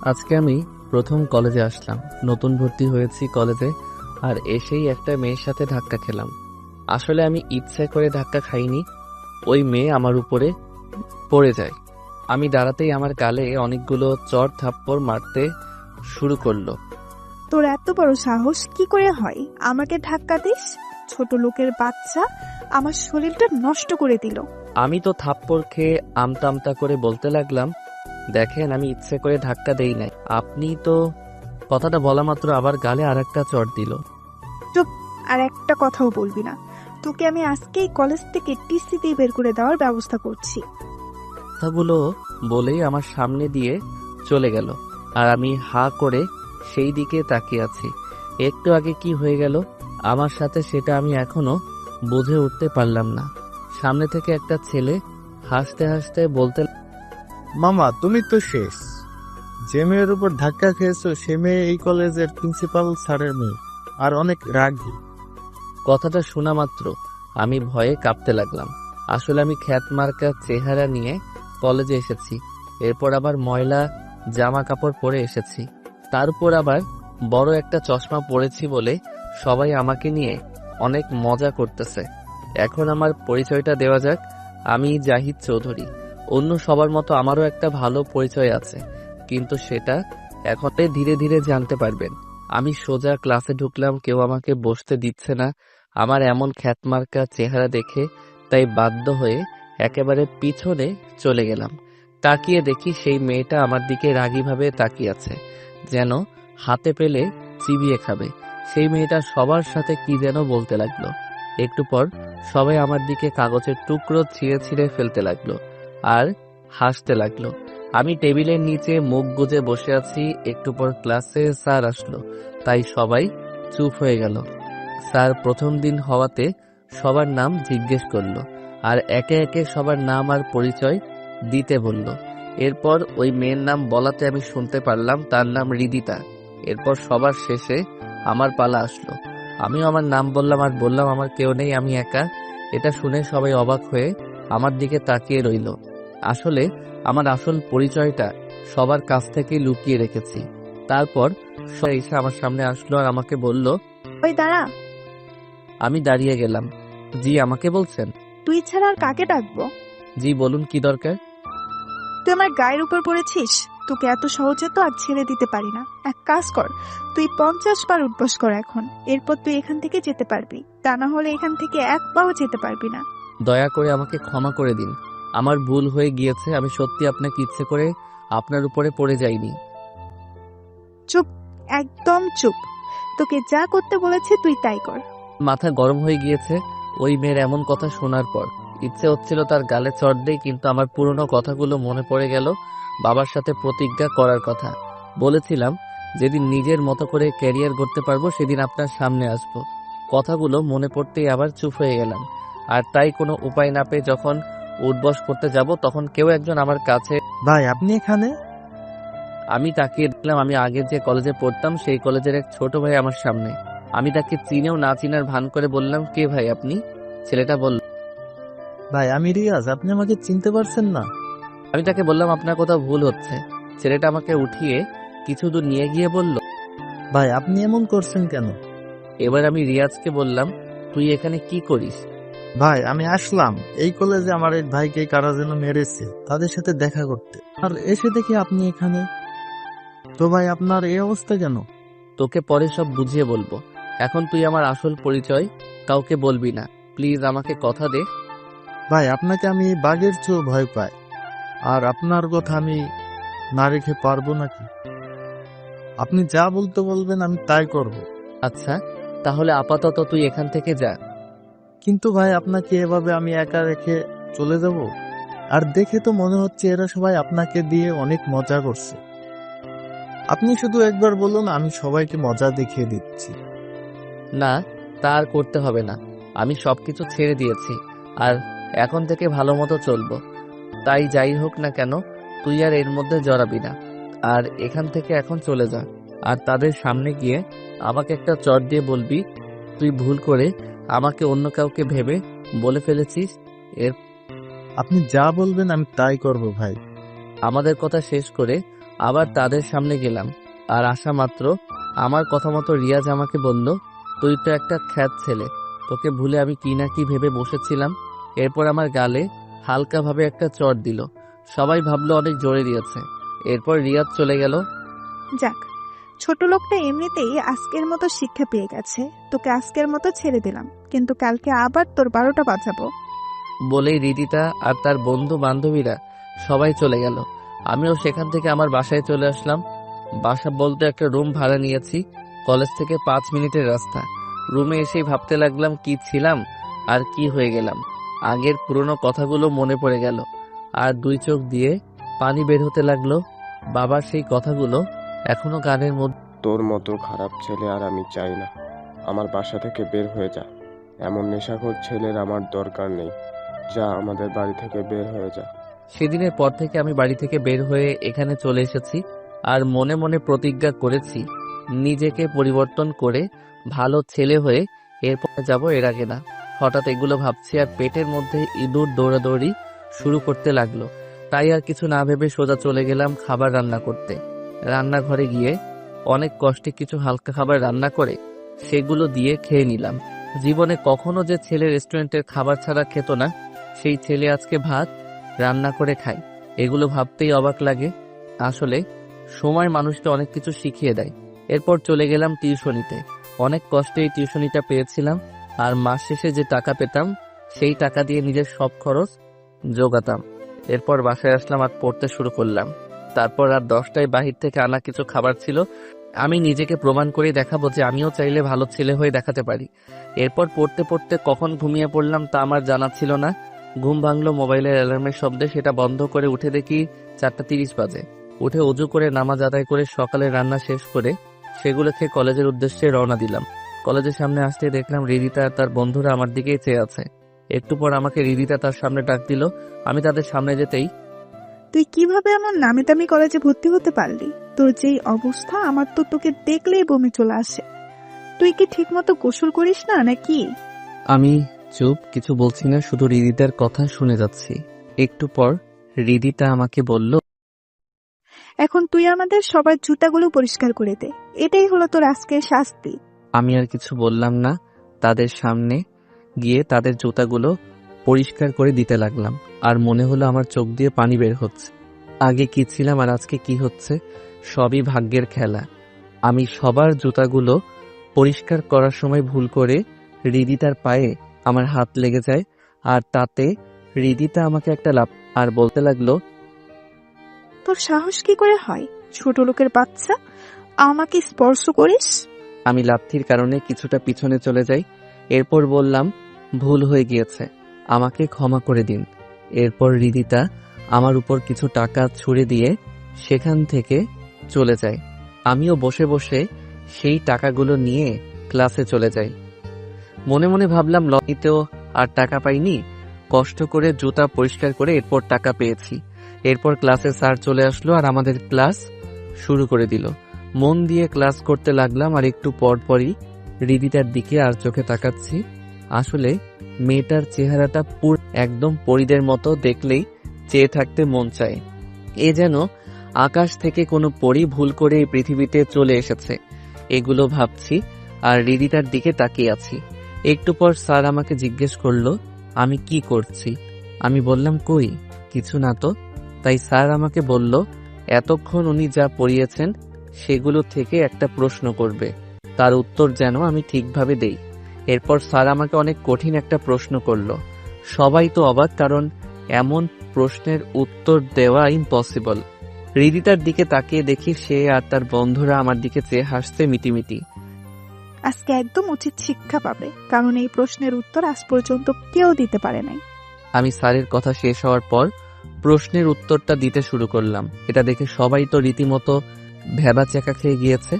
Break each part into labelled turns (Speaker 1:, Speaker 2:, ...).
Speaker 1: আজকে আমি প্রথম কলেজে আসলাম। নতুন ভর্তি হয়েছি কলেজে, আর এসেই একটা মেয়ের সাথে ধাক্কা খেলাম। আসলে আমি ইচ্ছে করে ধাক্কা খাইনি, ওই মেয়ে আমার উপরে পড়ে যায়। আমি দাঁড়াতেই আমার গালে অনেকগুলো চড় থাপ্পড় মারতে শুরু করলো।
Speaker 2: তোর এত বড় সাহস কি করে হয় আমাকে ধাক্কা দিস? ছোট লোকের বাচ্চা, আমার শরীরটা নষ্ট করে দিল।
Speaker 1: আমি তো থাপ্পড় খেয়ে আমতা আমতা করে বলতে লাগলাম, দেখেন আমি ইচ্ছে করে ধাক্কা দেই নাই। আপনি তো। কথাটা বলা মাত্র আবার গালে আরেকটা চড় দিল।
Speaker 2: চুপ, আর একটা কথাও বলবি না। তোকে আমি আজকেই কলেজ থেকে টিসি দিয়ে বের করে দেওয়ার ব্যবস্থা করছি।
Speaker 1: কথাগুলো বলেই আমার সামনে দিয়ে চলে গেল, আর আমি হা করে সেই দিকে তাকিয়ে আছি। একটু আগে কি হয়ে গেল আমার সাথে সেটা আমি এখনো বুঝে উঠতে পারলাম না। সামনে থেকে একটা ছেলে হাসতে হাসতে বলতে,
Speaker 3: মামা তুমি তো শেষ। যে মেয়ের উপর ধাক্কা খেয়েছো সে মেয়ে এই কলেজের প্রিন্সিপাল স্যারের মেয়ে, আর অনেক রাগী।
Speaker 1: কথাটা শোনা মাত্র আমি ভয়ে কাঁপতে লাগলাম। আসলে আমি খ্যাত মার্কা চেহারা নিয়ে কলেজে এসেছি, এরপর আবার ময়লা জামা কাপড় পরে এসেছি, তার উপর আবার বড় একটা চশমা পরেছি বলে সবাই আমাকে নিয়ে অনেক মজা করতেছে। এখন আমার পরিচয়টা দেওয়া যাক। আমি জাহিদ চৌধুরী। অন্য সবার মতো আমারও একটা ভালো পরিচয় আছে, কিন্তু সেটা এখন ধীরে ধীরে জানতে পারবেন। আমি সোজা ক্লাসে ঢুকলাম, কেউ আমাকে বসতে দিচ্ছে না আমার এমন খ্যাতমার্কা চেহারা দেখে, তাই বাধ্য হয়ে একেবারে পিছনে চলে গেলাম। তাকিয়ে দেখি সেই মেয়েটা আমার দিকে রাগীভাবে তাকিয়ে আছে, যেন হাতে পেলে চিবিয়ে খাবে। সেই মেয়েটা সবার সাথে কি যেন বলতে লাগলো। একটু পর সবাই আমার দিকে কাগজের টুকরো ছিঁড়ে ছিঁড়ে ফেলতে লাগলো আর হাসতে লাগলো। আমি টেবিলের নিচে মুখ গুজে বসে আছি। একটু পর ক্লাসে স্যার আসলো, তাই সবাই চুপ হয়ে গেল। স্যার প্রথম দিন হওয়াতে সবার নাম জিজ্ঞেস করলো, আর একে একে সবার নাম আর পরিচয় দিতে বলল। এরপর ওই মেয়ের নাম বলাতে আমি শুনতে পারলাম তার নাম হৃদিতা। এরপর সবার শেষে আমার পালা আসলো। আমিও আমার নাম বললাম আর বললাম আমার কেউ নেই, আমি একা। এটা শুনে সবাই অবাক হয়ে আমার দিকে তাকিয়ে রইল। আসলে আমার আসল পরিচয়টা সবার কাছ থেকে লুকিয়ে রেখেছি। তারপর সবাই এসে আমার সামনে আসলো আর আমাকে বলল।
Speaker 2: ওই দাঁড়া।
Speaker 1: আমি দাঁড়িয়ে গেলাম। জি, আমাকে বলছেন?
Speaker 2: তুই ছাড়া আর কাকে ডাকবো?
Speaker 1: জি বলুন, কি দরকার?
Speaker 2: তুই আমার গায়ের উপর পড়েছিস, তোকে এত সহজে তো আর ছেড়ে দিতে পারি না। এক কাজ কর, তুই 50 বার উঠবস কর এখন, এরপর তুই এখান থেকে যেতে পারবি, তা না হলে এখান থেকে এক পাও যেতে পারবি না।
Speaker 1: দয়া করে আমাকে ক্ষমা করে দিন, আমার ভুল হয়ে গিয়েছে। আমি সত্যি আপনাকে ইচ্ছে করে আপনার উপরে পড়ে যাইনি।
Speaker 2: চুপ, একদম চুপ। তোকে যা করতে বলেছে তুই তাই কর।
Speaker 1: মাথা গরম হয়ে গিয়েছে ওই মেয়ের এমন কথা শোনার পর। ইচ্ছে হচ্ছিল তার গালে চড় দেই, কিন্তু আমার পুরনো কথাগুলো মনে পড়ে গেল। বাবার সাথে প্রতিজ্ঞা করার কথা বলেছিলাম, যেদিন নিজের মতো করে ক্যারিয়ার গড়তে পারবো সেদিন আপনার সামনে আসব। কথাগুলো মনে পড়তেই আবার চুপ হয়ে গেলাম। আর তাই কোনো উপায় না পেয়ে যখন উঠবস করতে যাব, তখন কেউ একজন আমার কাছে।
Speaker 3: ভাই আপনি এখানে?
Speaker 1: আমি তাকিয়ে দেখলাম আমি আগে যে কলেজে পড়তাম সেই কলেজের এক ছোট ভাই আমার সামনে। আমি তাকে চিনেও না চিনার ভান করে বললাম, কে ভাই আপনি? ছেলেটা বলল।
Speaker 3: ভাই আমি রিয়াজ, আপনি আমাকে চিনতে পারছেন না?
Speaker 1: আমি তাকে বললাম, আপনার কোথাও ভুল হচ্ছে। ছেলেটা আমাকে উঠিয়ে কিছু দূর নিয়ে গিয়ে বলল।
Speaker 3: ভাই আপনি এমন করছেন কেন?
Speaker 1: এবার আমি রিয়াজকে বললাম, তুই এখানে কি করিস?
Speaker 3: ভাই আমি আসলাম এই কলেজে আমার এক ভাইকে কারা যেন মেরেছে, তাদের সাথে দেখা করতে, আর এসে দেখি আপনি এখানে। তো ভাই আপনার এই অবস্থা কেন?
Speaker 1: তোকে পরে সব বুঝিয়ে বলবো, এখন তুই আমার আসল পরিচয় কাউকে বলবি না, প্লিজ আমাকে কথা দে।
Speaker 3: ভাই আপনাকে আমি বাঘের চেয়েও ভয় পাই, আর আপনার কথা আমি না রেখে পারবো নাকি? আপনি যা বলতে বলবেন আমি তাই করব।
Speaker 1: আচ্ছা, তাহলে আপাতত তুই এখান থেকে যা।
Speaker 3: কিন্তু ভাই আপনাকে এভাবে আমি একা রেখে চলে যাব? আর দেখে তো মনে হচ্ছে এরা সবাই আপনাকে দিয়ে অনেক মজা করছে। আপনি শুধু একবার বলুন, আমি সবাইকে মজা দেখিয়ে দিচ্ছি।
Speaker 1: না, তা আর করতে হবে না। আমি সবকিছু ছেড়ে দিয়েছি, আর এখন থেকে ভালো মতো চলবো। তাই যাই হোক না কেন, তুই আর এর মধ্যে জড়াবি না, আর এখান থেকে এখন চলে যা। আর তাদের সামনে গিয়ে আমাকে একটা চট দিয়ে বলবি, তুই ভুল করে আমাকে অন্য কাউকে ভেবে বলে ফেলেছিস। এর
Speaker 3: আপনি যা বলবেন আমি তাই করব ভাই।
Speaker 1: আমাদের কথা শেষ করে আবার তাদের সামনে গেলাম। আর আসা মাত্র আমার কথা মতো রিয়াজ আমাকে বলল, তুই তো একটা খ্যাত ছেলে, তোকে ভুলে আমি কি না কি ভেবে বসেছিলাম। এরপর আমার গালে হালকাভাবে একটা চড় দিল। সবাই ভাবলো অনেক জোরে দিয়েছে। এরপর রিয়াজ চলে গেল।
Speaker 2: যাক, ছোট লোকটা এমনিতেই আজকের মতো শিক্ষা পেয়ে গেছে। তোকে আজকের মতো ছেড়ে দিলাম, কিন্তু কালকে আবার তোর 12টা বাজাবো।
Speaker 1: বলেই রিদিতা আর তার বন্ধু বান্ধবীরা সবাই চলে গেল। আমিও সেখান থেকে আমার বাসায় চলে আসলাম। বাসা বলতে একটা রুম ভাড়া নিয়েছি, কলেজ থেকে 5 মিনিটের রাস্তা। রুমে এসেই ভাবতে লাগলাম কি ছিলাম আর কি হয়ে গেলাম। আগের পুরনো কথাগুলো মনে পড়ে গেল আর 2 চোখ দিয়ে পানি বের হতে লাগলো। বাবার সেই কথাগুলো এখনো গানের মধ্যে।
Speaker 4: তোর মতো খারাপ ছেলে আর আমি চাই না। আমার বাসা থেকে বের হয়ে যা। এমন নেশাখোর ছেলের আমার দরকার নেই। যা, আমাদের বাড়ি থেকে বের হয়ে যা।
Speaker 1: সেদিনের পর থেকে আমি বাড়ি থেকে বের হয়ে এখানে চলে এসেছি আর মনে মনে প্রতিজ্ঞা করেছি নিজেকে পরিবর্তন করে ভালো ছেলে হয়ে এরপরে যাব, এর আগে না। হঠাৎ এগুলো ভাবছি আর পেটের মধ্যে ইঁদুর দৌড়াদৌড়ি শুরু করতে লাগলো। তাই আর কিছু না ভেবে সোজা চলে গেলাম খাবার রান্না করতে। রান্নাঘরে গিয়ে অনেক কষ্টে কিছু হালকা খাবার রান্না করে সেগুলো দিয়ে খেয়ে নিলাম। জীবনে কখনো যে ছেলে রেস্টুরেন্টের খাবার ছাড়া খেত না, সেই ছেলে আজকে ভাত রান্না করে খায়। এগুলো ভাবতেই অবাক লাগে। আসলে সময় মানুষকে অনেক কিছু শিখিয়ে দেয়। এরপর চলে গেলাম টিউশনিতে। অনেক কষ্টে এই টিউশনিটা পেয়েছিলাম আর মাস শেষে যে টাকা পেতাম সেই টাকা দিয়ে নিজের সব খরচ জোগাতাম। এরপর বাসায় আসলাম আর পড়তে শুরু করলাম। তারপর রাত 10টায় বাহির থেকে আনা কিছু খাবার ছিল। আমি নিজেকে প্রমাণ করে দেখাবো যে আমিও চাইলে ভালো ছেলে হয়ে দেখাতে পারি। এরপর পড়তে পড়তে কখন ঘুমিয়ে পড়লাম তা আমার জানা ছিল না। ঘুম ভাঙলো মোবাইলের অ্যালার্মের শব্দে। সেটা বন্ধ করে উঠে দেখি 4:30 বাজে। উঠে অজু করে নামাজ আদায় করে সকালে রান্না শেষ করে সেগুলো খেয়ে কলেজের উদ্দেশ্যে রওনা দিলাম। কলেজের সামনে আসতে দেখলাম রিদিতা আর তার বন্ধুরা আমার দিকেই চেয়ে আছে। একটু পর আমাকে রিদিতা তার সামনে ডাক দিল। আমি তাদের সামনে যেতেই,
Speaker 2: তুই কিভাবে এমন নামি দামি কলেজে ভর্তি হতে পারলি? তোর যেই অবস্থা, আমার তো তোকে দেখলেই বমি চলে আসে। তুই কি ঠিক মতো গোসল করিস না নাকি?
Speaker 1: আমি চুপ, কিছু বলছি না, শুধু রিদিতার কথা শুনে যাচ্ছি। একটু পর রিদিতা আমাকে বলল,
Speaker 2: এখন তুই আমাদের সবার জুতাগুলো পরিষ্কার করে দে। এটাই হলো তোর আজকের শাস্তি।
Speaker 1: আমি আর কিছু বললাম না। তাদের সামনে গিয়ে তাদের জুতাগুলো পরিষ্কার করে দিতে লাগলাম। আর মনে হলো আমার চোখ দিয়ে পানি বের হচ্ছে। আগে কি ছিলাম আর আজকে কি হচ্ছে, সবই ভাগ্যের খেলা। আমি সবার জুতাগুলো পরিষ্কার করার সময় ভুল করে রিদিতার পায়ে আমার হাত লেগে যায়। আর তাতে রিদিতা আমাকে একটা লাফ আর বলতে লাগলো,
Speaker 2: তোর সাহস কি করে হয়, ছোট লোকের বাচ্চা, আমাকে স্পর্শ করিস?
Speaker 1: আমি লাথির কারণে কিছুটা পিছনে চলে যাই। এরপর বললাম, ভুল হয়ে গিয়েছে, আমাকে ক্ষমা করে দিন। এরপর রিদিতা আমার উপর কিছু টাকা ছুড়ে দিয়ে সেখান থেকে চলে যায়। আমিও বসে বসে সেই টাকাগুলো নিয়ে ক্লাসে চলে যাই। মনে মনে ভাবলাম, লকিতেও আর টাকা পাইনি, কষ্ট করে জুতা পরিষ্কার করে এরপর টাকা পেয়েছি। এরপর ক্লাসে স্যার চলে আসলো আর আমাদের ক্লাস শুরু করে দিল। মন দিয়ে ক্লাস করতে লাগলাম আর একটু পর পরই রিদিতার দিকে আর চোখে তাকাচ্ছি। আসলে মেয়েটার চেহারাটা একদম পরীদের মতো, দেখলেই চেয়ে থাকতে মন চায়। এ যেন আকাশ থেকে কোনো পরী ভুল করে এই পৃথিবীতে চলে এসেছে। এগুলো ভাবছি আর রিদিতার দিকে তাকিয়ে আছি। একটু পর স্যার আমাকে জিজ্ঞেস করলো আমি কি করছি। আমি বললাম, কই কিছু না তো। তাই স্যার আমাকে বলল, এতক্ষণ উনি যা পড়িয়েছেন সেগুলো থেকে একটা প্রশ্ন করবে, তার উত্তর যেন আমি ঠিকভাবে দেই। এরপর স্যার আমাকে অনেক কঠিন একটা প্রশ্ন করলো। সবাই তো অবাক, কারণ এমন প্রশ্নের উত্তর দেওয়া ইম্পসিবল। রিদিতার দিকে তাকিয়ে দেখি সে আর তার বন্ধুরা আমার দিকে চেয়ে হাসছে মিটিমিটি।
Speaker 2: আজকে একদম উচিত শিক্ষা পাবে, কারণ এই প্রশ্নের উত্তর আজ পর্যন্ত কেউ দিতে পারে নাই।
Speaker 1: আমি স্যারের কথা শেষ হওয়ার পর প্রশ্নের উত্তরটা দিতে শুরু করলাম। এটা দেখে সবাই তো রীতিমতো ভ্যাবাচ্যাকা খেয়ে গিয়েছে।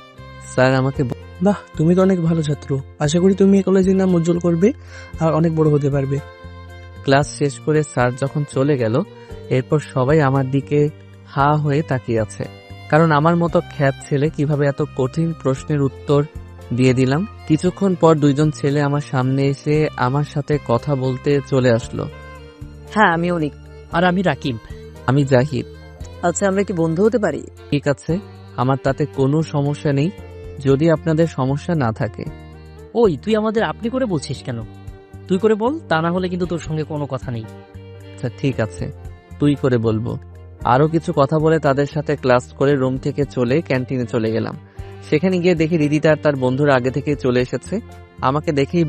Speaker 1: স্যার আমাকে
Speaker 5: বাহ, তুমি তো অনেক ভালো ছাত্র। আশা করি তুমি এই কলেজের নাম উজ্জ্বল করবে আর অনেক বড় হতে পারবে।
Speaker 1: ক্লাস শেষ করে স্যার যখন চলে গেল, এরপর সবাই আমার দিকে হা হয়ে তাকিয়ে আছে, কারণ আমার মতো খ্যাত ছেলে কিভাবে এত কঠিন প্রশ্নের উত্তর দিয়ে দিলাম। কিছুক্ষণ পর 2জন ছেলে আমার সামনে এসে আমার সাথে কথা বলতে চলে আসলো।
Speaker 6: হ্যাঁ, আমি অনিক। আর আমি রাকিব।
Speaker 1: আমি জাহিদ।
Speaker 6: আচ্ছা, আমরা কি বন্ধু হতে পারি?
Speaker 1: ঠিক আছে, আমার তাতে কোনো সমস্যা নেই, যদি আপনাদের সমস্যা না থাকে।
Speaker 7: ওই তুই আমাদের আপনি করে বলছিস কেন? তুই করে বল, তা না হলে কিন্তু তোর সঙ্গে কোনো কথা নেই।
Speaker 1: আচ্ছা ঠিক আছে, তুই করে বলবো। আরো কিছু কথা বলে তাদের সাথে ক্লাস করে রুম থেকে চলে ক্যান্টিনে চলে গেলাম। সেখানে গিয়ে দেখি রিদিতা আর তার বন্ধুরা আগে থেকে চলে এসেছে। আমাকে দেখেই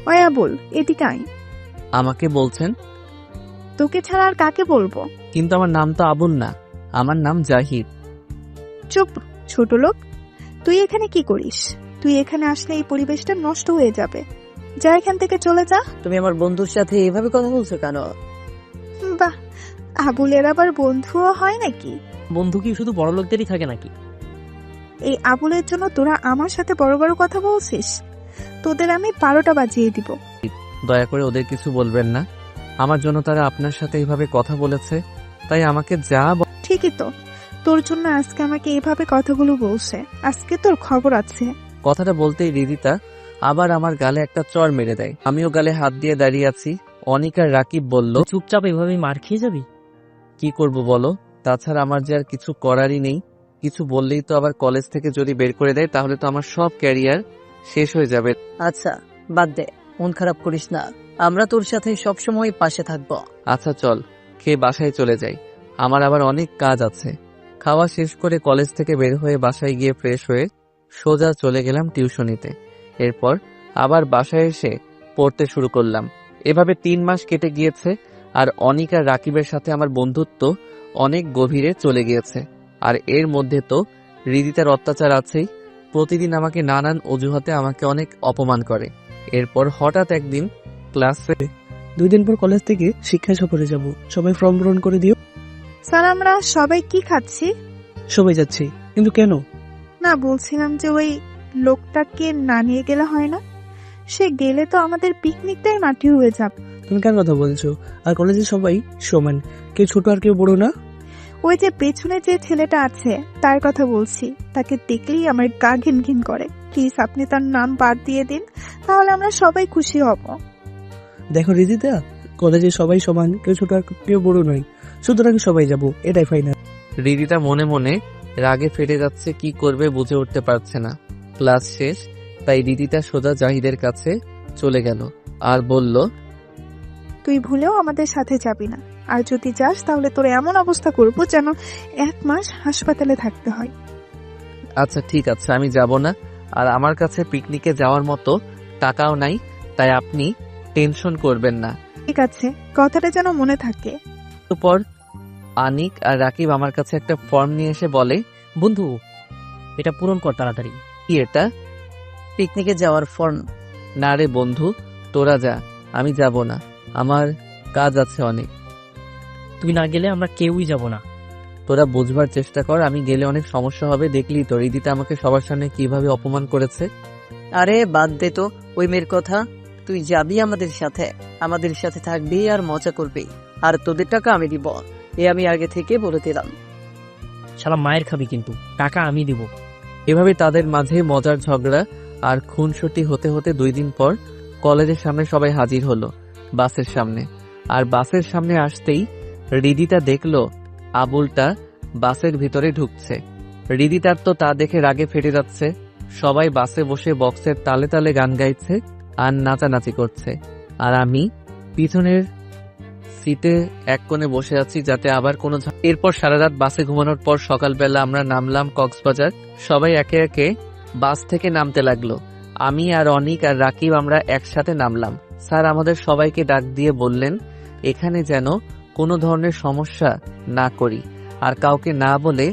Speaker 2: ওই আবুল, এদিকে আয়।
Speaker 1: আমাকে বলছেন,
Speaker 2: তোকে ছাড়া আর কাকে বলবো?
Speaker 1: কিন্তু আমার নাম তো আবুল না, আমার নাম জাহিদ।
Speaker 2: চুপ, ছোট লোক। তুই এখানে কি করিস? তুই এখানে আসলে এই পরিবেশটা নষ্ট হয়ে যাবে। যা এখান থেকে, চলে যা।
Speaker 6: তুমি আমার বন্ধুর সাথে এভাবে কথা বলছো কেন?
Speaker 2: বাহ, আবুলের আবার বন্ধুও হয় নাকি?
Speaker 7: বন্ধু কি শুধু বড় লোকদেরই থাকে নাকি?
Speaker 2: এই আবুলের জন্য তোরা আমার সাথে বড় বড় কথা বলছিস? তোদের আমি 12টা বাজিয়ে দিব।
Speaker 1: দয়া করে ওদের কিছু বলবেন না, আমার জন্য তারা আপনার সাথে এইভাবে কথা বলেছে, তাই আমাকে যা
Speaker 2: ঠিকই তো, তোর জন্য আজকে আমাকে এভাবে কথাগুলো বলছে। আজকে তোর খবর আছে।
Speaker 1: কথাটা বলতেই রিদিতা আবার আমার গালে একটা চড় মেরে দেয়। আমিও গালে হাত দিয়ে দাঁড়িয়ে আছি। অনিক আর রাকিব বলল,
Speaker 7: তুই চুপচাপ এভাবেই মার খেয়ে যাবি?
Speaker 1: কি করব বলো, তাছাড়া আমার যে আর কিছু করারই নেই। কিছু বললেই তো আবার কলেজ থেকে যদি বের করে দেয়, তাহলে তো আমার সব ক্যারিয়ার শেষ হয়ে যাবে।
Speaker 6: আচ্ছা বাদ দে, মন খারাপ করিস না, আমরা তোর সাথে সবসময় পাশে থাকবো।
Speaker 1: আচ্ছা চল, খেয়ে বাসায় চলে যাই, আমার আবার অনেক কাজ আছে। খাওয়া শেষ করে কলেজ থেকে বের হয়ে বাসায় গিয়ে ফ্রেশ হয়ে সোজা চলে গেলাম টিউশনিতে। এরপর আবার বাসায় এসে পড়তে শুরু করলাম। এভাবে 3 মাস কেটে গিয়েছে, আর অনিক আর রাকিবের সাথে আমার বন্ধুত্ব অনেক গভীরে চলে গিয়েছে। আর এর মধ্যে তো হৃদিতার অত্যাচার আছেই। প্রতিদিন আমাকে নানান অজুহাতে আমাকে অনেক অপমান করে। এরপর হঠাৎ একদিন ক্লাসে
Speaker 5: 2 দিন পর কলেজ থেকে শিক্ষা সফরে যাব, সবাই ফর্ম পূরণ করে দিও।
Speaker 2: স্যার, আমরা সবাই কি খাচ্ছি?
Speaker 5: সবাই যাচ্ছি, কিন্তু কেন?
Speaker 2: না, বলছিলাম যে ওই লোকটাকে না নিয়ে গেলে হয় না? সে গেলে তো আমাদের পিকনিকটাই মাটি হয়ে যাবে।
Speaker 5: তুমি কার কথা বলছো? আর কলেজে সবাই সমান, কেউ ছোট আর কেউ বড় না।
Speaker 2: ওই যে পেছনে যে ছেলেটা আছে তার কথা বলছি। তাকে দেখলেই আমার গা ঘিন ঘিন করে। প্লিজ আপনি তার নাম বাদ দিয়ে দিন, তাহলে আমরা সবাই খুশি হব।
Speaker 5: দেখো রিদিতা, কলেজে সবাই সমান, কেউ ছোট আর কেউ বড় নয়, সুতরাং সবাই যাব, এটাই ফাইনাল।
Speaker 1: হৃদিতা মনে মনে রাগে ফেটে যাচ্ছে, কি করবে বুঝে উঠতে পারছে না। ক্লাস শেষ, তাই হৃদিতা সোজা জাহিদের কাছে চলে গেল আর বলল,
Speaker 2: তুই ভুলেও আমাদের সাথে যাবি না, আর যদি যাস তাহলে তোর এমন অবস্থা করব যেন 1 মাস হাসপাতালে থাকতে হয়।
Speaker 1: আচ্ছা ঠিক আছে, আমি যাব না। আর আমার কাছে পিকনিকে যাওয়ার মতো টাকাও নাই, তাই আপনি টেনশন করবেন না।
Speaker 2: ঠিক আছে, কথাটা যেন মনে থাকে।
Speaker 1: এরপর আনিক আর রাকিব আমার কাছে একটা ফর্ম নিয়ে এসে বলে,
Speaker 7: বন্ধু, এটা পূরণ কর তাড়াতাড়ি।
Speaker 1: কি এটা?
Speaker 6: পিকনিকে যাওয়ার ফর্ম।
Speaker 1: না রে বন্ধু, তোরা যা, আমি যাব না, আমার কাজ আছে অনেক।
Speaker 7: তুই না গেলে আমরা কেউই যাব না।
Speaker 1: তোরা বুঝবার চেষ্টা কর, আমি গেলে অনেক সমস্যা হবে। দেখলি তো হৃদিতা আমাকে সবার সামনে কিভাবে অপমান করেছে।
Speaker 6: আরে বাদ দে তো ওই মেয়ের কথা, তুই যাবি আমাদের সাথে থাকবি আর মজা করবি, আর তোদের টাকা আমি দিব, এ আমি আগে থেকে বলে দিলাম।
Speaker 7: শালা মায়ের খাবি কিন্তু, টাকা আমি দিব।
Speaker 1: এভাবে তাদের মাঝে মজার ঝগড়া আর খুনসুটি হতে হতে 2 দিন পর কলেজের সামনে সবাই হাজির হলো, বাসের সামনে। আর বাসের সামনে আসতেই হৃদিতা দেখলো আবুলটা বাসের ভিতরে ঢুকছে। হৃদিতার তো তা দেখে রাগে ফেটে যাচ্ছে। সবাই বাসে বসে বক্সের তালে তালে গান গাইছে আর নাচানাচি করছে, আর আমি পিছনের সিটে এক কোণে বসে আছি, যাতে আবার কোনো এরপর সারা রাত বাসে ঘুমানোর পর সকালবেলা আমরা নামলাম কক্সবাজার। সবাই একে একে বাস থেকে নামতে লাগলো। আমি আর অনিক আর রাকিব আমরা একসাথে নামলাম। স্যার আমাদের সবাইকে ডাক দিয়ে বললেন, এখানে যেন কোনো ধরনের সমস্যা না করি, আর কাউকে না বলে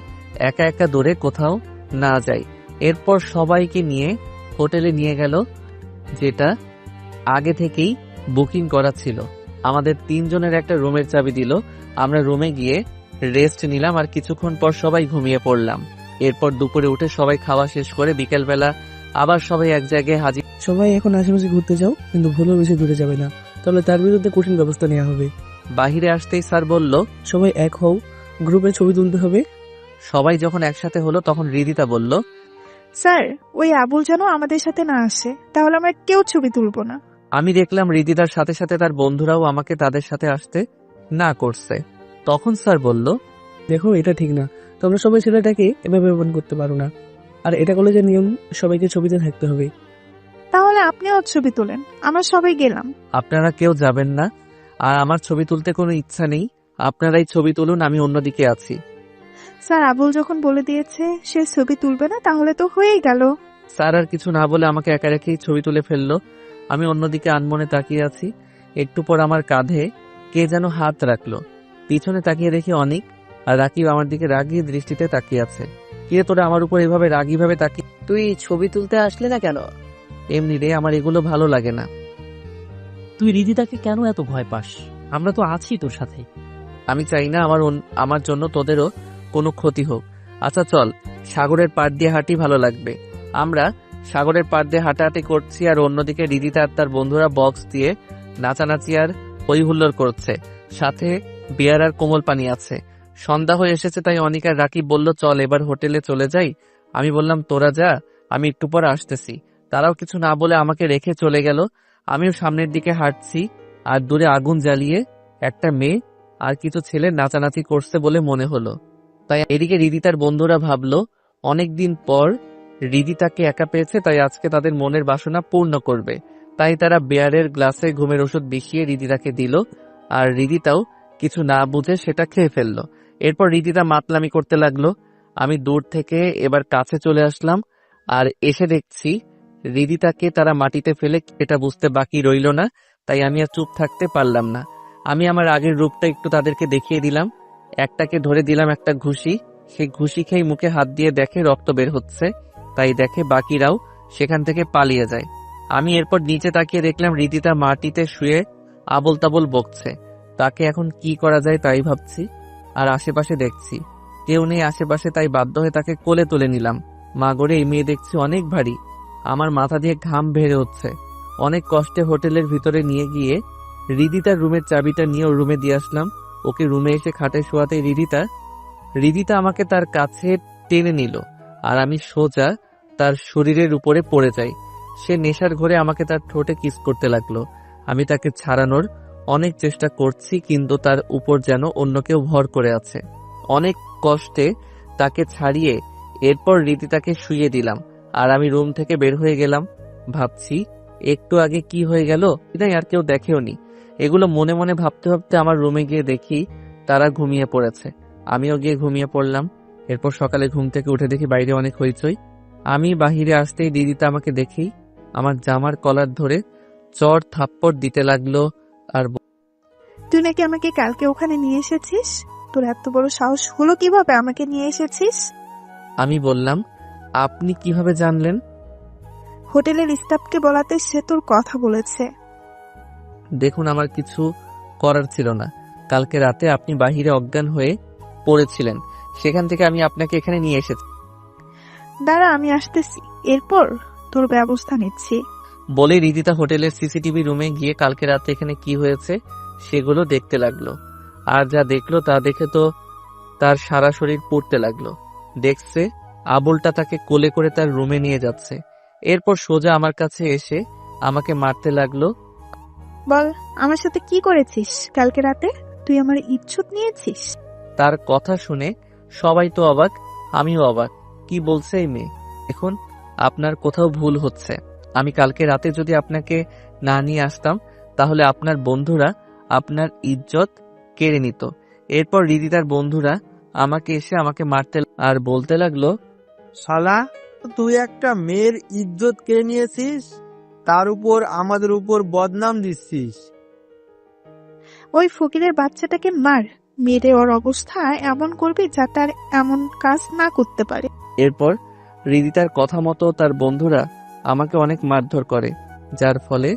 Speaker 1: একা একা দূরে কোথাও না যাই। এরপর সবাইকে নিয়ে হোটেলে নিয়ে গেল, যেটা আগে থেকেই বুকিং করা ছিল। আমাদের 3 জনের একটা রুমের চাবি দিল। আমরা রুমে গিয়ে রেস্ট নিলাম, আর কিছুক্ষণ পর সবাই ঘুমিয়ে পড়লাম। এরপর দুপুরে উঠে সবাই খাওয়া শেষ করে বিকেলবেলা আবার সবাই এক জায়গায় হাজির।
Speaker 5: সবাই এখন আশেপাশে ঘুরতে যাও, কিন্তু ভুলেও বেশি দূরে যাবে না, তাহলে তার বিরুদ্ধে কঠিন ব্যবস্থা নেওয়া হবে।
Speaker 1: বাহিরে আসতেই স্যার বলল,
Speaker 5: সবাই এক হও, গ্রুপে ছবি তুলতে হবে।
Speaker 1: সবাই যখন একসাথে হলো তখন হৃদিতা বলল,
Speaker 2: স্যার, ওই আবুল যেন আমাদের সাথে না আসে, তাহলে আমরা কেউ ছবি তুলবো না।
Speaker 1: আমি দেখলাম হৃদিতার সাথে সাথে তার বন্ধুরাও আমাকে তাদের সাথে আসতে না করছে। তখন স্যার বলল,
Speaker 5: দেখো এটা ঠিক না, তোমরা সবাই ছেলেটাকে এভাবে অপমান করতে পারো না। আর এটা কলেজের নিয়ম, সবাইকে ছবিতে থাকতে হবে।
Speaker 2: তাহলে আপনিও ছবি তোলেন, আমরা সবাই গেলাম।
Speaker 1: আপনারা কেউ যাবেন না, আর আমার ছবি তুলতে কোনো ইচ্ছা নেই। আপনারাই ছবি তুলুন, আমি অন্যদিকে আছি।
Speaker 2: স্যার আবুল যখন বলে দিয়েছে সে ছবি তুলবে না, তাহলে তো হয়েই গেল।
Speaker 1: স্যার আর কিছু না বলে আমাকে একা রেখেই ছবি তুলে ফেললো। আমি অন্যদিকে আনমনে তাকিয়ে আছি। একটু পর আমার কাঁধে কে যেন হাত রাখলো। পিছনে তাকিয়ে দেখি অনিক আর রাকিব আমার দিকে রাগী দৃষ্টিতে তাকিয়ে আছে। কে তোরা আমার উপর এভাবে রাগীভাবে তাকিয়ে?
Speaker 6: তুই ছবি তুলতে আসলে না কেন?
Speaker 1: এমনি রে, আমার এগুলো ভালো লাগে না।
Speaker 7: তুই রিদিতাকে কেন এত ভয় পাস? আমরা তো আছি তোর সাথে।
Speaker 1: আমি চাই না আমার জন্য তোদেরও কোনো ক্ষতি হোক। আচ্ছা চল, সাগরের পাড় দিয়ে হাঁটি, ভালো লাগবে। আমরা সাগরের পাড় দিয়ে হাঁটাহাঁটি করছি, আর অন্যদিকে রিদিতা আর তার বন্ধুরা বক্স দিয়ে নাচানাচি আর হই হুল্লোড় করছে, সাথে বিয়ার আর কোমল পানি আছে। সন্ধ্যা হয়ে এসেছে, তাই অনিক আর রাকিব বলল চল এবার হোটেলে চলে যাই। আমি বললাম তোরা যা, আমি একটু পর আসতেছি। তারাও কিছু না বলে আমাকে রেখে চলে গেল। আমিও সামনের দিকে হাঁটছি, আর দূরে আগুন জ্বালিয়ে একটা মেয়ে আর কিছু ছেলে নাচানাচি করছে বলে মনে হলো। তাই এদিকে রিদিতার বন্ধুরা ভাবলো অনেকদিন পর রিদিতাকে একা পেয়েছে, তাই আজকে তাদের মনের বাসনা পূর্ণ করবে। তাই তারা বেয়ারের গ্লাসে ঘুমের ওষুধ মিশিয়ে রিদিতাকে দিল, আর রিদিতাও কিছু না বুঝে সেটা খেয়ে ফেললো। এরপর রিদিতা মাতলামি করতে লাগলো। আমি দূর থেকে এবার কাছে চলে আসলাম, আর এসে দেখছি রিদিতাকে তারা মাটিতে ফেলে, এটা বুঝতে বাকি রইল না। তাই আমি আর চুপ থাকতে পারলাম না। আমি আমার আগের রূপটা একটু তাদেরকে দেখিয়ে দিলাম। একটাকে ধরে দিলাম একটা ঘুষি। সেই ঘুষি খেয়ে মুখে হাত দিয়ে দেখে রক্ত বের হচ্ছে, তাই দেখে বাকিরাও সেখান থেকে পালিয়ে যায়। আমি এরপর নিচে তাকিয়ে দেখলাম রিদিতা মাটিতে শুয়ে আবল তাবল বকছে। তাকে এখন কি করা যায় তাই ভাবছি, আর আশেপাশে দেখছি কেউ নেই আশেপাশে, তাই বাধ্য হয়ে তাকে কোলে তুলে নিলাম। মা গড়ে এই মেয়ে দেখছি অনেক ভারী। আমার মাথা দিয়ে ঘাম বের হচ্ছে। অনেক কষ্টে হোটেলের ভিতরে নিয়ে গিয়ে রিদিতার রুমের চাবিটা নিয়ে ওর রুমে দিয়ে আসলাম। ওকে রুমে এসে খাটে শোয়াতে রিদিতা আমাকে তার কাছে টেনে নিল, আর আমি সোজা তার শরীরের উপরে পড়ে যাই। সে নেশার ঘরে আমাকে তার ঠোঁটে কিস করতে লাগলো। আমি তাকে ছাড়ানোর অনেক চেষ্টা করছি, কিন্তু তার উপর যেন অন্য কেউ ভর করে আছে। অনেক কষ্টে তাকে ছাড়িয়ে এরপর রিদিতাকে শুইয়ে দিলাম, আর আমি রুম থেকে বের হয়ে গেলাম। ভাবছি একটু আগে কি হয়ে গেল, তাই আর কেউ দেখেওনি। এগুলো মনে মনে ভাবতে ভাবতে আমার রুমে গিয়ে দেখি তারা ঘুমিয়ে পড়েছে। আমিও গিয়ে ঘুমিয়ে পড়লাম। এরপর সকালে ঘুম থেকে উঠে দেখি বাইরে অনেক হইচই। আমি বাহিরে আসতেই রিদিতা আমাকে দেখেই আমার জামার কলার ধরে চড় থাপ্পড় দিতে লাগলো, আর
Speaker 2: তুই নাকি আমাকে কালকে ওখানে নিয়ে এসেছিস? তোর এত বড় সাহস হলো কিভাবে আমাকে নিয়ে এসেছিস?
Speaker 1: আমি বললাম আপনি কিভাবে জানলেন?
Speaker 2: হোটেলের স্টাফকে বলাতে সে তোর কথা বলেছে।
Speaker 1: দেখুন, আমার কিছু করার ছিল না। কালকে রাতে আপনি বাহিরে অজ্ঞান হয়ে পড়েছিলেন, সেখান থেকে আমি আপনাকে এখানে নিয়ে এসেছি।
Speaker 2: দাঁড়া, আমি আসতেছি, এরপর তোর ব্যবস্থা নিচ্ছি।
Speaker 1: বলে রিদিতা হোটেলের সিসিটিভি রুমে গিয়ে কালকে রাতে এখানে কি হয়েছে সেগুলো দেখতে লাগলো। আর যা দেখলো তা দেখে তো তার সারা শরীর পুড়তে লাগলো। দেখছে আবুলটা তাকে কোলে করে তার রুমে নিয়ে যাচ্ছে। এরপর সোজা আমার কাছে এসে আমাকে মারতে লাগলো।
Speaker 2: বল, আমার সাথে কি করেছিস কালকে রাতে? তুই আমার ইজ্জত নিয়েছিস?
Speaker 1: তার কথা শুনে সবাই তো অবাক, আমিও অবাক। কি বলছে এই মেয়ে? এখন আপনার কোথাও ভুল হচ্ছে। আমি কালকে রাতে যদি আপনাকে না নিয়ে আসতাম, তাহলে আপনার বন্ধুরা আপনার ইজ্জত কেড়ে নিত। এরপর রিদিতার বন্ধুরা আমাকে এসে আমাকে মারতে আর বলতে লাগলো,
Speaker 3: শালা, তুই একটা মেয়ের ইজ্জত কেড়ে নিয়েছিস, তার উপর আমাদের উপর বদনাম দিচ্ছিস।
Speaker 2: ওই ফকিরের বাচ্চাটাকে মার, মেরে ওর অবস্থা এমন করবি যাতে আর এমন কাজ না করতে পারে।
Speaker 1: এরপর রিদিতার কথা মতো তার বন্ধুরা আমাকে অনেক মারধর করে, যার ফলে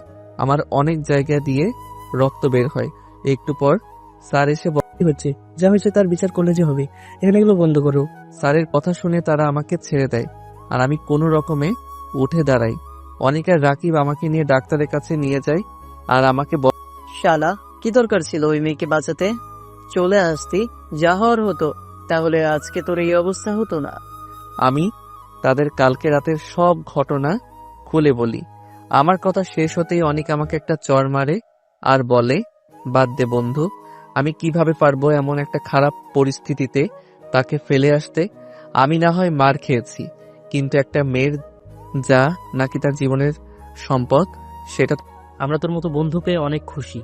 Speaker 1: আমার অনেক জায়গা দিয়ে রক্ত বের হয়। একটু পর স্যার এসে
Speaker 5: কি হচ্ছে? যা হয়েছে তার বিচার কলেজে হবে, এখানে এগুলো বন্ধ করো।
Speaker 1: স্যারের কথা শুনে তারা আমাকে ছেড়ে দেয়, আর আমি কোনো রকমে উঠে দাঁড়াই। অনিকা রাকিব আমাকে নিয়ে ডাক্তারের কাছে নিয়ে যায়, আর আমাকে
Speaker 6: শালা, কি দরকার ছিল ওই মেয়েকে বাঁচাতে? চলে আসতি, যা হওয়ার হতো। তাহলে আজকে তোর এই অবস্থা হতো না।
Speaker 1: আমি তাদের কালকে রাতের সব ঘটনা খুলে বলি। আমার কথা শেষ হতেই অনিক আমাকে একটা চড় মারে আর বলে, বাদ দে বন্ধু, আমি কিভাবে পারবো এমন একটা খারাপ পরিস্থিতিতে তাকে ফেলে আসতে? আমি না হয় মার খেয়েছি, কিন্তু একটা মেয়ের যা নাকি তার জীবনের সম্পদ, সেটা
Speaker 7: আমরা তোর মতো বন্ধু পেয়ে অনেক খুশি।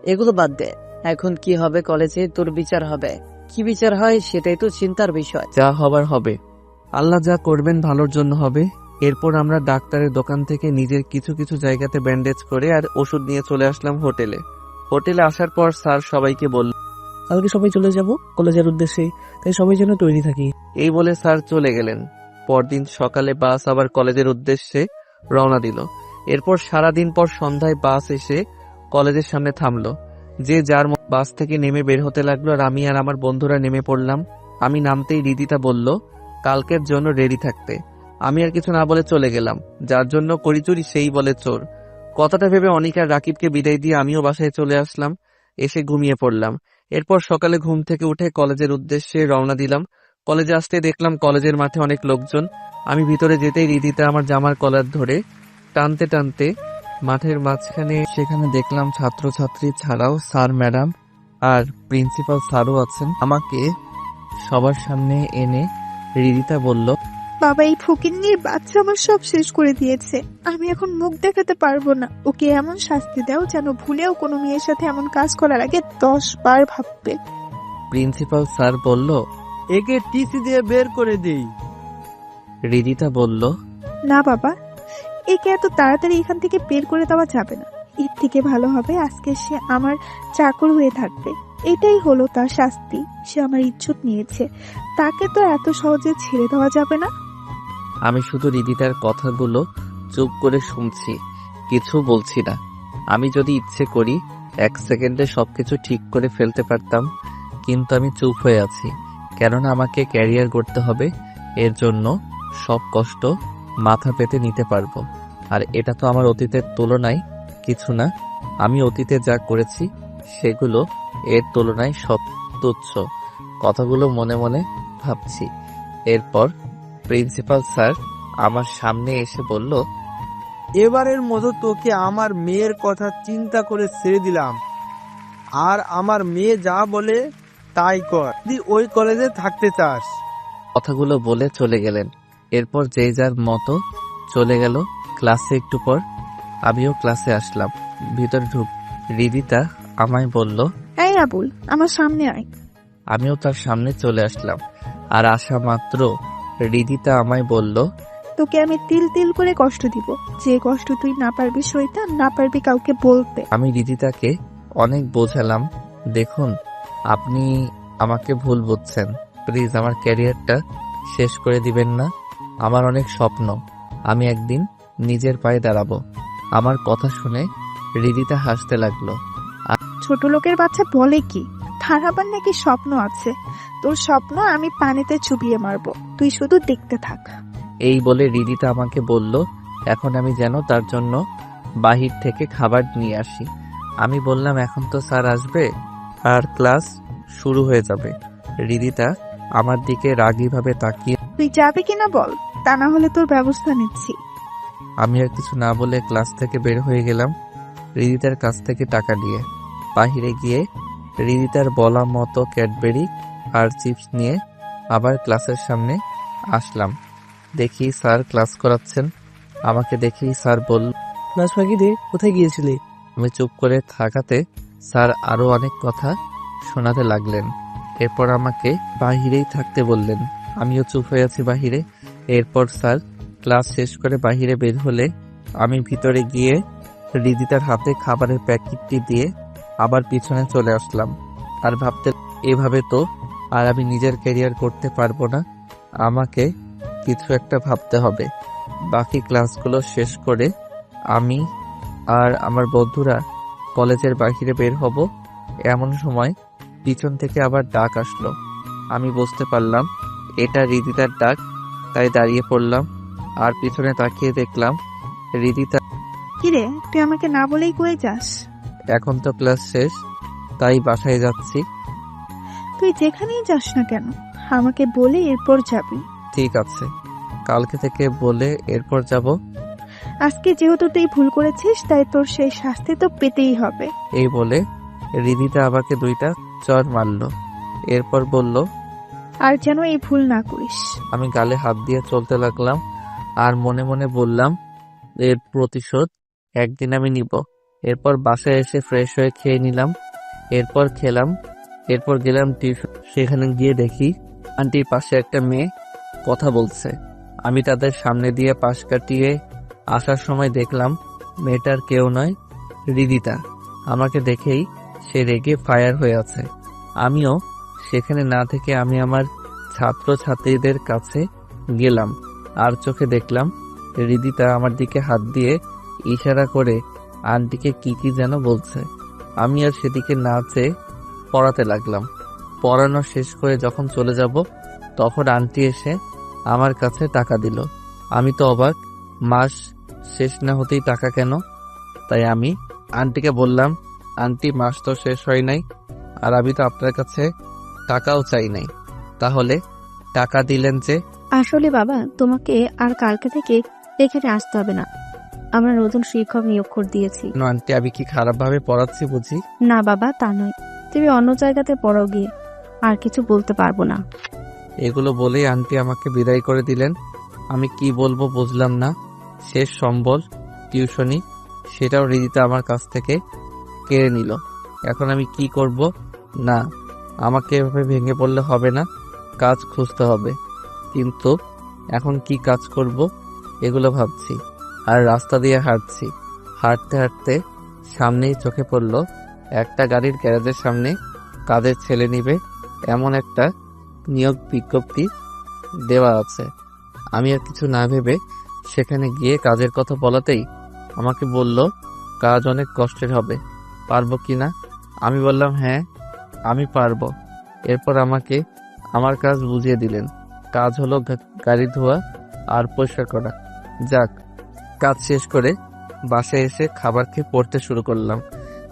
Speaker 6: এগুলো বাদ দে, এখন কি হবে? কলেজে তোর বিচার হবে। কি বিচার হয় সেটাই তো চিন্তার বিষয়।
Speaker 1: যা হবার হবে। আল্লাহ যা করবেন ভালোর জন্য হবে। এরপর আমরা ডাক্তারের দোকান থেকে নিজের কিছু কিছু জায়গাতে ব্যান্ডেজ করে আর ওষুধ নিয়ে চলে আসলাম হোটেলে। হোটেলে আসার পর স্যার সবাইকে বলল,
Speaker 5: কালকে সবাই চলে যাব কলেজের উদ্দেশ্যে, তাই সবাই যেন তৈরি থাকি।
Speaker 1: এই বলে স্যার চলে গেলেন। পরদিন সকালে বাস আবার কলেজের উদ্দেশ্যে রওনা দিল। এরপর সারাদিন পর সন্ধ্যায় বাস এসে কলেজের সামনে থামলো। যে যার বাস থেকে নেমে বের হতে লাগলো, আর আমি আর আমার বন্ধুরা নেমে পড়লাম। আমি নামতেই রিদিতা বলল কালকের জন্য রেডি থাকতে। আমি আর কিছু না বলে চলে গেলাম। যার জন্য করি চুরি সেই বলে চোর। কথাটা ভেবে অনিক আর রাকিবকে বিদায় দিয়ে আমিও বাসায় চলে আসলাম। এসে ঘুমিয়ে পড়লাম। এরপর সকালে ঘুম থেকে উঠে কলেজের উদ্দেশ্যে রওনা দিলাম। কলেজে আসতে দেখলাম কলেজের মাঠে অনেক লোকজন। আমি ভিতরে যেতেই রিদিতা আমার জামার কলার ধরে টানতে টানতে মাঠের মাঝখানে, সেখানে দেখলাম ছাত্রছাত্রী ছাড়াও স্যার ম্যাডাম আর প্রিন্সিপাল স্যারও আছেন। আমাকে সবার সামনে এনে রিদিতা বলল,
Speaker 2: বাবা, এই ফকিন্নির বাচ্চা আমার সব শেষ করে দিয়েছে। আমি এখন মুখ দেখাতে পারবো না। ওকে এমন শাস্তি দাও যেন ভুলেও কোনো মেয়ের সাথে এমন কাজ করার আগে 10 বার ভাববে।
Speaker 1: প্রিন্সিপাল স্যার বলল।
Speaker 3: একে টিসি দিয়ে বের করে দেই।
Speaker 1: রিদিতা বলল,
Speaker 2: না বাবা, একে এত তাড়াতাড়ি এখান থেকে বের করে দেওয়া যাবে না। এর থেকে ভালো হবে আজকে সে আমার চাকর হয়ে থাকবে। এটাই হলো তার শাস্তি। সে আমার ইজ্জত নিয়েছে, তাকে তো এত সহজে ছেড়ে দেওয়া যাবে না।
Speaker 1: আমি শুধু রিদিতার কথাগুলো চুপ করে শুনছি, কিছু বলছি না। আমি যদি ইচ্ছে করি 1 সেকেন্ডে সবকিছু ঠিক করে ফেলতে পারতাম, কিন্তু আমি চুপ হয়ে আছি। কেননা আমাকে ক্যারিয়ার করতে হবে। এর জন্য সব কষ্ট মাথা পেতে নিতে পারবো। আর এটা তো আমার অতীতের তুলনায় কিছু না। আমি অতীতে যা করেছি সেগুলো এর তুলনায় সব তুচ্ছ। কথাগুলো মনে মনে ভাবছি। এরপর প্রিন্সিপাল স্যার আমার সামনে এসে বলল,
Speaker 3: এবারের মতো তোকে আমার মেয়ের কথা চিন্তা করে ছেড়ে দিলাম। আর আমার মেয়ে যা বলে তাই কর, যদি ওই কলেজে থাকতে চাস।
Speaker 1: কথাগুলো বলে চলে গেলেন। এরপর যে যার মতো চলে গেল। ক্লাসে একটু পর আমিও ক্লাসে আসলাম। ভিতর ঢুক রিদিতা আমায় বলল,
Speaker 2: এই আবুল, আমার সামনে আয়।
Speaker 1: আমিও তার সামনে চলে আসলাম। আর আসা মাত্র রিদিতা আমায় বলল,
Speaker 2: তোকে আমি তিল তিল করে কষ্ট দিব, যে কষ্ট তুই না পারবি সইতে, না পারবি কাউকে বলতে।
Speaker 1: আমি রিদিতাকে অনেক বোঝালাম, দেখুন আপনি আমাকে ভুল বুঝছেন। প্লিজ আমার ক্যারিয়ারটা শেষ করে দিবেন না। আমার অনেক স্বপ্ন, আমি একদিন নিজের পায়ে দাঁড়াবো। আমার কথা শুনে রিদিতা হাসতে লাগলো।
Speaker 2: ছোট লোকের বাচ্চা বলে কি, তার আবার নাকি স্বপ্ন আছে। তোর স্বপ্ন আমি পানিতে চুবিয়ে মারবো, তুই শুধু দেখতে থাক।
Speaker 1: এই বলে রিদিতা আমাকে বলল এখন আমি যেন তার জন্য বাহির থেকে খাবার নিয়ে আসি। আমি বললাম এখন তো স্যার আসবে আর ক্লাস শুরু হয়ে যাবে। রিদিতা আমার দিকে রাগীভাবে তাকিয়ে,
Speaker 2: তুই যাবি কিনা বল, তা না হলে তোর ব্যবস্থা নিচ্ছি।
Speaker 1: আমি আর কিছু না বলে ক্লাস থেকে বের হয়ে গেলাম রিদিতার কাছ থেকে টাকা নিয়ে। বাহিরে গিয়ে রিদিতার বলা মতো ক্যাডবেরি আর চিপস নিয়ে আবার ক্লাসের সামনে আসলাম। দেখি স্যার ক্লাস করাচ্ছেন। আমাকে দেখেই স্যার বলল,
Speaker 5: ক্লাস ফাঁকি দে, কোথায় গিয়েছিলি?
Speaker 1: আমি চুপ করে থাকাতে স্যার আরো অনেক কথা শোনাতে লাগলেন। এরপর আমাকে বাহিরেই থাকতে বললেন। আমিও চুপ হয়ে আছি বাহিরে। এরপর স্যার ক্লাস শেষ করে বাহিরে বের হলে আমি ভিতরে গিয়ে রিদিতার হাতে খাবারের প্যাকেটটি দিয়ে আবার পিছনে চলে আসলাম। আর ভাবতে, এভাবে তো আর আমি নিজের ক্যারিয়ার করতে পারবো না। আমাকে কিছু একটা ভাবতে হবে। বাকি ক্লাসগুলো শেষ করে আমি আর আমার বন্ধুরা কলেজের বাহিরে বের হব। এমন সময় পিছন থেকে আবার ডাক আসলো। আমি বুঝতে পারলাম এটা রিদিতার ডাক, তাই দাঁড়িয়ে পড়লাম আর পিছনে তাকিয়ে দেখলাম রিদিতা।
Speaker 2: কিরে, তুই আমাকে না বলেই কয়ে যাস?
Speaker 1: এখন তো ক্লাস শেষ, তাই বাসায় যাচ্ছি।
Speaker 2: তুই যেখানেই যাস না কেন আমাকে বলে এরপর যাবি।
Speaker 1: ঠিক আছে, কালকে থেকে বলে এরপর যাব।
Speaker 2: আজকে যেহেতু তুই ভুল করেছিস, তাই তোর সেই শাস্তি তো পেতেই হবে।
Speaker 1: এই বলে রিদিতা আমাকে 2টা চড় মারলো। এরপর বলল,
Speaker 2: আর যেন এই ভুল না করিস।
Speaker 1: আমি গালে হাত দিয়ে চলতে লাগলাম আর মনে মনে বললাম, এর প্রতিশোধ একদিন আমি নিব। এরপর বাসায় এসে ফ্রেশ হয়ে খেয়ে নিলাম। এরপর খেলাম। এরপর গেলাম টিউশন। সেখানে গিয়ে দেখি আন্টির পাশে একটা মেয়ে কথা বলছে। আমি তাদের সামনে দিয়ে পাশ কাটিয়ে আসার সময় দেখলাম মেয়েটার কেউ নয়, রিদিতা। আমাকে দেখেই সে রেগে ফায়ার হয়ে আছে। আমিও সেখানে না থেকে আমি আমার ছাত্র ছাত্রীদের কাছে গেলাম আর চোখে দেখলাম রিদিতা আমার দিকে হাত দিয়ে ইশারা করে আন্টিকে কি কি যেন বলছে। আমি আর সেদিকে না চেয়ে পড়াতে লাগলাম। পড়ানো শেষ করে যখন চলে যাব তখন আন্টি এসে আমার কাছে টাকা দিল। আমি তো অবাক, মাস শেষ না হতেই টাকা কেন? তাই আমি আন্টিকে বললাম, আন্টি মাস তো শেষ হয় নাই, আর আমি তো আপনার কাছে টাকাও চাই নাই, তাহলে টাকা দিলেন যে?
Speaker 8: আসলে বাবা, তোমাকে আর কালকে থেকে এখানে আসতে হবে না। আমরা নতুন শিক্ষক নিয়োগ করে দিয়েছি।
Speaker 1: কেন আন্টি, আমি কি খারাপভাবে পড়াচ্ছি বুঝি?
Speaker 8: না বাবা, তা নয়। তুমি অন্য জায়গাতে পড়ো গিয়ে, আর কিছু বলতে পারবো না।
Speaker 1: এগুলো বলেই আন্টি আমাকে বিদায় করে দিলেন। আমি কি বলবো বুঝলাম না। শেষ সম্বল টিউশনি, সেটাও রিদিতা আমার কাছ থেকে কেড়ে নিল। এখন আমি কি করব? না, আমাকে এভাবে ভেঙে পড়লে হবে না, কাজ খুঁজতে হবে। কিন্তু এখন কি কাজ করব এগুলো ভাবছি আর রাস্তা দিয়ে হাঁটছি। হাঁটতে হাঁটতে সামনেই চোখে পড়ল একটা গাড়ির গ্যারেজের সামনে কাজের ছেলে নিবে এমন একটা নিয়োগ বিজ্ঞপ্তি দেওয়া আছে। আমি আর কিছু না ভেবে সেখানে গিয়ে কাজের কথা বলাতেই আমাকে বলল, কাজ অনেক কষ্টের হবে, পারবো কিনা? আমি বললাম, হ্যাঁ আমি পারবো। এরপর আমাকে আমার কাজ বুঝিয়ে দিলেন। কাজ হলো গাড়ি ধোয়া আর পরিষ্কার করা। যাক, কাজ শেষ করে বাসায় এসে খাবার খেয়ে পড়তে শুরু করলাম।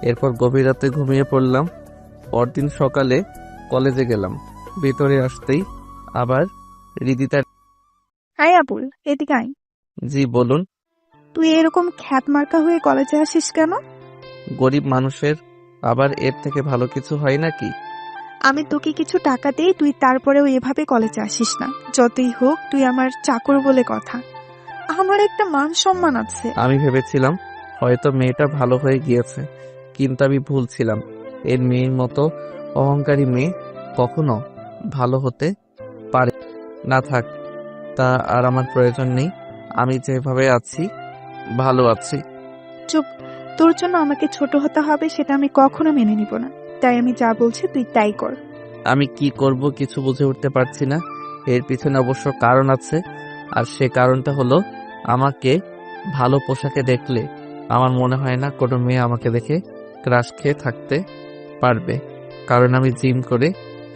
Speaker 1: এরপর গভীর রাতে ঘুমিয়ে পড়লাম। পরদিন সকালে কলেজে গেলাম। ভিতরে আসতেই আবার রিদিতা।
Speaker 2: আয় আবুল, এদিকে আয়।
Speaker 1: জি বলুন।
Speaker 2: তুই এরকম খ্যাত মার্কা হয়ে কলেজে আসিস কেন?
Speaker 1: গরিব মানুষের আবার এর থেকে ভালো কিছু হয় নাকি?
Speaker 2: আমি তোকে কিছু টাকা দেই, তুই তারপরেও এভাবে কলেজে আসিস না। যতই হোক তুই আমার চাকর বলে কথা। আমার একটা মান সম্মান আছে।
Speaker 1: আমি ভেবেছিলাম হয়তো মেয়েটা ভালো হয়ে গিয়েছে, কিন্তু আমি ভুল ছিলাম। এর মেয়ের মতো অহংকারী মেয়ে কখনো ভালো হতে পারে না। থাক, তা আর আমার প্রয়োজন নেই। আমি যেভাবে আছি ভালো আছি।
Speaker 2: চুপ, তোর জন্য আমাকে ছোট হতে হবে সেটা আমি কখনো মেনে নিব না। তাই আমি যা বলছি তুই তাই কর।
Speaker 1: আমি কি করব কিছু বুঝে উঠতে পারছি না। এর পিছনে অবশ্য কারণ আছে, আর সে কারণটা হলো আমাকে ভালো পোশাকে দেখলে আমার মনে হয় না কোনো মেয়ে আমাকে দেখে ক্রাশ খেয়ে থাকতে পারবে। কারণ আমি জিম করে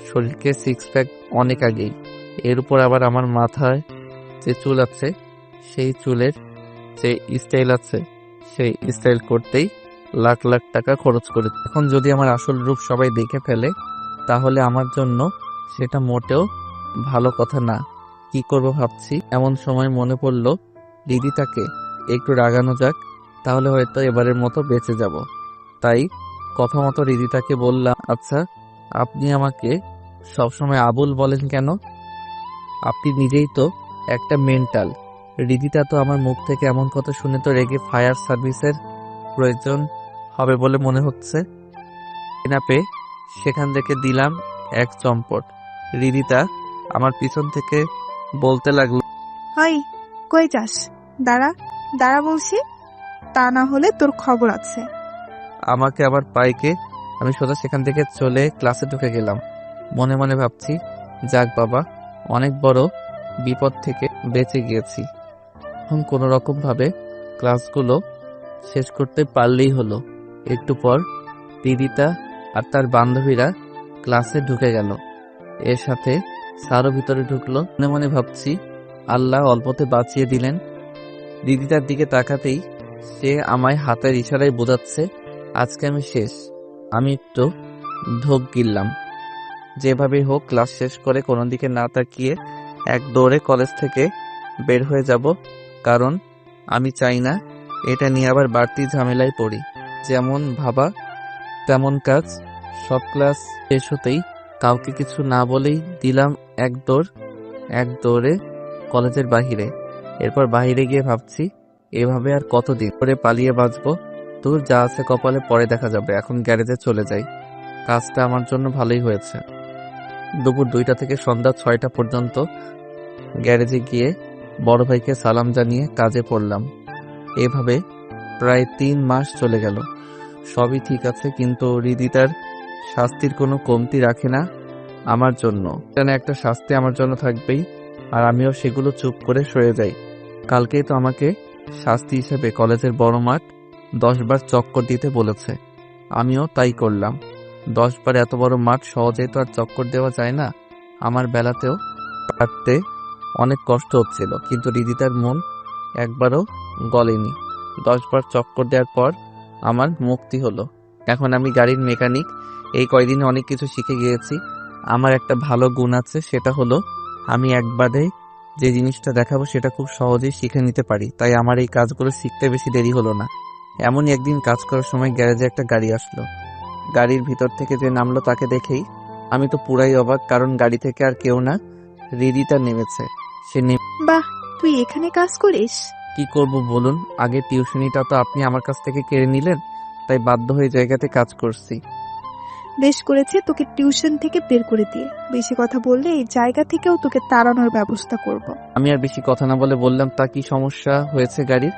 Speaker 1: শরীরকে 6 প্যাক অনেক আগেই। এর উপর আবার আমার মাথায় যে চুল আছে সেই চুলের যে স্টাইল আছে সেই স্টাইল করতেই লাখ লাখ টাকা খরচ করে। এখন যদি আমার আসল রূপ সবাই দেখে ফেলে তাহলে আমার জন্য সেটা মোটেও ভালো কথা না। কি করব ভাবছি, এমন সময় মনে পড়ল রিদিতাকে একটু রাগানো যাক, তাহলে হয়তো এবারের মতো বেঁচে যাব। তাই কথা মতো রিদিতাকে বললাম, আচ্ছা আপনি আমাকে সবসময় আবুল বলেন কেন? আপনি নিজেই তো একটা মেন্টাল। রিদিতা তো আমার মুখ থেকে এমন কথা শুনে তো রেগে ফায়ার সার্ভিসের প্রয়োজন হবে বলে মনে হচ্ছে। না পেয়ে সেখান থেকে দিলাম এক চম্পট। রিদিতা আমার পিছন থেকে বলতে লাগলো,
Speaker 2: হাই, কই যাস? দাঁড়া দাঁড়া বলছি, তা না হলে তোর খবর আছে।
Speaker 1: আমাকে আবার পাইকে। আমি সোজা সেখান থেকে চলে ক্লাসে ঢুকে গেলাম। মনে মনে ভাবছি, যাক বাবা, অনেক বড় বিপদ থেকে বেঁচে গিয়েছি। এখন কোনো রকম ভাবে ক্লাসগুলো শেষ করতে পারলেই হলো। একটু পর রিদিতা আর তার বান্ধবীরা ক্লাসে ঢুকে গেল। এর সাথে স্যারও ভিতরে ঢুকলো। মনে মনে ভাবছি, আল্লাহ অল্পতে বাঁচিয়ে দিলেন। রিদিতার দিকে তাকাতেই সে আমায় হাতের ইশারায় বোঝাচ্ছে আজকে আমি শেষ। আমি একটু ঢোক গিললাম। যেভাবে হোক ক্লাস শেষ করে কোনো দিকে না তাকিয়ে এক দৌড়ে কলেজ থেকে বের হয়ে যাব, কারণ আমি চাই না এটা নিয়ে আবার বাড়তি ঝামেলায় পড়ি। যেমন ভাবা তেমন কাজ। সব ক্লাস শেষ হতেই কাউকে কিছু না বলেই দিলাম এক দৌড়ে কলেজের বাহিরে। এরপর বাহিরে গিয়ে ভাবছি এভাবে আর কতদিন করে পালিয়ে বাঁচবো। তোর যা আছে কপালে পরে দেখা যাবে, এখন গ্যারেজে চলে যাই। কাজটা আমার জন্য ভালোই হয়েছে। দুপুর 2টা থেকে সন্ধ্যা 6টা পর্যন্ত গ্যারেজে গিয়ে বড় ভাইকে সালাম জানিয়ে কাজে পড়লাম। এভাবে প্রায় 3 মাস চলে গেল। সবই ঠিক আছে, কিন্তু হৃদিতার শাস্তির কোনো কমতি রাখে না আমার জন্য। যেন একটা শাস্তি আমার জন্য থাকবেই, আর আমিও সেগুলো চুপ করে সয়ে যাই। কালকেই তো আমাকে শাস্তি হিসেবে কলেজের বড় মাঠ 10 বার চক্কর দিতে বলেছে। আমিও তাই করলাম। 10 বার এত বড় মাঠ সহজেই তো আর চক্কর দেওয়া যায় না। আমার বেলাতেও পারতে অনেক কষ্ট হচ্ছিল, কিন্তু হৃদিতার মন একবারও গলেনি। 10 বার চক্কর দেওয়ার পর আমার মুক্তি হলো। এখন আমি গাড়ির মেকানিক। এই কয়দিনে অনেক কিছু শিখে গিয়েছি। আমার একটা ভালো গুণ আছে, সেটা হলো আমি একবারে যে জিনিসটা দেখাবো সেটা খুব সহজেই শিখে নিতে পারি। তাই আমার এই কাজগুলো শিখতে বেশি দেরি হলো না। এমনই একদিন কাজ করার সময় গ্যারেজে একটা গাড়ি আসলো। গাড়ির ভিতর থেকে যে নামলো তাকে দেখেই আমি তো পুরাই অবাক, কারণ গাড়ি থেকে আর কেউ না, হৃদিতা নেমেছে। সে
Speaker 2: বাহ, তুই এখানে কাজ করিস?
Speaker 1: কি করব বলুন, আগে টিউশনিটা তো আপনি আমার কাছ থেকে কেড়ে নিলেন, তাই বাধ্য হয়ে জায়গাতে কাজ করছি।
Speaker 2: বেশ করেছে তোকে টিউশন থেকে বের করে দিয়ে। বেশি কথা বললে এই জায়গা থেকেও তোকে তাড়ানোর ব্যবস্থা করব।
Speaker 1: আমি আর বেশি কথা না বলে বললাম, তা কি সমস্যা হয়েছে গাড়ির?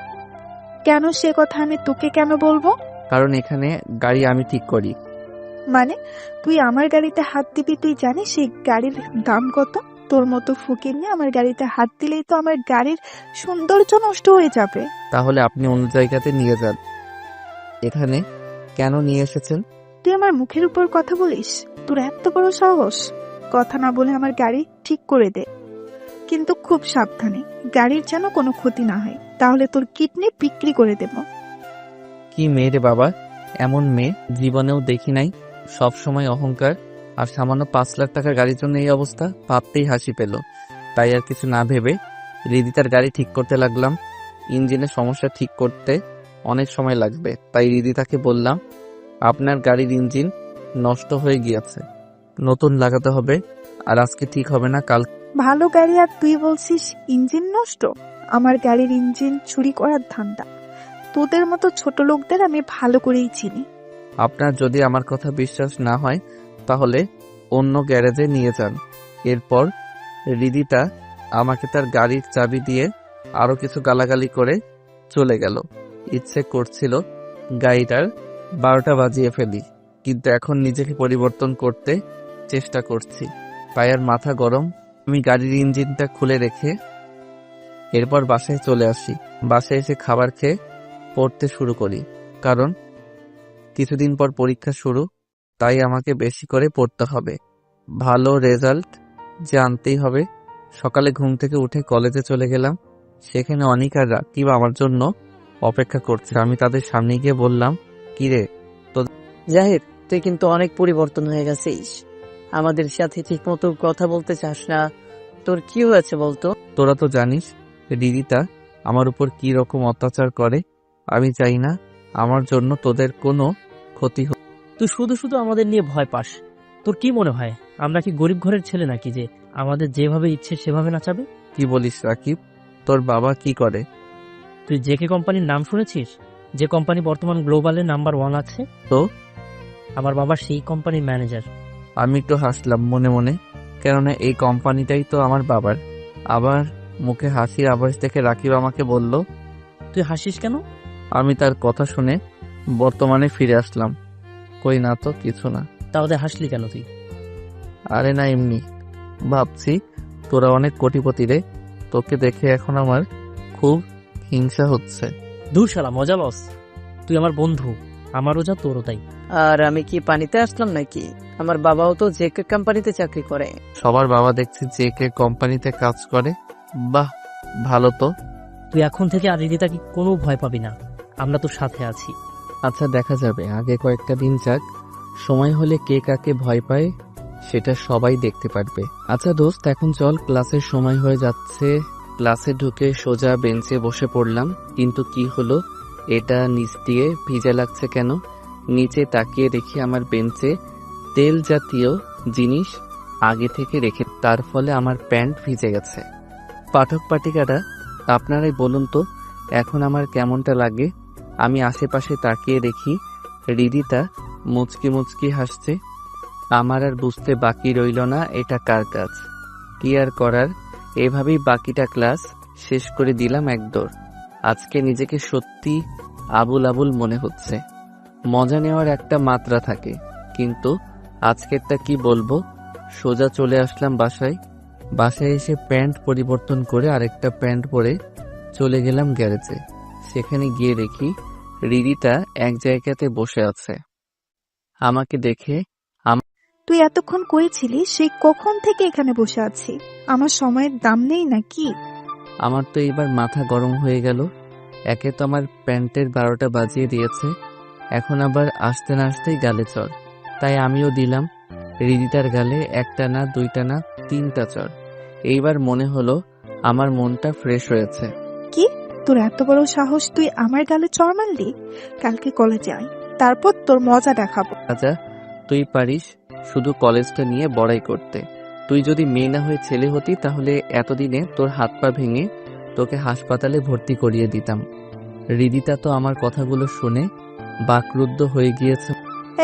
Speaker 2: কেন সে কথা আমি তোকে কেন বলবো?
Speaker 1: কারণ এখানে গাড়ি আমি ঠিক করি।
Speaker 2: মানে তুই আমার গাড়িতে হাত দিবি? তুই জানিস এই গাড়ির দাম কত? তোর মতো ফকির নিয়ে আমার গাড়িতে হাত দিলেই তো আমার গাড়ির সৌন্দর্য নষ্ট হয়ে যাবে।
Speaker 1: তাহলে আপনি অন্য জায়গাতে নিয়ে যান। এখানে কেন নিয়ে এসেছেন?
Speaker 2: তুই আমার মুখের উপর কথা বলিস? তোর এত বড় সাহস! কথা না বলে আমার গাড়ি ঠিক করে দে, কিন্তু খুব সাবধানে। গাড়ির যেন কোনো ক্ষতি না হয়, তাহলে তোর কিডনি বিক্রি করে দেব।
Speaker 1: কি মেয়ে রে বাবা, এমন মেয়ে জীবনেও দেখি নাই। সব সময় অহংকার, আর সামান্য 5 লাখ টাকার গাড়ির জন্য এই অবস্থা। ভাবতেই হাসি পেল। তাই আর কিছু না ভেবে হৃদিতার গাড়ি ঠিক করতে লাগলাম। ইঞ্জিনের সমস্যা ঠিক করতে অনেক সময় লাগবে, তাই হৃদিতাকে বললাম, আপনার গাড়ির ইঞ্জিন নষ্ট হয়ে গিয়েছে, নতুন লাগাতে হবে, আর আজকে ঠিক হবে না, কাল।
Speaker 2: ভালো গাড়ি আর তুই বলছিস ইঞ্জিন নষ্ট? আমার গাড়ির ইঞ্জিন চুরি করার ধান্দা। তোদের মতো ছোট লোকদের আমি ভালো করেই চিনি।
Speaker 1: আপনার যদি আমার কথা বিশ্বাস না হয় তাহলে অন্য গ্যারেজে নিয়ে যান। এরপর হৃদিতা আমাকে তার গাড়ির চাবি দিয়ে আরো কিছু গালাগালি করে চলে গেল। ইচ্ছে করছিল গাড়িটার 12টা বাজিয়ে ফেলি, কিন্তু এখন নিজেকে পরিবর্তন করতে চেষ্টা করছি, তাই আর মাথা গরম। আমি গাড়ির ইঞ্জিনটা খুলে রেখে এরপর বাসায় চলে আসি। বাসায় এসে খাবার খেয়ে পড়তে শুরু করি, কারণ কিছুদিন পর পরীক্ষা শুরু, তাই আমাকে বেশি করে পড়তে হবে। ভালো রেজাল্ট যে আনতেই হবে। সকালে ঘুম থেকে উঠে কলেজে চলে গেলাম। সেখানে অনিক আর রাকিব আমার জন্য অপেক্ষা করছে। আমি তাদের সামনে গিয়ে বললাম, কিরে
Speaker 6: জাহির, তুই কিন্তু অনেক পরিবর্তন হয়ে গেছিস। আমাদের সাথে ঠিক মতো কথা বলতে চাস না। তোর কি হয়েছে বলতো?
Speaker 1: তোরা তো জানিস হৃদিতা আমার উপর কি রকম অত্যাচার করে। আমি চাই না আমার জন্য তোদের কোনো ক্ষতি হোক।
Speaker 7: তুই শুধু শুধু আমাদের নিয়ে ভয় পাস। তোর কি মনে হয় আমরা কি গরিব ঘরের ছেলে নাকি যে আমাদের যেভাবে ইচ্ছে সেভাবে নাচাবে?
Speaker 1: কি বলিস রাকিব, তোর বাবা কি করে?
Speaker 7: তুই জেকে কোম্পানির নাম শুনেছিস? যে কোম্পানি বর্তমান গ্লোবালে নাম্বার 1 আছে।
Speaker 1: তো
Speaker 7: আমার বাবা সেই কোম্পানির ম্যানেজার।
Speaker 1: আমি একটু হাসলাম মনে মনে, কেননা এই কোম্পানিটাই তো আমার বাবার। আবার মুখে হাসির আভাস দেখে রাকিব আমাকে বলল,
Speaker 7: তুই হাসিস কেন?
Speaker 1: আমি তার কথা শুনে বর্তমানে ফিরে আসলাম। কই না তো, কিছু না।
Speaker 7: তাহলে হাসলি কেন তুই?
Speaker 1: আরে না, এমনি ভাবছি তোরা অনেক কোটিপতি রে, তোকে দেখে এখন আমার খুব হিংসা হচ্ছে।
Speaker 7: দূর শালা, মজা লস। তুই আমার বন্ধু, আমারও যা তোরও তাই।
Speaker 6: আর আমি কি পানিতে আসলাম নাকি? আমার বাবাও তো জেকে কোম্পানিতে চাকরি করে।
Speaker 1: সবার বাবা দেখছি যে কে কোম্পানিতে কাজ করে। বাহ, ভালো তো।
Speaker 7: তুই এখন থেকে আর হৃদিতাকে কোনো ভয় পাবি না, আমরা তোর সাথে আছি।
Speaker 1: আচ্ছা, দেখা যাবে, আগে কয়েকটা দিন যাক, সময় হলে কে কাকে ভয় পায় সেটা সবাই দেখতে পারবে। আচ্ছা দোস্ত, এখন চল, ক্লাসের সময় হয়ে যাচ্ছে। ক্লাসে ঢুকে সোজা বেঞ্চে বসে পড়লাম, কিন্তু কি হলো, এটা নিচ দিয়ে ভিজে লাগছে কেন? নিচে তাকিয়ে দেখি আমার বেঞ্চে তেল জাতীয় জিনিস আগে থেকে রেখে, তার ফলে আমার প্যান্ট ভিজে গেছে। পাঠক পাঠিকারা আপনারাই বলুন তো এখন আমার কেমনটা লাগে। আমি আশেপাশে তাকিয়ে দেখি হৃদিতা মুচকি মুচকি হাসছে। আমার আর বুঝতে বাকি রইল না এটা কার কাজ, কি আর করার। এভাবেই বাকিটা ক্লাস শেষ করে দিলাম একদৌড়। আজকে নিজেকে সত্যি আবুল আবুল মনে হচ্ছে। মজা নেওয়ার একটা মাত্রা থাকে, কিন্তু আজকেরটা কি বলবো। সোজা চলে আসলাম বাসায়। বাসায় এসে প্যান্ট পরিবর্তন করে আরেকটা প্যান্ট পরে চলে গেলাম গ্যারেজে। সেখানে গিয়ে দেখি হৃদিতা এক জায়গাতে বসে আছে। আমাকে দেখে
Speaker 2: তুই এতক্ষণ করেছিলি, সেই কখন থেকে এখানে বসে আছি? আমার সময়ের দাম নেই নাকি?
Speaker 1: আমার তো এবার মাথা গরম হয়ে গেল। একে তো আমার প্যান্টের 12টা বাজিয়ে দিয়েছে, এখন আবার আসতে না আসতেই গালে চড়। তাই আমিও দিলাম হৃদিতার গালে একটা না, দুইটা না, 3টা চড়। এইবার মনে হলো আমার মনটা ফ্রেশ হয়েছে।
Speaker 2: কি, তোর এত বড় সাহস, তুই আমার গালে চড় মারলি? কালকে কলেজে আয়, তারপর তোর মজা দেখাবো।
Speaker 1: রাজা, তুই পারিস শুধু কলেজটা নিয়ে বড়াই করতে। তুই যদি মেয়ে না হয়ে ছেলে হতি তাহলে এতদিনে তোর হাত পা ভেঙে তোকে হাসপাতালে ভর্তি করিয়ে দিতাম। হৃদিতা তো আমার কথাগুলো শুনে বাকরুদ্ধ হয়ে গিয়েছে।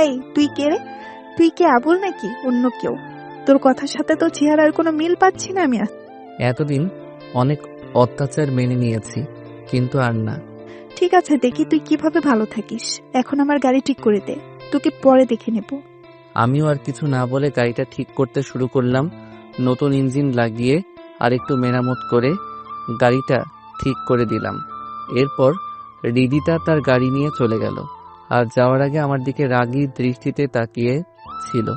Speaker 2: এই তুই কে রে? তুই কি আবুল নাকি অন্য কেউ? তোর কথার সাথে তো চেহারার কোনো মিল পাচ্ছি না আমি।
Speaker 1: এতদিন অনেক অত্যাচার মেনে নিয়েছি, কিন্তু আর না।
Speaker 2: ঠিক আছে, দেখি তুই কিভাবে ভালো থাকিস। এখন আমার গাড়ি ঠিক করে দে, তোকে পরে দেখে নেব।
Speaker 1: আমিও আর কিছু না বলে গাড়িটা ঠিক করতে শুরু করলাম। নতুন ইঞ্জিন লাগিয়ে আর একটু মেরামত করে গাড়িটা ঠিক করে দিলাম। এরপর হৃদিতা তার গাড়ি নিয়ে চলে গেল, আর যাওয়ার আগে আমার দিকে রাগী দৃষ্টিতে তাকিয়ে ছিল।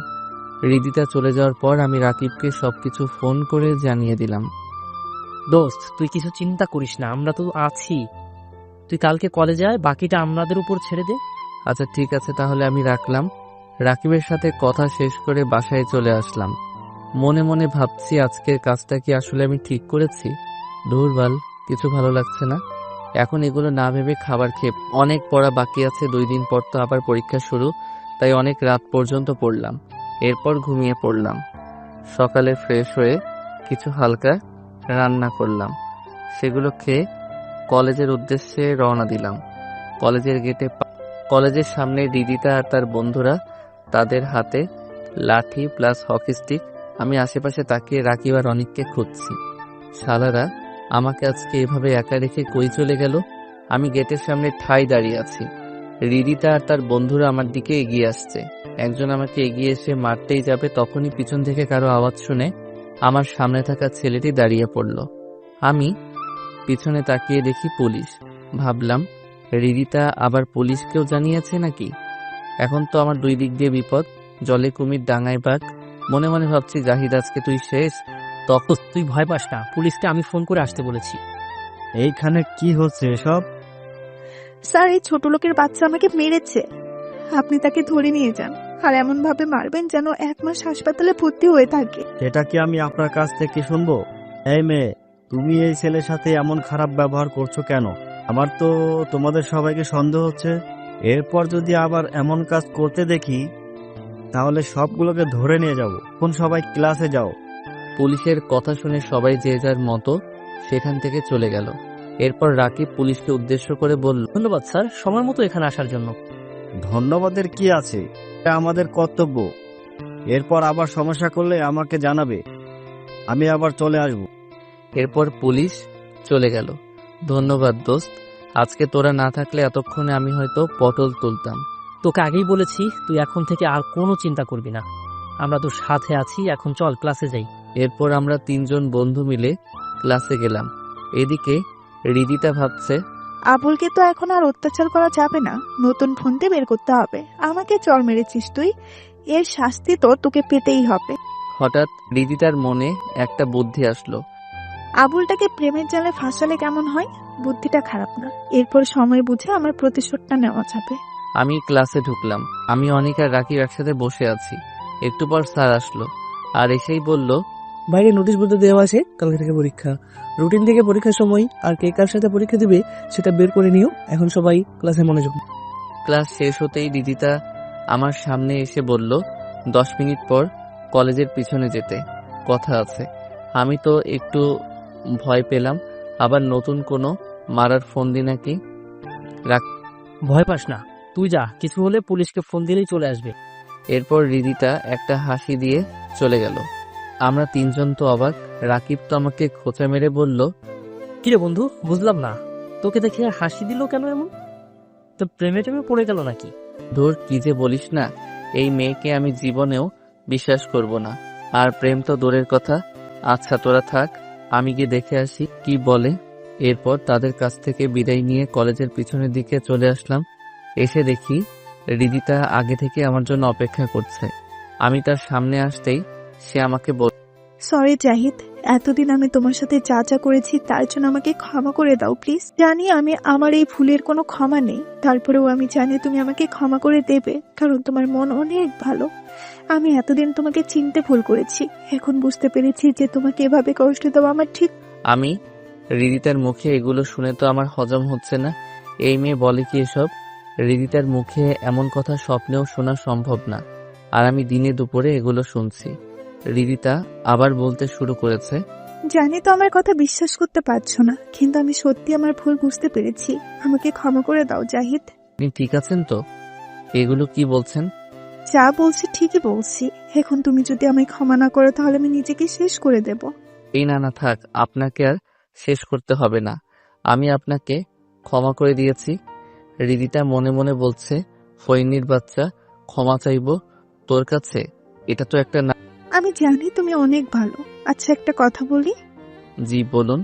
Speaker 1: হৃদিতা চলে যাওয়ার পর আমি রাকিবকে সবকিছু ফোন করে জানিয়ে দিলাম।
Speaker 7: দোস্ত, তুই কিছু চিন্তা করিস না, আমরা তো আছি। তুই কালকে কলেজে আয়, বাকিটা আমাদের উপর ছেড়ে দে।
Speaker 1: আচ্ছা ঠিক আছে, তাহলে আমি রাখলাম। রাকিবের সাথে কথা শেষ করে বাসায় চলে আসলাম। মনে মনে ভাবছি আজকের কাজটা কি আসলে আমি ঠিক করেছি? ধুরবাল, কিছু ভালো লাগছে না। এখন এগুলো না ভেবে খাবার খেয়ে, অনেক পড়া বাকি আছে। 2 দিন পর তো আবার পরীক্ষা শুরু, তাই অনেক রাত পর্যন্ত পড়লাম। এরপর ঘুমিয়ে পড়লাম। সকালে ফ্রেশ হয়ে কিছু হালকা রান্না করলাম, সেগুলো খেয়ে কলেজের উদ্দেশ্যে রওনা দিলাম। কলেজের সামনে হৃদিতা আর তার বন্ধুরা, তাদের হাতে লাঠি প্লাস হকি স্টিক। আমি আশেপাশে তাকিয়ে রাকিব আর অনিককে খুঁজছি। শালারা আমাকে আজকে এভাবে একা রেখে কই চলে গেল? আমি গেটের সামনে ঠাই দাঁড়িয়ে আছি। হৃদিতা আর তার বন্ধুরা আমার দিকে এগিয়ে আসছে। একজন আমাকে এগিয়ে এসে মারতেই যাবে, তখনই পিছন থেকে কারো আওয়াজ শুনে আমার সামনে থাকা ছেলেটি দাঁড়িয়ে পড়ল। আমি পিছনে তাকিয়ে দেখি পুলিশ। ভাবলাম হৃদিতা আবার পুলিশকেও জানিয়েছে নাকি? এখন তো আমার 2 দিক দিয়ে বিপদ, জলে কুমির ডাঙায় বাঘ। মনে মনে ভাবছি জাহিদ আজকে তুই শেষ।
Speaker 7: তখন তুই ভয় পাস না, পুলিশকে আমি ফোন করে আসতে বলেছি।
Speaker 3: এইখানে কি হচ্ছে এসব?
Speaker 2: স্যার, এই ছোট লোকের বাচ্চা আমাকে মেরেছে, আপনি তাকে ধরে নিয়ে যান। আর এমন ভাবে মারবেন যেন 1 মাস হাসপাতালে ভর্তি হয়ে থাকে।
Speaker 3: এটা কি আমি আপনার কাছ থেকে শুনবো? এই মেয়ে, তুমি এই ছেলের সাথে এমন খারাপ ব্যবহার করছো কেন? আমার তো তোমাদের সবাইকে সন্দেহ হচ্ছে। এরপর যদি আবার এমন কাজ করতে দেখি তাহলে সবগুলোকে ধরে নিয়ে যাব। এখন সবাই ক্লাসে যাও।
Speaker 1: পুলিশের কথা শুনে সবাই যে যার মতো সেখান থেকে চলে গেল। এরপর রাকিব পুলিশকে উদ্দেশ্য করে বলল,
Speaker 7: ধন্যবাদ স্যার, সময় মতো এখানে আসার জন্য।
Speaker 3: ধন্যবাদের কি আছে, এটা আমাদের কর্তব্য। এরপর আবার সমস্যা করলে আমাকে জানাবে, আমি আবার চলে আসব।
Speaker 1: এরপর পুলিশ চলে গেল। ধন্যবাদ দোস্ত, আজকে তোরা না থাকলে এতক্ষণে আমি হয়তো পটল তুলতাম।
Speaker 7: তোকে আগেই বলেছি, তুই এখন থেকে আর কোনো চিন্তা করবি না, আমরা তোর সাথে আছি। এখন চল ক্লাসে যাই।
Speaker 1: এরপর আমরা 3 জন বন্ধু মিলে ক্লাসে গেলাম। এদিকে হৃদিতা ভাবছে,
Speaker 2: আবুলকে তো এখন আর অত্যাচার করা যাবে না, নতুন ফোনতে বের করতে হবে। আমাকে চড় মেরেছিস তুই, এর শাস্তি তো তোকে পেতেই হবে।
Speaker 1: হঠাৎ হৃদিতার মনে একটা বুদ্ধি আসলো।
Speaker 2: আবুলটাকে প্রেমের জালে ফাঁসালে কেমন হয়? বুদ্ধিটা খারাপ না, এরপর সময় বুঝে আমার প্রতিশোধটা নেওয়া যাবে।
Speaker 1: আমি ক্লাসে ঢুকলাম। আমি অনিক আর রাকিব একসাথে বসে আছি। একটু পর স্যার আসলো, আর এসেই বলল,
Speaker 5: বাইরে নোটিশ বোর্ডে দেওয়া আছে কালকে থেকে পরীক্ষা। রুটিন থেকে পরীক্ষার সময় আর কে কার সাথে পরীক্ষা দিবে সেটা বের করে নিও। এখন সবাই ক্লাসে মনোযোগ।
Speaker 1: ক্লাস শেষ হতেই রিদিতা আমার সামনে এসে বলল 10 মিনিট পর কলেজের পিছনে যেতে কথা আছে। আমি তো একটু ভয় পেলাম, আবার নতুন কোনো মারার ফোন দি নাকি।
Speaker 7: ভয় পাস না, তুই যা, কিছু হলে পুলিশকে ফোন দিলেই চলে আসবে।
Speaker 1: এরপর রিদিতা একটা হাসি দিয়ে চলে গেল। আমরা তিনজন তো অবাক। রাকিব তো আমাকে খোঁচা মেরে বলল,
Speaker 7: কিরে বন্ধু, বুঝলাম না, তোকে দেখে হাসি দিল কেন এমন? তো প্রেমে টেমে পড়ে গেল নাকি?
Speaker 1: ধুর, কি যে বলিস না, এই মেয়েকে আমি জীবনেও বিশ্বাস করব না। আর প্রেম তো দূরের কথা। আচ্ছা তোরা থাক, আমি গিয়ে দেখে আসি কি বলে। এরপর তাদের কাছ থেকে বিদায় নিয়ে কলেজের পিছনের দিকে চলে আসলাম। এসে দেখি রিদিতা আগে থেকে আমার জন্য অপেক্ষা করছে। আমি তার সামনে আসতেই সে আমাকে বলল,
Speaker 2: সরি জাহিদ, এতদিন আমি তোমার সাথে যা যা করেছি তার জন্য আমাকে ক্ষমা করে দাও প্লিজ। জানি আমি আমার এই ভুলের কোনো ক্ষমা নেই, তারপরেও আমি জানি তুমি আমাকে ক্ষমা করে দেবে, কারণ তোমার মন অনেক ভালো। আমি এতদিন তোমাকে চিনতে ভুল করেছি, এখন বুঝতে পেরেছি যে তোমাকে এভাবে কষ্ট দেওয়া আমার ঠিক।
Speaker 1: আমি রিদিতার মুখে এগুলো শুনে তো আমার হজম হচ্ছে না। এই মেয়ে বলে কি এসব? রিদিতার মুখে এমন কথা স্বপ্নেও শোনা সম্ভব না, আর আমি দিনে দুপুরে এগুলো শুনছি। রিদিতা আবার বলতে শুরু করেছে,
Speaker 2: জানি তো আমার কথা বিশ্বাস করতে পারছো না, কিন্তু আমি সত্যি আমার ভুল বুঝতে পেরেছি। আমাকে ক্ষমা করে দাও জাহিদ।
Speaker 1: আপনি ঠিক আছেন তো? এগুলো কি বলছেন?
Speaker 2: যা বলছি ঠিকই বলছি। এখন তুমি যদি আমায় ক্ষমা না করো তাহলে আমি নিজেকে শেষ করে দেব।
Speaker 1: এই না না থাক, আপনাকে আর শেষ করতে হবে না, আমি আপনাকে ক্ষমা করে দিয়েছি। রিদিতা মনে মনে বলছে, ফইনির বাচ্চা, ক্ষমা চাইবো তোর কাছে? এটা তো একটা না।
Speaker 2: আমি জানি তুমি অনেক ভালো। আচ্ছা একটা কথা বলি।
Speaker 1: জি বলুন।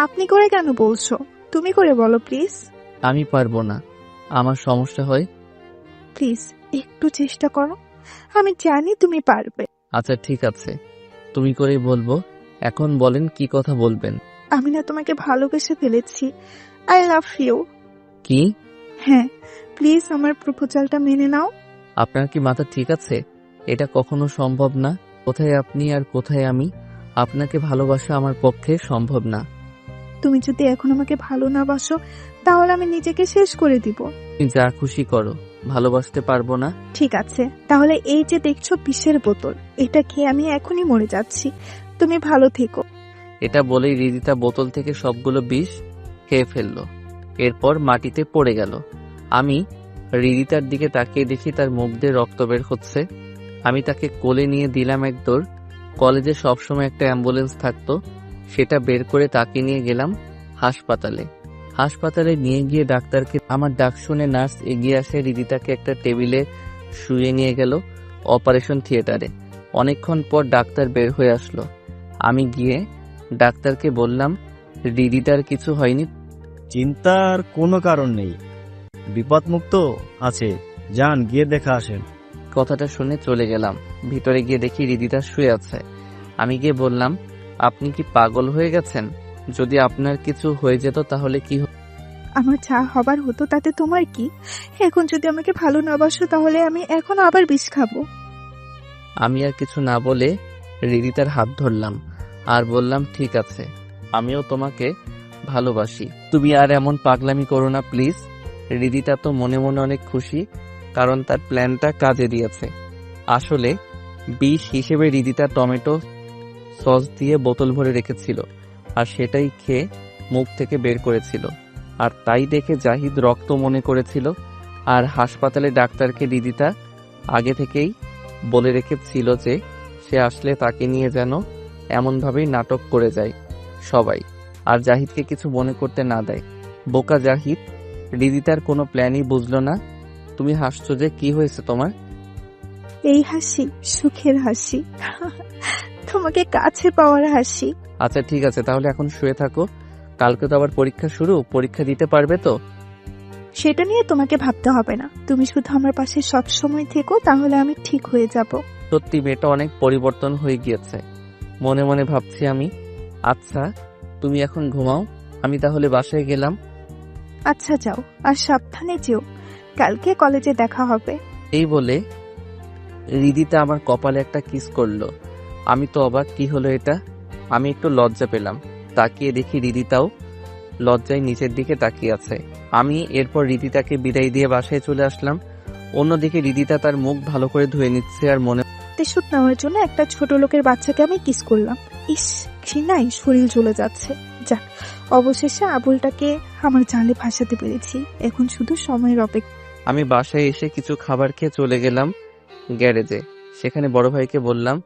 Speaker 2: আপনি করে কেন বলছো? তুমি করে বলো প্লিজ।
Speaker 1: আমি পারবো না, আমার সমস্যা হয়।
Speaker 2: প্লিজ একটু চেষ্টা করো, আমি জানি তুমি পারবে।
Speaker 1: আচ্ছা ঠিক আছে, তুমি করেই বলবো। এখন বলেন কি কথা বলবেন।
Speaker 2: আমি না তোমাকে ভালোবেসে ফেলেছি। I love you.
Speaker 1: কি?
Speaker 2: হ্যাঁ, প্লিজ আমার প্রপোজালটা মেনে নাও।
Speaker 1: আপনার কি মাথা ঠিক আছে? এটা কখনো সম্ভব না। কোথায় আপনি আর কোথায় আমি? আপনাকে ভালোবাসা আমার পক্ষে সম্ভব না।
Speaker 2: তুমি যদি এখন আমাকে ভালো না বাসো তাহলে আমি নিজেকে শেষ করে দিব।
Speaker 1: তুমি যা খুশি করো, ভালোবাসতে পারবো না।
Speaker 2: ঠিক আছে, তাহলে এই যে দেখছো বিষের বোতল, এটা খেয়ে আমি এখনই মরে যাচ্ছি। তুমি ভালো থেকো।
Speaker 1: এটা বলেই রিদিতা বোতল থেকে সবগুলো বিষ খেয়ে ফেললো। এরপর মাটিতে পড়ে গেল। আমি রিদিতার দিকে তাকিয়ে দেখি তার মুখ দিয়ে রক্ত বের হচ্ছে। আমি তাকে কোলে নিয়ে দিলাম এক দৌড়। কলেজে সবসময় একটা অ্যাম্বুলেন্স থাকতো, সেটা বের করে তাকে নিয়ে গেলাম হাসপাতালে। হাসপাতালে নিয়ে গিয়ে ডাক্তারকে আমার ডাক শুনে নার্স এগিয়ে আসে, রিদিতাকে একটা টেবিলে শুয়ে নিয়ে গেল অপারেশন থিয়েটারে। অনেকক্ষণ পর ডাক্তার বের হয়ে আসলো। আমি গিয়ে ডাক্তারকে বললাম, রিদিতার কিছু হয়নি?
Speaker 9: চিন্তার কোনো কারণ নেই, বিপদমুক্ত আছে, যান গিয়ে দেখা আসেন।
Speaker 1: কথাটা শুনে চলে গেলাম। ভিতরে গিয়ে দেখি রিদিতা শুয়ে আছে। আমি গিয়ে বললাম, আপনি কি পাগল হয়ে গেছেন? যদি আপনার কিছু হয়ে যেত তাহলে কি হতো?
Speaker 2: আমার যা হবার হতো তাতে তোমার কি? এখন যদি আমাকে ভালো না বাসো তাহলে আমি এখন আবার বিষ খাবো।
Speaker 1: আমি আর কিছু না বলে রিদিতার হাত ধরলাম আর বললাম, ঠিক আছে, আমিও তোমাকে ভালোবাসি, তুমি আর এমন পাগলামি করো না প্লিজ। রিদিতা তো মনে মনে অনেক খুশি, কারণ তার প্ল্যানটা কাজে দিয়েছে। আসলে বিষ হিসেবে রিদিতা টমেটো সস দিয়ে বোতল ভরে রেখেছিল, আর সেটাই খেয়ে মুখ থেকে বের করেছিল। আর তাই দেখে জাহিদ রক্ত মনে করেছিল। আর হাসপাতালে ডাক্তারকে রিদিতা আগে থেকেই বলে রেখেছিল যে সে আসলে তাকে নিয়ে যেন এমনভাবেই নাটক করে যায় সবাই, আর জাহিদকে কিছু মনে করতে না দেয়। বোকা জাহিদ, রিদিতার কোনো প্ল্যানই বুঝলো না। তুমি হাসছো যে, কি হয়েছে তোমার?
Speaker 2: এই হাসি সুখের হাসি, তোমাকে কাছে পাওয়ার হাসি।
Speaker 1: আচ্ছা ঠিক আছে, তাহলে এখন শুয়ে থাকো। কালকে তো আবার পরীক্ষা শুরু, পরীক্ষা দিতে পারবে তো?
Speaker 2: সেটা নিয়ে তোমাকে ভাবতে হবে না, তুমি শুধু আমার পাশে সব সময় থেকো, তাহলে আমি ঠিক হয়ে যাব।
Speaker 1: সত্যি মেয়েটা অনেক পরিবর্তন হয়ে গিয়েছে, মনে মনে ভাবছি আমি। আচ্ছা তুমি এখন ঘুমাও, আমি তাহলে বাসায় গেলাম।
Speaker 2: আচ্ছা যাও, আর সাবধানে যেও, কালকে কলেজে দেখা হবে।
Speaker 1: এই বলে রিদিতা আমার কপালে একটা কিস করলো। আমি তো অবাক, কি হলো এটা? আমি একটু লজ্জা পেলাম। তাকিয়ে দেখি রিদিতাও লজ্জায় নিচের দিকে তাকিয়ে আছে। আমি এরপর রিদিতাকে বিদায় দিয়ে বাসায় চলে আসলাম। অন্যদিকে রিদিতা তার মুখ ভালো করে ধুয়ে নিচ্ছে আর মনে
Speaker 2: প্রতিশোধ নেওয়ার জন্য একটা ছোট লোকের বাচ্চাকে আমি কিস করলাম। ইস, ঘৃণায় শরীর জ্বলে যাচ্ছে। যাক, অবশেষে আবুলটাকে আমার জালে ভাসাতে পেরেছি। এখন শুধু সময়ের অপেক্ষা।
Speaker 1: আমি বাসায় এসে কিছু খাবার খেয়ে চলে গেলাম গ্যারেজে। সেখানে বড় ভাইকে বললাম,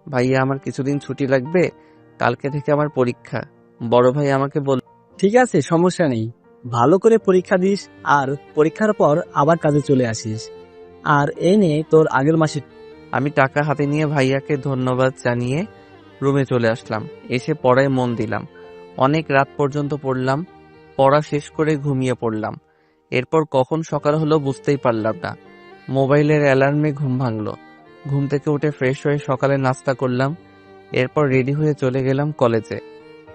Speaker 1: ভাইয়া আমার কিছুদিন ছুটি লাগবে, কালকে থেকে আমার পরীক্ষা। বড় ভাই আমাকে বলল,
Speaker 5: ঠিক আছে, সমস্যা নেই। ভালো করে পরীক্ষা দিস আর পরীক্ষার পর আবার কাজে চলে আসিস। আর এনে তোর আগের মাসে।
Speaker 1: আমি টাকা হাতে নিয়ে ভাইয়াকে ধন্যবাদ জানিয়ে রুমে চলে আসলাম। এসে পড়ায় মন দিলাম। অনেক রাত পর্যন্ত পড়লাম। পড়া শেষ করে ঘুমিয়ে পড়লাম। এরপর কখন সকাল হলো বুঝতেই পারলাম না। মোবাইলের অ্যালার্মে ঘুম ভাঙলো। ঘুম থেকে উঠে ফ্রেশ হয়ে সকালে নাস্তা করলাম। এরপর রেডি হয়ে চলে গেলাম কলেজে।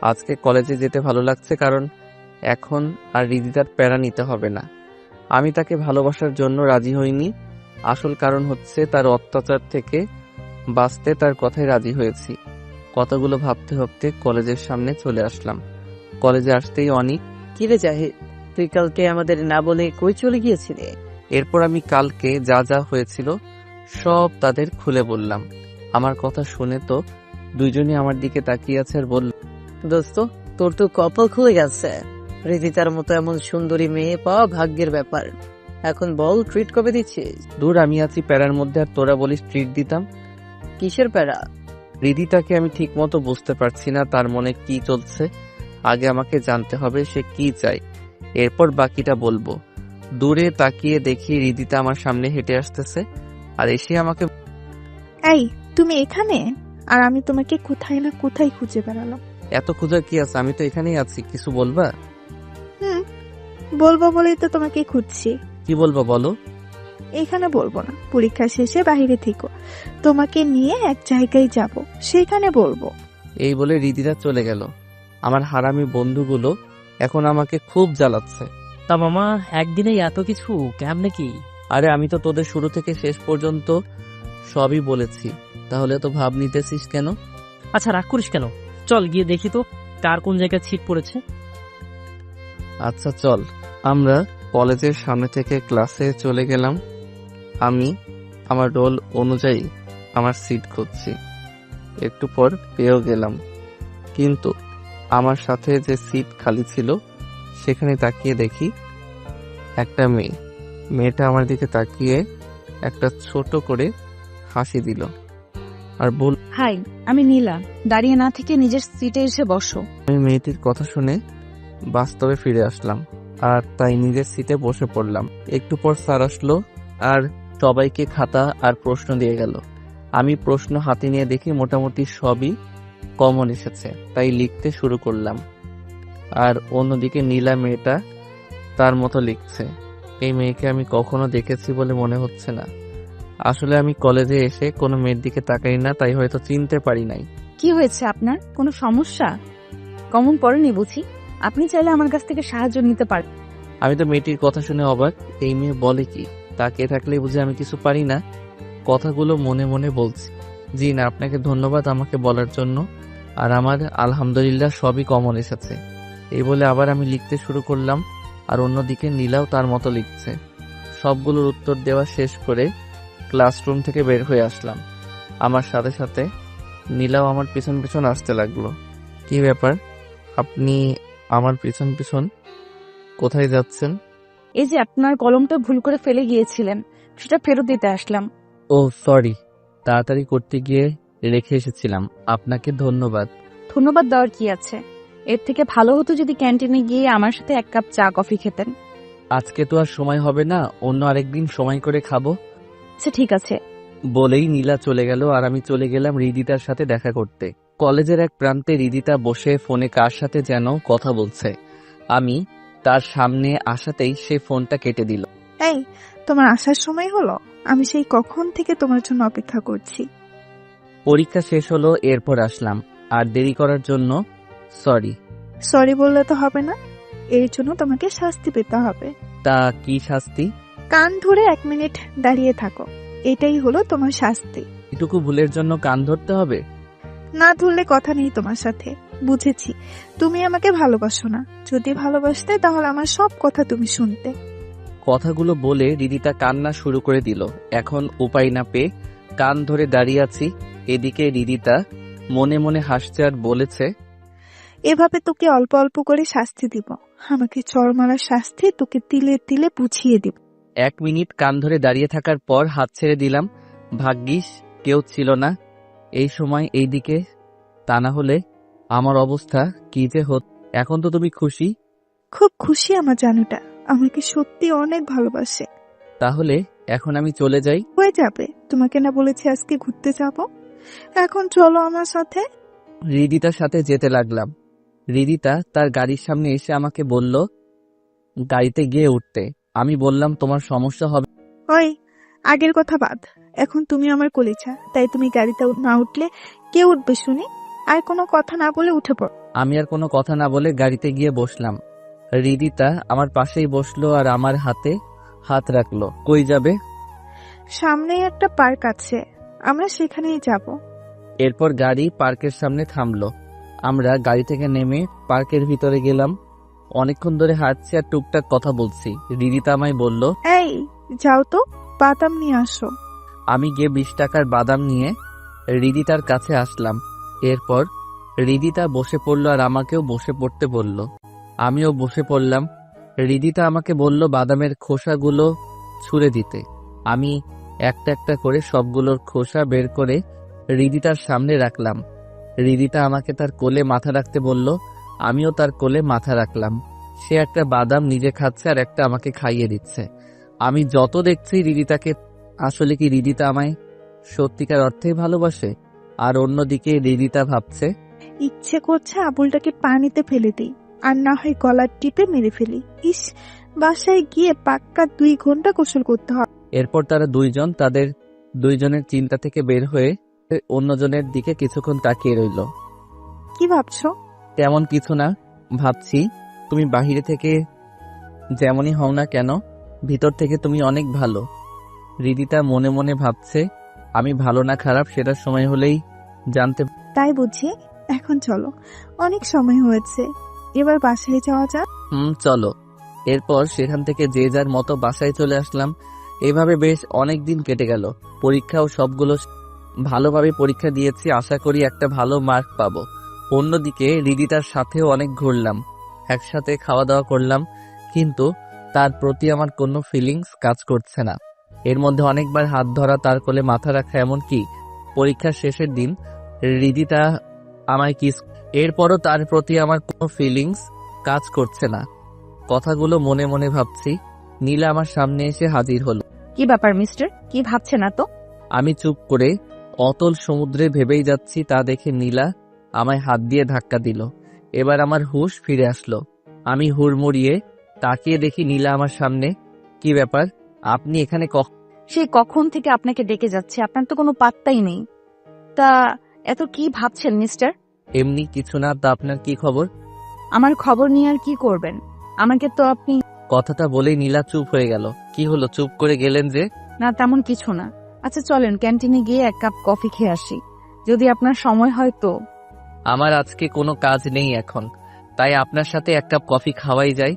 Speaker 1: আজকে কলেজে যেতে ভালো লাগছে, কারণ এখন আর রিদিতার প্যারা নিতে হবে না। আমি তাকে ভালোবাসার জন্য রাজি হইনি। আসল কারণ হচ্ছে তার অত্যাচার থেকে বাঁচতে তার কথায় রাজি হয়েছি। কথাগুলো ভাবতে ভাবতে কলেজের সামনে চলে আসলাম। কলেজে আসতেই অনেক
Speaker 6: কিরে জাহিদ, তুই কালকে আমাদের না বলে কই চলে গিয়েছিলি?
Speaker 1: এরপর আমি কালকে যা যা হয়েছিল সব তাদের খুলে বললাম। আমার কথা শুনে তো দুইজনই আমার দিকে তাকিয়ে আছে আর বলল,
Speaker 6: দোস্ত, তোর তো কপাল খুলে গেছে। রিদিতার মতো এমন সুন্দরী মেয়ে পাওয়া ভাগ্যের ব্যাপার। এখন বল, ট্রিট কবে দিচ্ছিস?
Speaker 1: দূর, আমি আছি প্যারার মধ্যে আর তোরা বলিস ট্রিট দিতাম।
Speaker 6: কিসের প্যারা?
Speaker 1: রিদিতাকে আমি ঠিক মতো বুঝতে পারছি না তার মনে কি চলছে। আগে আমাকে জানতে হবে সে কি চায়, এরপর বাকিটা বলবো। দূরে তাকিয়ে দেখি রিদিতা আমার সামনে হেঁটে আসতেছে আর এসে আমাকে,
Speaker 2: এই, তুমি এখানে? আর আমি তোমাকে কোথায় না কোথায় খুঁজে বেড়ালাম।
Speaker 1: এত খোঁজার কি আছে? আমি তো এখানেই আছি, কিছু বলবা?
Speaker 2: বলবো বলেই তো তোমাকে খুঁজছি।
Speaker 1: কি বলবা বলো?
Speaker 2: এখানে বলবো না, পরীক্ষা শেষে বাইরে থেকো, তোমাকে নিয়ে এক জায়গায় যাব, সেখানে বলবো।
Speaker 1: এই বলে রিদিতা চলে গেল। আমার হারামি বন্ধুগুলো এখন আমাকে খুব জ্বালাচ্ছে।
Speaker 7: তা মামা, একদিনেই এত কিছু কেমনে কি?
Speaker 1: আরে আমি তো তোদের শুরু থেকে শেষ পর্যন্ত সবই বলেছি, তাহলে তো ভাব নিতেছিস কেন?
Speaker 7: আচ্ছা, রাগ করিস কেন? চল গিয়ে দেখি তো কার কোন জায়গায় ছিট পড়েছে।
Speaker 1: আচ্ছা চল। আমরা কলেজের সামনে থেকে ক্লাসে চলে গেলাম। আমি আমার রোল অনুযায়ী আমার সিট খুঁজছি। একটু পর পেয়েও গেলাম, কিন্তু আমার সাথে যে সিট খালি ছিল সেখানে তাকিয়ে দেখি একটা মেয়ে। মেয়েটা আমার দিকে তাকিয়ে একটা ছোট করে হাসি দিল আর বল,
Speaker 10: হাই, আমি নীলা। দাঁড়িয়ে না থেকে নিজের সিটে এসে বসো।
Speaker 1: আমি মেয়েটির কথা শুনে বাস্তবে ফিরে আসলাম আর তাই নিজের সিটে বসে পড়লাম। একটু পর স্যার আসলো আর সবাইকে খাতা আর প্রশ্ন দিয়ে গেল। আমি প্রশ্ন হাতে নিয়ে দেখি মোটামুটি সবই কমন এসেছে, তাই লিখতে শুরু করলাম। আর অন্যদিকে নীলা মেয়েটা তার মতো লিখছে। এই মেয়েকে আমি কখনো দেখেছি বলে মনে হচ্ছে না। আসলে আমি কলেজে এসে কোনো মেয়ের দিকে তাকাই না, তাই হয়তো চিনতে পারি নাই।
Speaker 10: কি হয়েছে আপনার? কোনো সমস্যা? কমন পড়েনি বুঝি? আপনি চাইলে আমার কাছ থেকে সাহায্য নিতে পারেন।
Speaker 1: আমি তো মেয়েটির কথা শুনে অবাক। এই মেয়ে বলে কি? তাকিয়ে থাকলে বুঝি আমি কিছু পারি না? কথাগুলো মনে মনে বলছি। জি না, আপনাকে ধন্যবাদ আমাকে বলার জন্য। আর আমার আলহামদুলিল্লাহ সবই কমন এসেছে। এই বলে আবার আমি লিখতে শুরু করলাম আর অন্যদিকে নীলাও তার মতো লিখছে। সবগুলোর উত্তর দেওয়া শেষ করে ক্লাসরুম থেকে বের হয়ে আসলাম। আমার সাথে সাথে নীলাও আমার পিছন পিছন আসতে লাগলো। কি ব্যাপার, আপনি আমার পিছন পিছন কোথায় যাচ্ছেন?
Speaker 10: এই যে আপনার কলমটা ভুল করে ফেলে গিয়েছিলেন, সেটা ফেরত দিতে আসলাম।
Speaker 1: ও সরি, তাড়াতাড়ি করতে গিয়ে রেখে এসেছিলাম। আপনাকে ধন্যবাদ।
Speaker 10: ধন্যবাদ দেওয়ার কি আছে? এর থেকে ভালো হতো যদি ক্যান্টিনে গিয়ে আমার সাথে এক কাপ চা কফি খেতেন।
Speaker 1: আজকে তো আর সময় হবে না, অন্য আরেকদিন সময় করে খাবো।
Speaker 10: আচ্ছা ঠিক আছে।
Speaker 1: বলেই নীলা চলে গেল আর আমি চলে গেলাম রিদিতার সাথে দেখা করতে। কলেজের এক প্রান্তে রিদিতা বসে ফোনে কার সাথে যেন কথা বলছে। আমি তার সামনে আসাতেই সে ফোনটা কেটে দিল।
Speaker 2: এই, তোমার আসার সময় হলো? আমি সেই কখন থেকে তোমার জন্য অপেক্ষা করছি।
Speaker 1: পরীক্ষা শেষ হলো, এরপর আসলাম। আর দেরি করার জন্য সরি।
Speaker 2: সরি বললে তো হবে না, এর জন্য তোমাকে শাস্তি পেতে হবে।
Speaker 1: তা কি শাস্তি?
Speaker 2: কান ধরে 1 মিনিট দাঁড়িয়ে থাকো, এটাই হলো তোমার শাস্তি।
Speaker 1: এটুকু ভুলের জন্য কান ধরতে হবে?
Speaker 2: না ধরলে কথা নেই তোমার সাথে। বুঝেছি তুমি আমাকে ভালোবাসো না। যদি ভালোবাসতে তাহলে আমার সব কথা তুমি শুনতে।
Speaker 1: কথাগুলো বলে রিদিতা কান্না শুরু করে দিল। এখন উপায় না পেয়ে কান ধরে দাঁড়িয়ে আছি। এদিকে রিদিতা মনে মনে হাসছে আর বলেছে,
Speaker 2: এভাবে তোকে অল্প অল্প করে শাস্তি দিব। আমাকে চড় মারার শাস্তি তোকে তিলে তিলে বুঝিয়ে দিব।
Speaker 1: 1 মিনিট কান ধরে দাঁড়িয়ে থাকার পর হাত ছেড়ে দিলাম। ভাগ্যিস কেউ ছিল না এই সময় এইদিকে, তা না হলে আমার অবস্থা কি যে হত। এখন তো তুমি খুশি?
Speaker 2: খুব খুশি আমার জানুটা আমাকে সত্যি অনেক ভালোবাসে।
Speaker 1: তাহলে এখন আমি চলে যাই?
Speaker 2: হয়ে যাবে, তোমাকে না বলেছি আজকে ঘুরতে যাব? এখন চলো আমার সাথে।
Speaker 1: রিদিতার সাথে যেতে লাগলাম। রিদিতা তার গাড়ির সামনে এসে আমাকে বলল গাড়িতে গিয়ে উঠতে। আমি বললাম তোমার সমস্যা হবে।
Speaker 2: ওই আগের কথা বাদ, এখন তুমি আমার কলিজা, তাই তুমি গাড়িতে না উঠলে কে উঠবে শুনি? আর কোনো কথা না বলে উঠে পড়।
Speaker 1: আমি আর কোনো কথা না বলে গাড়িতে গিয়ে বসলাম। রিদিতা আমার পাশেই বসলো আর আমার হাতে হাত রাখলো। কই যাবে?
Speaker 2: সামনেই একটা পার্ক আছে, আমরা সেখানেই যাব।
Speaker 1: এরপর গাড়ি পার্কের সামনে থামলো। আমরা গাড়ি থেকে নেমে পার্কের ভিতরে গেলাম। অনেকক্ষণ ধরে হাঁটছি আর টুকটাক কথা বলছি। রিদিতা আমায় বলল,
Speaker 2: এই যাও তো, বাদাম নিয়ে আসো।
Speaker 1: আমি গিয়ে 20 টাকার বাদাম নিয়ে রিদিতার কাছে আসলাম। এরপর রিদিতা বসে পড়লো আর আমাকেও বসে পড়তে বলল। আমিও বসে পড়লাম। রিদিতা আমাকে বলল বাদামের খোসাগুলো ছুঁড়ে দিতে। আমি একটা একটা করে সবগুলোর খোসা বের করে রিদিতার সামনে রাখলাম। রিদিতা আমাকে তার কোলে মাথা রাখতে বলল। আমিও তার কোলে মাথা রাখলাম। সে একটা বাদাম নিজে খাচ্ছে আর একটা আমাকে খাইয়ে দিচ্ছে। আমি যত দেখছি রিদিতাকে, আসলে কি রিদিতা আমায় সত্যিকার অর্থেই ভালোবাসে? আর অন্যদিকে রিদিতা ভাবছে,
Speaker 2: ইচ্ছে করছে আবুলটাকে পানিতে ফেলে দিই, আর না হয় গলার টিপে মেরে ফেলি। ইস, বাসায় গিয়ে পাক্কা 2 ঘন্টা গোসল করতে হবে।
Speaker 1: এরপর তারা দুইজন তাদের দুইজনের চিন্তা থেকে বের হয়ে অন্যজনের দিকে কিছুক্ষণ তাকিয়ে রইল।
Speaker 2: কি ভাবছো?
Speaker 1: তেমন কিছু না, ভাবছি তুমি বাহিরে থেকে যেমনই হও না কেন, ভিতর থেকে তুমি অনেক ভালো। রিদিতা মনে মনে ভাবছে আমি ভালো না খারাপ সেটার সময় হলেই জানতে।
Speaker 2: তাই বুঝি? এখন চলো, অনেক সময় হয়েছে, এবার বাসায় যাওয়া যাক।
Speaker 1: চলো। এরপর সেখান থেকে যে যার মতো বাসায় চলে আসলাম। এভাবে বেশ অনেক দিন কেটে গেল। পরীক্ষাও সবগুলো ভালোভাবে পরীক্ষা দিয়েছি, আশা করি একটা ভালো মার্ক পাবো। অন্যদিকে রিদিতার সাথেও অনেক ঘুরলাম, একসাথে খাওয়া দাওয়া করলাম, কিন্তু তার প্রতি আমার কোনো ফিলিংস কাজ করছে না। এর মধ্যে অনেকবার হাত ধরা, তার কোলে মাথা রাখা, এমনকি পরীক্ষার শেষের দিন রিদিতা আমায় কিস। এরপরও তার প্রতি আমার কোনো ফিলিংস কাজ করছে না। কথাগুলো মনে মনে ভাবছি। নীলা আমার সামনে এসে হাজির হলো।
Speaker 10: কি ব্যাপার মিস্টার, কি ভাবছেন না তো?
Speaker 1: আমি চুপ করে অতল সমুদ্রে ভেবেই যাচ্ছি, তা দেখে নীলা আমায় হাত দিয়ে ধাক্কা দিল। এবার আমার হুঁশ ফিরে আসলো। আমি হুড়মুড়িয়ে তাকিয়ে দেখি নীলা আমার সামনে। কি ব্যাপার, আপনি এখানে?
Speaker 10: সেই কখন থেকে আপনাকে ডেকে যাচ্ছে, আপনার তো কোনো পাত্তাই নেই। তা এত কি ভাবছেন মিস্টার?
Speaker 1: এমনি কিছু না, তা আপনার কি খবর?
Speaker 10: আমার খবর নিয়ে আর কি করবেন? আমাকে তো আপনি।
Speaker 1: কথাটা বলেই নীলা চুপ হয়ে গেল। কি হলো, চুপ করে গেলেন যে?
Speaker 10: না তেমন কিছু না। আচ্ছা চলেন ক্যান্টিনে গিয়ে 1 কাপ কফি খেয়ে আসি, যদি আপনার সময় হয় তো।
Speaker 1: আমার আজকে কোনো কাজ নেই এখন, তাই আপনার সাথে 1 কাপ কফি খাওয়াই যায়।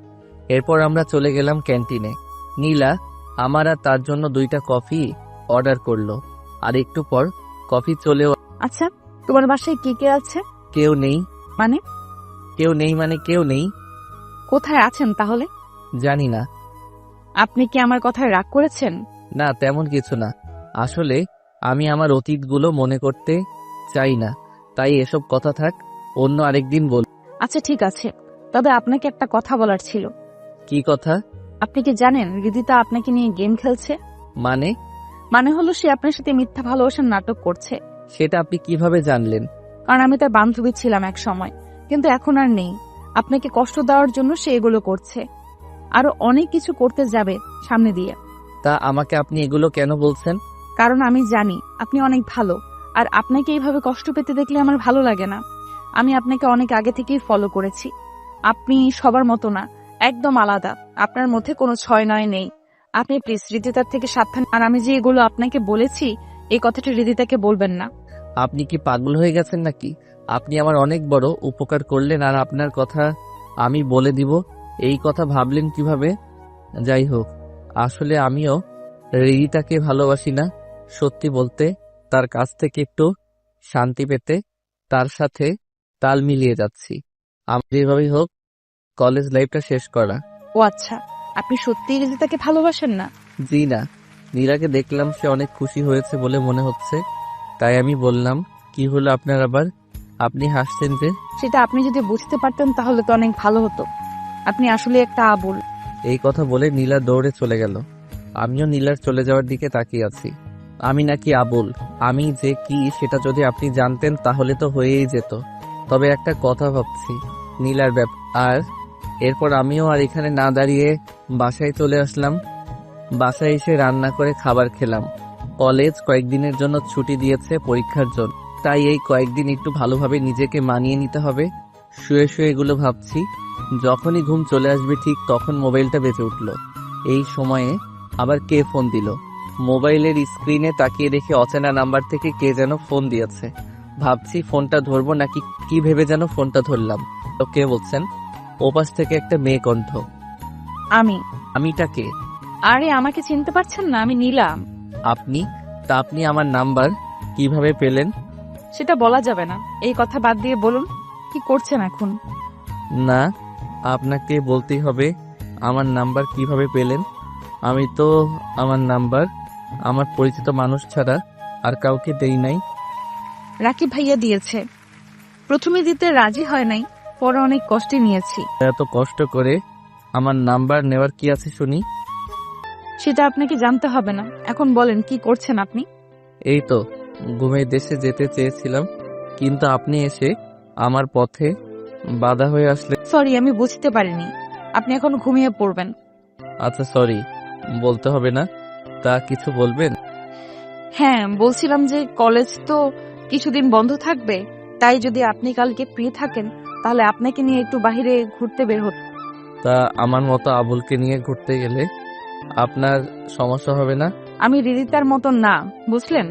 Speaker 1: এরপর আমরা চলে গেলাম ক্যান্টিনে। নীলা আমার আর তার জন্য 2টা কফি অর্ডার করলো। আর একটু পর কফি চলেও।
Speaker 10: আচ্ছা তোমার বাসায় কে কে আছে?
Speaker 1: কেউ নেই।
Speaker 10: মানে?
Speaker 1: কেউ নেই মানে কেউ নেই।
Speaker 10: কোথায় আছেন তাহলে?
Speaker 1: জানি না।
Speaker 10: আপনি কি আমার কথায় রাগ করেছেন?
Speaker 1: না, তেমন কিছু না। আসলে আমি আমার অতীতগুলো মনে করতে চাই না, তাই এসব কথা থাক, অন্য আরেকদিন বল।
Speaker 10: আচ্ছা ঠিক আছে, তবে আপনাকে একটা কথা বলার ছিল।
Speaker 1: কি কথা?
Speaker 10: আপনি কি জানেন রিদিতা আপনাকে নিয়ে গেম খেলছে?
Speaker 1: মানে
Speaker 10: হলো সে আপনার সাথে মিথ্যা ভালোবাসার নাটক করছে।
Speaker 1: সেটা আপনি কিভাবে জানলেন?
Speaker 10: কারণ আমি তার বান্ধবী ছিলাম এক সময়, কিন্তু এখন আর নেই। আপনাকে কষ্ট দেওয়ার জন্য সে এগুলো করছে, আরো অনেক কিছু করতে যাবে সামনে দিয়ে।
Speaker 1: তা আমাকে আপনি এগুলো কেন বলছেন?
Speaker 10: কারণ আমি জানি আপনি অনেক ভালো, আর আপনাকে এইভাবে কষ্ট পেতে দেখলে আমার ভালো লাগে না। আমি আপনাকে অনেক আগে থেকেই ফলো করেছি। আপনি সবার মতো না, একদম আলাদা। আপনার মধ্যে কোনো 6-9 নেই। আপনি প্লিজ রিদিতার থেকে সাবধান। আর আমি যে এগুলো আপনাকে বলেছি, এই কথাটা রিদিতাকে বলবেন না।
Speaker 1: আপনি কি পাগল হয়ে গেছেন নাকি? আপনি আমার অনেক বড় উপকার করলেন, আর আপনার কথা আমি বলে দিব এই কথা ভাবলেন কিভাবে? যাই হোক, আসলে আমিও রিদিতাকে ভালোবাসি না। সত্যি বলতে, তার কাছ থেকে একটু শান্তি পেতে তার সাথে তাল মিলিয়ে যাচ্ছি। আমার যেভাবেই হোক কলেজ লাইফটা শেষ করা।
Speaker 10: ও আচ্ছা, আপনি সত্যিই রিদিতাকে ভালোবাসেন না?
Speaker 1: জি না, নীলাকে দেখলাম সে অনেক খুশি হয়েছে বলে মনে হচ্ছে, তাই আমি বললাম, কি হলো আপনার আবার? আপনি হাসছেন যে?
Speaker 10: সেটা আপনি যদি বুঝতে পারতেন তাহলে তো অনেক ভালো হতো। আপনি আসলে একটা আবুল।
Speaker 1: এই কথা বলে নীলা দৌড়ে চলে গেল। আমিও নীলার চলে যাওয়ার দিকে তাকিয়ে আছি। আমি নাকি আবুল? আমি যে কি সেটা যদি আপনি জানতেন তাহলে তো হয়েই যেত। তবে একটা কথা ভাবছি নীলার আর এরপর আমিও আর এখানে না দাঁড়িয়ে বাসায় চলে আসলাম। বাসায় এসে রান্না করে খাবার খেলাম। কলেজ কয়েকদিনের জন্য ছুটি দিয়েছে পরীক্ষার জন্য, তাই এই কয়েকদিন একটু ভালোভাবে নিজেকে মানিয়ে নিতে হবে। শুয়ে শুয়ে এগুলো ভাবছি। যখনই ঘুম চলে আসবে ঠিক তখন মোবাইলটা বেজে উঠল। এই সময়ে আবার কে ফোন দিল? মোবাইলের স্ক্রিনে তাকিয়ে দেখে অচেনা নাম্বার থেকে কে যেন ফোন দিয়েছে। ভাবছি ফোনটা ধরবো নাকি কি ভেবে যেন ফোনটা ধরলাম। তো কে বলছেন? ওপাশ থেকে একটা মেয়ে কণ্ঠ। আমিটা কে?
Speaker 10: আরে আমাকে চিনতে পারছেন না? আমি নীলাম।
Speaker 1: আপনি? তা আপনি আমার নাম্বার কিভাবে পেলেন?
Speaker 10: সেটা বলা যাবে না। এই কথা বাদ দিয়ে বলুন, কি করছেন এখন?
Speaker 1: না, আপনাকে বলতেই হবে আমার নাম্বার কিভাবে পেলেন। আমি তো আমার নাম্বার আমার পরিচিত মানুষ ছাড়া আর কাউকে দেই নাই।
Speaker 10: রাকিব ভাইয়া দিয়েছে। প্রথমে দিতে রাজি হয় নাই, পরে অনেক কষ্টে নিয়েছি।
Speaker 1: এত কষ্ট করে আমার নাম্বার নেওয়ার কি আছে শুনি?
Speaker 10: সেটা আপনাকে জানতে হবে না। এখন বলেন, কি করছেন আপনি?
Speaker 1: এই তো ঘুমের দেশে যেতে চেয়েছিলাম, কিন্তু আপনি এসে আমার পথে বাধা হয়ে আসলে।
Speaker 10: সরি, আমি বুঝতে পারিনি। আপনি এখন ঘুমিয়ে পড়বেন।
Speaker 1: আচ্ছা সরি, বলতে হবে না। তা কিছু বলবেন?
Speaker 10: হ্যাঁ, বলছিলাম যে কলেজ তো কিছুদিন বন্ধ থাকবে, তাই যদি আপনি কালকে ফ্রি থাকেন তাহলে আপনাকে নিয়ে একটু বাইরে ঘুরতে বের হতো।
Speaker 1: তা আমার মতো আবুলকে নিয়ে ঘুরতে গেলে আপনার সমস্যা হবে না?
Speaker 10: আমি রিদিতার মতো না, বুঝলেন?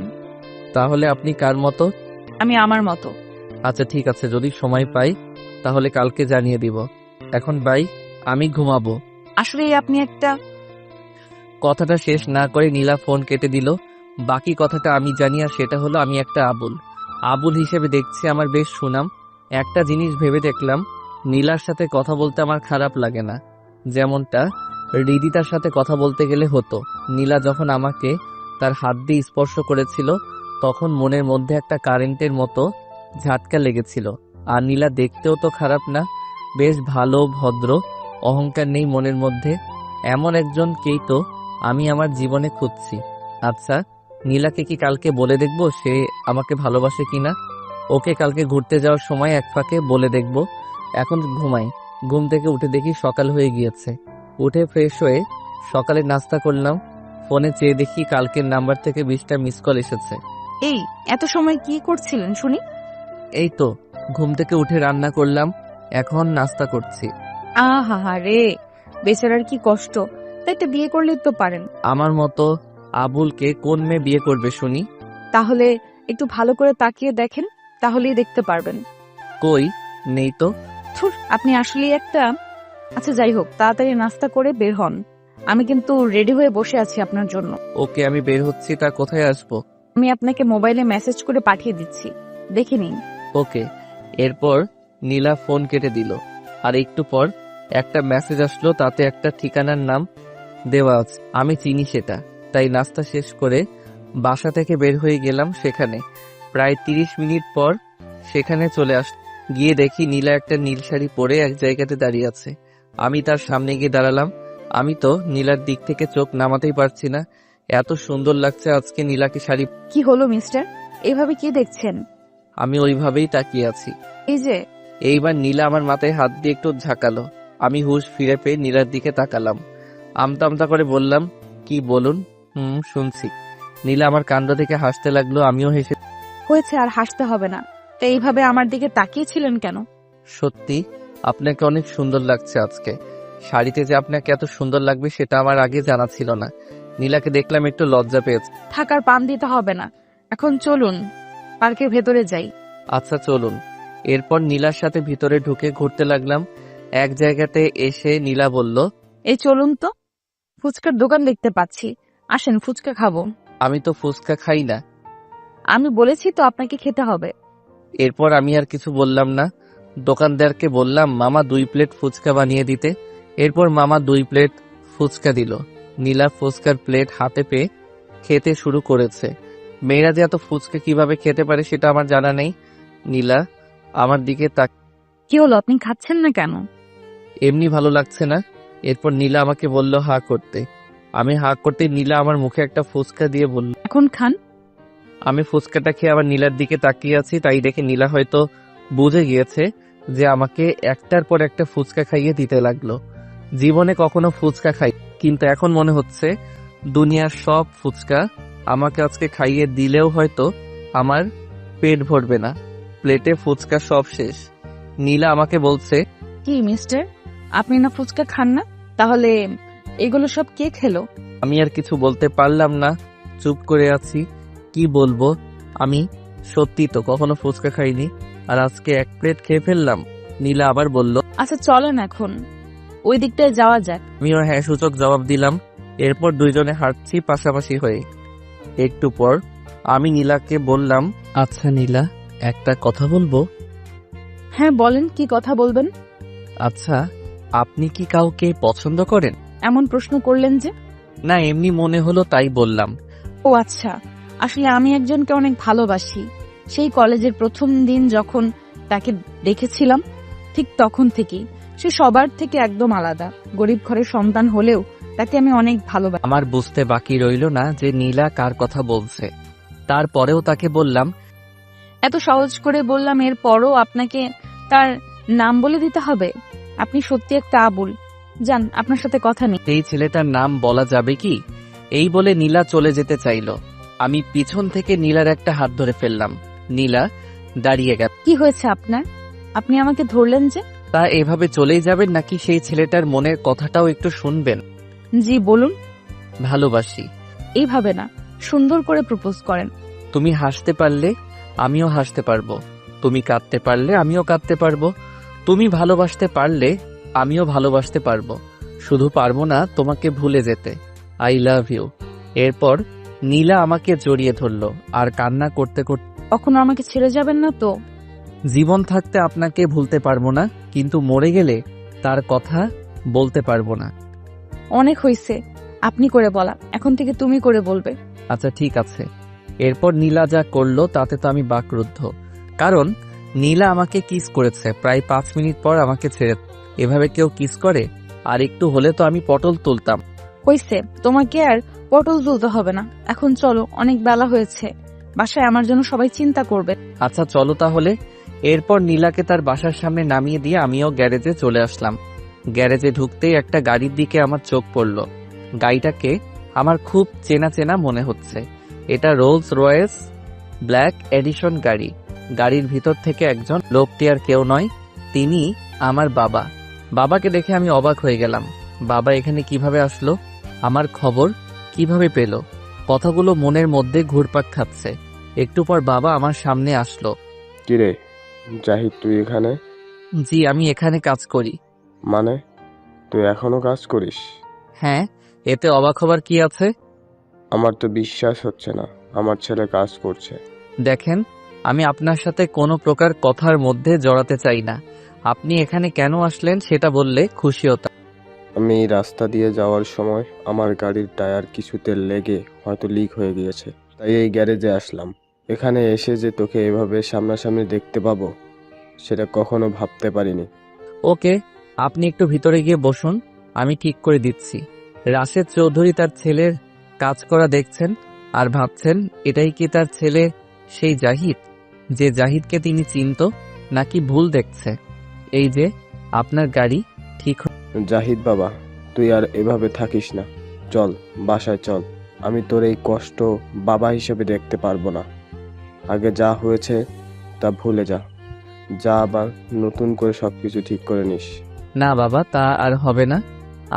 Speaker 1: তাহলে আপনি কার মতো?
Speaker 10: আমি আমার মতো।
Speaker 1: আচ্ছা ঠিক আছে, যদি সময় পাই তাহলে কালকে জানিয়ে দিব। এখন বাই, আমি ঘুমাবো।
Speaker 10: আসলে আপনি একটা।
Speaker 1: কথাটা শেষ না করে নীলা ফোন কেটে দিল। বাকি কথাটা আমি জানি, আর সেটা হলো আমি একটা আবুল। আবুল হিসেবে দেখছি আমার বেশ সুনাম। একটা জিনিস ভেবে দেখলাম, নীলার সাথে কথা বলতে আমার খারাপ লাগে না, যেমনটা রিদিতার সাথে কথা বলতে গেলে হতো। নীলা যখন আমাকে তার হাত দিয়ে স্পর্শ করেছিল তখন মনের মধ্যে একটা কারেন্টের মতো ঝাটকা লেগেছিল। আর নীলা দেখতেও তো খারাপ না, বেশ ভালো, ভদ্র, অহংকার নেই মনের মধ্যে। এমন একজনকেই তো আমি আমার জীবনে খুঁজছি। আচ্ছা, নীলাকে কি কালকে বলে দেখব সে আমাকে ভালোবাসে কিনা? ওকে কালকে ঘুরতে যাওয়ার সময় এক ফাঁকে বলে দেখব। এখন ঘুমাই। ঘুম থেকে উঠে দেখি সকাল হয়ে গিয়েছে। উঠে ফ্রেশ হয়ে সকালে নাস্তা করলাম। ফোনে চেয়ে দেখি কালকের নাম্বার থেকে 20টা মিস কল এসেছে।
Speaker 10: এই এত সময় কি করছিলেন শুনি?
Speaker 1: এই তো ঘুম থেকে উঠে রান্না করলাম, এখন নাস্তা করছি।
Speaker 10: আহা রে, বেচারার কি কষ্ট। তাই তো বিয়ে করলেই তো পারেন।
Speaker 1: আমার মতো আবুলকে কোন মেয়ে বিয়ে করবে শুনি?
Speaker 10: তাহলে একটু ভালো করে তাকিয়ে দেখেন, তাহলেই দেখতে পারবেন।
Speaker 1: কই, নেই তো।
Speaker 10: ধুর, আপনি আসলেই একটা। আচ্ছা যাই হোক, তাড়াতাড়ি নাস্তা করে বের হন। আমি কিন্তু রেডি হয়ে বসে আছি আপনার জন্য।
Speaker 1: ওকে, আমি বের হচ্ছি। তা কোথায় আসবো?
Speaker 10: আমি আপনাকে মোবাইলে মেসেজ করে পাঠিয়ে দিচ্ছি, দেখে নিন।
Speaker 1: ওকে। এরপর নীলা ফোন কেটে দিল। আর একটু পর একটা মেসেজ আসলো, তাতে একটা ঠিকানার নাম দেওয়া আছে। আমি চিনি সেটা, তাই নাস্তা শেষ করে বাসা থেকে বের হয়ে গেলাম সেখানে। প্রায় 30 মিনিট পর সেখানে চলে গিয়ে দেখি নীলা একটা নীল শাড়ি পরে এক জায়গাতে দাঁড়িয়ে আছে। আমি তার সামনে গিয়ে দাঁড়ালাম। আমি তো নীলার দিক থেকে চোখ নামাতেই পারছি না, এত সুন্দর লাগছে আজকে নীলাকে শাড়ি।
Speaker 10: কি হলো মিস্টার, এইভাবে কি দেখছেন?
Speaker 1: আমি ওইভাবেই তাকিয়ে আছি।
Speaker 10: এই যে।
Speaker 1: এইবার নীলা আমার মাথায় হাত দিয়ে একটু ঝাঁকালো। আমি হুঁশ ফিরে পেয়ে নীলার দিকে তাকালাম। আমতা আমতা করে বললাম, কি বলুন? শুনছি। নীলা আমার কাণ্ড থেকে হাসতে লাগলো, আমিও হেসে।
Speaker 10: হয়েছে, আর হাসতে হবে না। তো এইভাবে আমার দিকে তাকিয়েছিলেন কেন?
Speaker 1: সত্যি আপনাকে অনেক সুন্দর লাগছে আজকে। শাড়িতে যে আপনাকে এত সুন্দর লাগবে সেটা আমার আগে জানা ছিল না। নীলাকে দেখলাম একটু লজ্জা পেয়েছে।
Speaker 10: থাকার পান দিতে হবে না, এখন চলুন পার্কের ভেতরে যাই।
Speaker 1: আচ্ছা চলুন। এরপর নীলার সাথে ভিতরে ঢুকে ঘুরতে লাগলাম। এক জায়গাতে এসে নীলা বলল,
Speaker 10: এই চলুন তো, ফুচকার দোকান দেখতে পাচ্ছি, আসেন ফুচকা খাবো।
Speaker 1: আমি তো ফুচকা খাই না।
Speaker 10: আমি বলেছি তো আপনাকে খেতে হবে।
Speaker 1: এরপর আমি আর কিছু বললাম না। দোকানদারকে বললাম মামা 2 প্লেট ফুচকা বানিয়ে দিতে। এরপর মামা 2 প্লেট ফুচকা দিল। নীলা ফুচকার প্লেট হাতে পেয়ে খেতে শুরু করেছে। মেয়েরা যে এত ফুচকা কিভাবে খেতে পারে সেটা আমার জানা নেই। নীলা আমার দিকে
Speaker 10: কি হলো, আপনি খাচ্ছেন না কেন?
Speaker 1: এমনি ভালো লাগছে না। এরপর নীলা আমাকে বলল হা করতে। আমি হা করতে নীলা আমার মুখে একটা ফুচকা দিয়ে বলল,
Speaker 10: এখন খান।
Speaker 1: আমি ফুচকাটা খেয়ে আবার নীলার দিকে তাকিয়ে আছি। তাই দেখে নীলা হয়তো বুঝে গিয়েছে যে আমাকে একটার পর একটা ফুচকা খাইয়ে দিতে লাগলো। জীবনে কখনো ফুচকা খাই, কিন্তু এখন মনে হচ্ছে দুনিয়ার সব ফুচকা আমাকে আজকে খাইয়ে দিলেও হয়তো আমার পেট ভরবে না। প্লেটে ফুচকা সব শেষ। নীলা আমাকে বলছে,
Speaker 10: কি মিস্টার, আপনি না ফুচকা খান না? তাহলে এগুলো সব কে খেলো?
Speaker 1: আমি আর কিছু বলতে পারলাম না, চুপ করে আছি। কি বলবো, আমি সত্যি তো কখনো ফুচকা খাইনি, আর আজকে 1 প্লেট খেয়ে ফেললাম। নীলা আবার বলল,
Speaker 10: আচ্ছা চলেন এখন ওই দিকটায় যাওয়া যাক।
Speaker 1: আমিও হ্যাঁ সূচক জবাব দিলাম। এরপর দুইজনে হাঁটছি পাশাপাশি হয়ে। একটু পর আমি নীলাকে বললাম, আচ্ছা নীলা, একটা কথা বলবো?
Speaker 10: হ্যাঁ বলেন, কি কথা বলবেন?
Speaker 1: আচ্ছা, আপনি কি কাউকে পছন্দ করেন?
Speaker 10: এমন প্রশ্ন করলেন যে?
Speaker 1: না, এমনি মনে হলো তাই বললাম।
Speaker 10: ও আচ্ছা, আসলে আমি একজনকে অনেক ভালোবাসি। সেই কলেজের প্রথম দিন যখন তাকে দেখেছিলাম, ঠিক তখন থেকেই সে সবার থেকে একদম আলাদা। গরিব ঘরের সন্তান হলেও তাকে আমি অনেক ভালোবাসি।
Speaker 1: আমার বুঝতে বাকি রইল না যে নীলা কার কথা বলছে। তারপরেও তাকে বললাম,
Speaker 10: এত সহজ করে বললাম, এরপরও আপনাকে তার নাম বলে দিতে হবে? আপনি সত্যি একটা আবুল। যান, আপনার সাথে কথা নেই।
Speaker 1: এই ছেলেটার নাম বলা যাবে কি? এই বলে নীলা চলে যেতে চাইল। আমি পিছন থেকে নীলার একটা হাত ধরে ফেললাম। নীলা দাঁড়িয়ে গেল।
Speaker 10: কি হয়েছে আপনার? আপনি আমাকে ধরলেন যে?
Speaker 1: তা এভাবে চলেই যাবেন নাকি সেই ছেলেটার মনের কথাটাও একটু শুনবেন?
Speaker 10: জি বলুন।
Speaker 1: ভালোবাসি।
Speaker 10: এইভাবে না, সুন্দর করে প্রপোজ করেন।
Speaker 1: তুমি হাসতে পারলে আমিও হাসতে পারবো, তুমি কাঁদতে পারলে আমিও কাঁদতে পারবো, তুমি ভালোবাসতে পারলে আমিও ভালোবাসতে পারবো, শুধু পারবো না তোমাকে ভুলে যেতে। I love you. এরপর নীলা আমাকে জড়িয়ে ধরলো আর কান্না করতে করতে,
Speaker 10: কখনো আমাকে ছেড়ে যাবেন না তো?
Speaker 1: জীবন থাকতে আপনাকে ভুলতে পারবো না, কিন্তু মরে গেলে তার কথা বলতে পারবো না।
Speaker 10: অনেক হইছে আপনি করে বলা, এখন থেকে তুমি করে বলবে।
Speaker 1: আচ্ছা ঠিক আছে। এরপর নীলা যা করলো তাতে তো আমি বাকরুদ্ধ, কারণ নীলা আমাকে কিস করেছে। প্রায় 5 মিনিট পর আমাকে ছেড়ে। এভাবে কেউ কিস করে? আর একটু হলে তো আমি পটল তুলতাম।
Speaker 10: হইছে, তোমাকে আর পটল তুলতে হবে না। এখন চলো, অনেক বেলা হয়েছে, বাসায় আমার জন্য সবাই চিন্তা করবে।
Speaker 1: আচ্ছা চলো তাহলে। এরপর নীলাকে তার বাসার সামনে নামিয়ে দিয়ে আমিও গ্যারেজে চলে আসলাম। গ্যারেজে ঢুকতেই একটা গাড়ির দিকে আমার চোখ পড়ল। গাড়িটাকে আমার খুব চেনা চেনা মনে হচ্ছে। এটা রোলস রয়েস ব্ল্যাক এডিশন গাড়ি। গাড়ির ভিতর থেকে একজন, লোকটি আর কেউ নয়, তিনি আমার বাবা। বাবাকে দেখে আমি অবাক হয়ে গেলাম। বাবা এখানে কিভাবে আসলো? আমার খবর কিভাবে পেল? কথাগুলো মনের মধ্যে ঘুরপাক খাচ্ছে। একটু পর বাবা আমার সামনে আসলো।
Speaker 4: কিরে জাহিদ, তুই এখানে?
Speaker 1: জি, আমি এখানে কাজ করি।
Speaker 4: মানে তুই এখনো কাজ করিস?
Speaker 1: হ্যাঁ, এতে অবাক হবার কি আছে?
Speaker 4: আমার তো বিশ্বাস হচ্ছে না আমার ছেলে কাজ করছে।
Speaker 1: দেখেন, আমি আপনার সাথে কোনো প্রকার কথার মধ্যে জড়াতে চাই না। আপনি এখানে কেন আসলেন সেটা বললে খুশি হতাম।
Speaker 4: আমি রাস্তা দিয়ে যাওয়ার সময় আমার গাড়ির টায়ার কিছুতে লেগে হয়তো লিক হয়ে গিয়েছে, তাই এই গ্যারেজে আসলাম। এখানে এসে যে তোকে এভাবে সামনাসামনি দেখতে পাবো সেটা কখনো ভাবতে পারিনি।
Speaker 1: ওকে, আপনি একটু ভিতরে গিয়ে বসুন, আমি ঠিক করে দিচ্ছি। রাশেদ চৌধুরী তার ছেলের কাজ করা দেখছেন আর ভাবছেন এটাই কি তার ছেলে সেই জাহিদ, যে জাহিদকে তিনি চিনত, নাকি ভুল দেখছে? এই যে আপনার গাড়ি ঠিক।
Speaker 4: জাহিদ বাবা, তুই আর এভাবে থাকিস না, চল বাসায় চল। আমি তোর এই কষ্ট বাবা হিসেবে দেখতে পারবো না। আগে যা হয়েছে তা ভুলে যা, যা আবার নতুন করে সবকিছু ঠিক করে নিস।
Speaker 1: না বাবা, তা আর হবে না।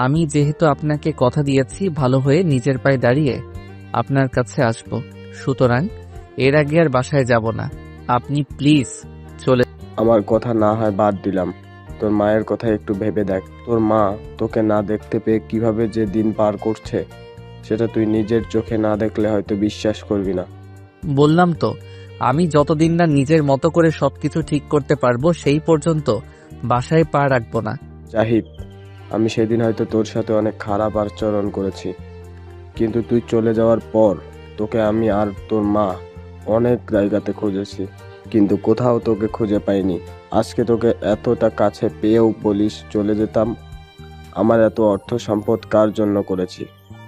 Speaker 1: আমি যেহেতু আপনাকে কথা দিয়েছি ভালো হয়ে নিজের পায়ে দাঁড়িয়ে আপনার কাছে আসব, সুতরাং এর আগে আর বাসায় যাব না। আপনি প্লিজ চলে।
Speaker 4: আমার কথা না হয় বাদ দিলাম, তোর মায়ের কথা একটু ভেবে দেখ। তোর মা তোকে না দেখতে পেয়ে কিভাবে যে দিন পার করছে, সেটা তুই নিজের চোখে না দেখলে হয়তো বিশ্বাস করবি না।
Speaker 1: বললাম তো, আমি যতদিন না নিজের মতো করে সবকিছু ঠিক করতে পারবো সেই পর্যন্ত বাসায় পা রাখবো না।
Speaker 4: জাহিদ, আমি সেদিন হয়তো তোর সাথে অনেক খারাপ আচরণ করেছি, কিন্তু তুই চলে যাওয়ার পর তোকে আমি আর তোর মা অনেক জায়গাতে খুঁজেছি, কিন্তু কোথাও তোকে খুঁজে পাইনি। আজকে তোকে এতটা কাছে পেয়েও বলিস চলে যেতাম। আমার এত অর্থ সম্পদ কার জন্য করেছি?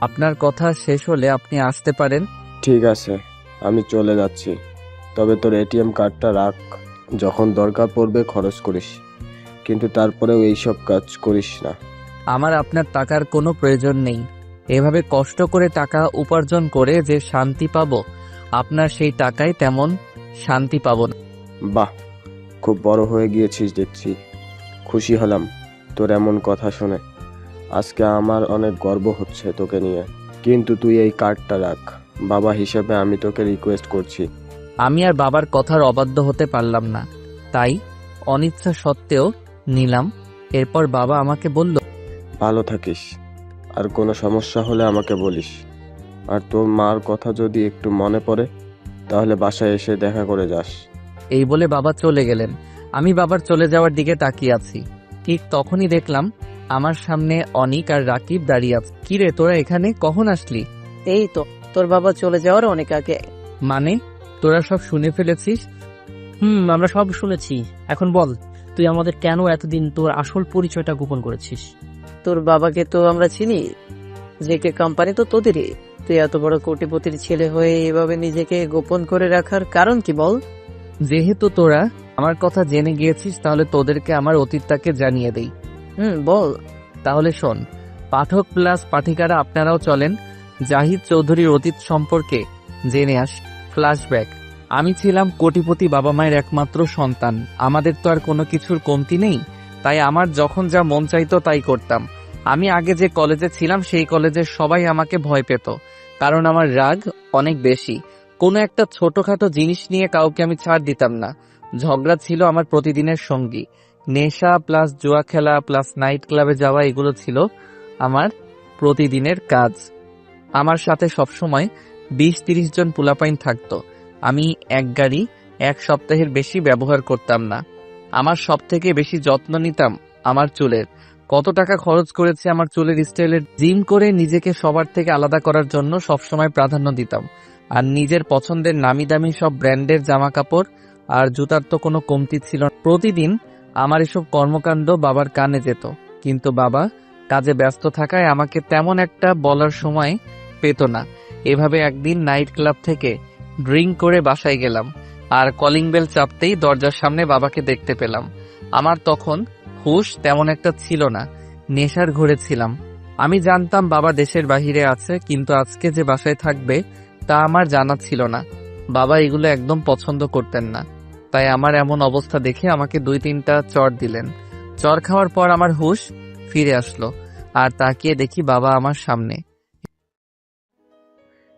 Speaker 1: আপনার কথা শেষ হলে আপনি আসতে পারেন।
Speaker 4: ঠিক আছে, আমি চলে যাচ্ছি, তবে তোর এটিএম কার্ডটা রাখ, যখন দরকার পড়বে খরচ করিস, কিন্তু তারপরেও এইসব কাজ করিস না।
Speaker 1: আমার আপনার টাকার কোনো প্রয়োজন নেই। এভাবে কষ্ট করে টাকা উপার্জন করে যে শান্তি পাবো, আপনার সেই টাকায় তেমন শান্তি পাবো না।
Speaker 4: বাহ, খুব বড় হয়ে গিয়েছিস দেখছি। খুশি হলাম তোর এমন কথা শুনে। আজকে আমার অনেক গর্ব হচ্ছে তোকে নিয়ে, কিন্তু তুই এই কার্ডটা রাখ। বাবা হিসেবে আমি তোকে রিকোয়েস্ট করছি।
Speaker 1: আমি আর বাবার কথার অবাধ্য হতে পারলাম না, তাই অনিচ্ছা সত্ত্বেও নিলাম। এরপর বাবা আমাকে বলল,
Speaker 4: ভালো থাকিস, আর কোনো সমস্যা হলে আমাকে বলিস। আর তোর মার কথা যদি একটু মনে পড়ে তাহলে বাসায় এসে দেখা করে যাস।
Speaker 1: এই বলে বাবা চলে গেলেন। আমি বাবার চলে যাওয়ার দিকে তাকিয়ে আছি। ঠিক তখনই দেখলাম আমার সামনে অনিক আর রাকিব দাঁড়িয়ে আছে। কিরে, তোরা এখানে কখন আসলি?
Speaker 6: এই তো, তোর বাবা চলে যাওয়ার অনেক আগে।
Speaker 1: মানে, তোরা সব শুনে ফেলেছিস?
Speaker 7: আমরা সব শুনেছি। এখন বল, তুই আমাদের কেন এতদিন তোর আসল পরিচয়টা গোপন করেছিস?
Speaker 6: তোর বাবাকে তো আমরা চিনি, জেকে কোম্পানি তো তোদেরই। তুই এত বড় কোটিপতির ছেলে হয়ে এভাবে নিজেকে গোপন করে রাখার কারণ কি বল?
Speaker 1: যেহেতু তোরা আমার কথা জেনে গিয়েছিস, তাহলে তোদেরকে আমার অতীতটাকে জানিয়ে দেই।
Speaker 6: বল।
Speaker 1: তাহলে শোন, পাঠক প্লাস পাঠিকারা আপনারাও চলেন জাহিদ চৌধুরীর অতীত সম্পর্কে জেনে আস। ফ্ল্যাশব্যাক। আমি ছিলাম কোটিপতি বাবা মায়ের একমাত্র সন্তান। আমাদের তো আর কোনো কিছুর কমতি নেই, তাই আমার যখন যা মন চাইতো তাই করতাম। আমি আগে যে কলেজে ছিলাম সেই কলেজের সবাই আমাকে ভয় পেত, কারণ আমার রাগ অনেক বেশি। কোনো একটা ছোটখাটো জিনিস নিয়ে কাউকে আমি ছাড় দিতাম না। ঝগড়া ছিল আমার প্রতিদিনের সঙ্গী। নেশা প্লাস জুয়া খেলা প্লাস নাইট ক্লাবে যাওয়া, এগুলো ছিল আমার প্রতিদিনের কাজ। আমার সাথে সবসময় 20-30 জন পোলাপাইন থাকতো। আমি এক গাড়ি এক সপ্তাহের বেশি ব্যবহার করতাম না। আমার সব থেকে বেশি যত্ন নিতাম আমার চুলের। কত টাকা খরচ করেছে আমার চুলের স্টাইলের। জিম করে নিজেকে সবার থেকে আলাদা করার জন্য সবসময় প্রাধান্য দিতাম। আর নিজের পছন্দের নামি দামি সব ব্র্যান্ডের জামা কাপড় আর জুতার তো কোনো কমতি ছিল না। প্রতিদিন আমার এসব কর্মকাণ্ড বাবার কানে যেত, কিন্তু বাবা কাজে ব্যস্ত থাকায় আমাকে তেমন একটা বলার সময় পেত না। এভাবে একদিন নাইট ক্লাব থেকে ড্রিঙ্ক করে বাসায় গেলাম, আর কলিং বেল চাপতেই দরজার সামনে বাবাকে দেখতে পেলাম। আমার তখন হুঁশ তেমন একটা ছিল না, নেশার ঘরে ছিলাম। আমি জানতাম বাবা দেশের বাহিরে আছে, কিন্তু আজকে যে বাসায় থাকবে তা আমার জানা ছিল না। বাবা এগুলো একদম পছন্দ করতেন না, তাই আমার এমন অবস্থা দেখে আমাকে 2-3টা চড় দিলেন। চড় খাওয়ার পর আমার হুঁশ ফিরে আসলো, আর তাকিয়ে দেখি বাবা আমার সামনে।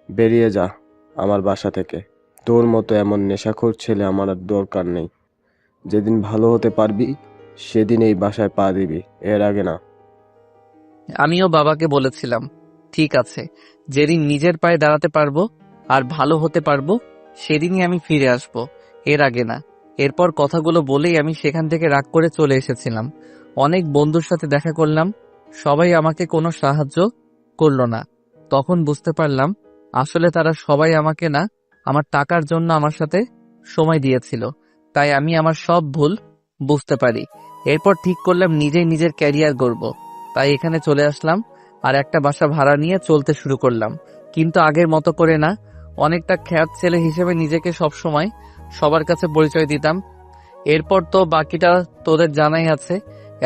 Speaker 4: বেরিয়ে যা আমার বাসা থেকে। তোর মতো এমন নেশাখোর ছেলে আমার আর দরকার নেই। যেদিন ভালো হতে পারবি সেদিন এই বাসায় পা দিবি, এর আগে না।
Speaker 1: আমিও বাবাকে বলেছিলাম, ঠিক আছে, যেদিন নিজের পায়ে দাঁড়াতে পারবো আর ভালো হতে পারবো সেদিনই আমি ফিরে আসব, এর আগে না। এরপর কথাগুলো বলেই আমি সেখান থেকে রাগ করে চলে এসেছিলাম। অনেক বন্ধুর সাথে দেখা করলাম, সবাই আমাকে কোনো সাহায্য করলো না। তখন বুঝতে পারলাম আসলে তারা সবাই আমাকে না, আমার টাকার জন্য আমার সাথে সময় দিয়েছিল। তাই আমি আমার সব ভুল বুঝতে পারি। এরপর ঠিক করলাম নিজেই নিজের ক্যারিয়ার গড়ব। তাই এখানে চলে আসলাম আর একটা বাসা ভাড়া নিয়ে চলতে শুরু করলাম, কিন্তু আগের মতো করে না। অনেকটা খ্যাত ছেলে হিসেবে নিজেকে সবসময় সবার কাছে পরিচয় দিতাম। এরপর তো বাকিটা তোদের জানাই আছে।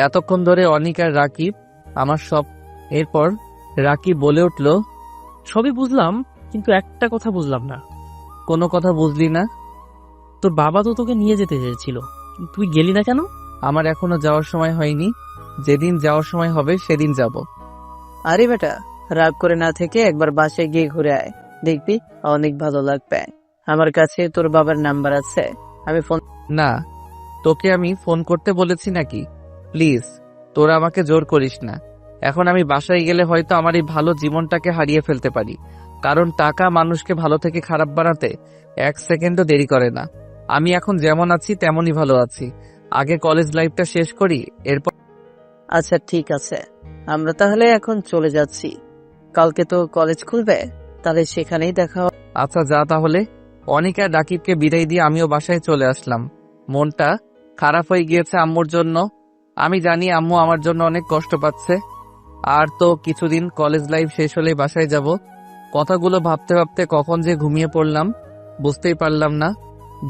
Speaker 1: এতক্ষণ ধরে অনিক আর রাকিব আমার সব। এরপর রাকিব বলে উঠল,
Speaker 7: সবই বুঝলাম, কিন্তু একটা কথা বুঝলাম না।
Speaker 1: কোনো কথা বুঝলি না?
Speaker 7: তোর বাবা তো তোকে নিয়ে যেতে চেয়েছিল, তুই গেলি না কেন?
Speaker 1: আমার এখনো যাওয়ার সময় হয়নি, যেদিন যাওয়ার সময় হবে সেদিন যাব।
Speaker 6: আরে বেটা, রাগ করে না থেকে একবার বাসায় গিয়ে ঘুরে আয়, দেখবি অনেক ভালো লাগবে। আমার কাছে তোর বাবার নাম্বার আছে, আমি ফোন।
Speaker 1: না, তোকে আমি ফোন করতে বলেছি নাকি? প্লিজ তোরা আমাকে জোর করিস না। এখন আমি বাসায় গেলে হয়তো আমার এই ভালো জীবনটাকে হারিয়ে ফেলতে পারি, কারণ টাকা মানুষকে ভালো থেকে খারাপ বানাতে 1 সেকেন্ডও দেরি করে না। আমি এখন যেমন আছি তেমনই ভালো আছি। আগে কলেজ লাইফটা শেষ করি, এরপর।
Speaker 6: আচ্ছা ঠিক আছে, আমরা তাহলে এখন চলে যাচ্ছি। কালকে তো কলেজ খুলবে, তাহলে সেখানেই দেখা হবে।
Speaker 1: আচ্ছা যা তাহলে। অনিকা রাকিবকে বিদায় দিয়ে আমিও বাসায় চলে আসলাম। মনটা খারাপ হয়ে গিয়েছে আম্মুর জন্য। আমি জানি আম্মু আমার জন্য অনেক কষ্ট পাচ্ছে। আর তো কিছুদিন কলেজ লাইফ শেষ হলে বাসায় যাব। কথাগুলো ভাবতে ভাবতে কখন যে ঘুমিয়ে পড়লাম বুঝতেই পারলাম না।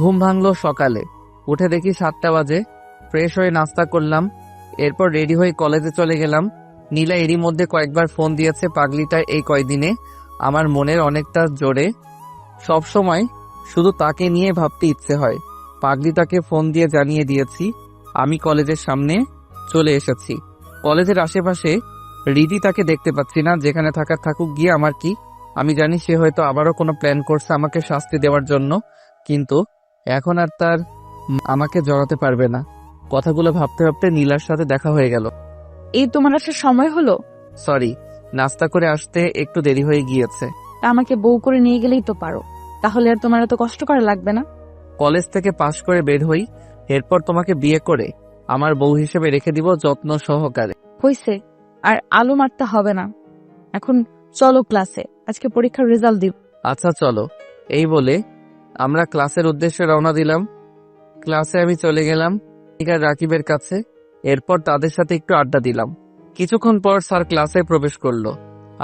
Speaker 1: ঘুম ভাঙলো সকালে, উঠে দেখি 7টা বাজে। ফ্রেশ হয়ে নাস্তা করলাম, এরপর রেডি হয়ে কলেজে চলে গেলাম। নীলা এরই মধ্যে কয়েকবার ফোন দিয়েছে। পাগলিটা এই কয়দিনে আমার মনের অনেকটা জোরে। সব সময় শুধু তাকে নিয়ে ভাবতে ইচ্ছে হয়। পাগলিটাকে ফোন দিয়ে জানিয়ে দিয়েছি আমি কলেজের সামনে চলে এসেছি। কলেজের আশেপাশে রিদি তাকে দেখতে পাচ্ছি না। যেখানে থাকার থাকুক গিয়ে আমার কি। আমি জানি সে হয়তো আবারও কোনো প্ল্যান করছে আমাকে শাস্তি দেওয়ার জন্য, কিন্তু এখন আর তার আমাকে জড়াতে পারবে না। কথাগুলো ভাবতে ভাবতে নীলার সাথে দেখা হয়ে গেল।
Speaker 10: এই তোমার আসার সময় হলো?
Speaker 1: সরি, নাস্তা করে আসতে একটু দেরি হয়ে গিয়েছে।
Speaker 10: তা আমাকে বউ করে নিয়ে গেলেই তো পারো, তাহলে আর তোমার এত কষ্ট করা লাগবে না।
Speaker 1: কলেজ থেকে পাশ করে বের হই, এরপর তোমাকে বিয়ে করে আমার বউ হিসেবে রেখে দিব যত্ন সহকারে।
Speaker 10: হইছে, আর আলো মারতে হবে না। এখন চলো ক্লাসে, আজকে পরীক্ষার রেজাল্ট দিব।
Speaker 1: আচ্ছা চলো। এই বলে আমরা ক্লাসের উদ্দেশ্যে রওনা দিলাম। ক্লাসে আমি চলে গেলাম রাকিবের কাছে। এরপর তাদের সাথে একটু আড্ডা দিলাম। কিছুক্ষণ পর স্যার ক্লাসে প্রবেশ করলো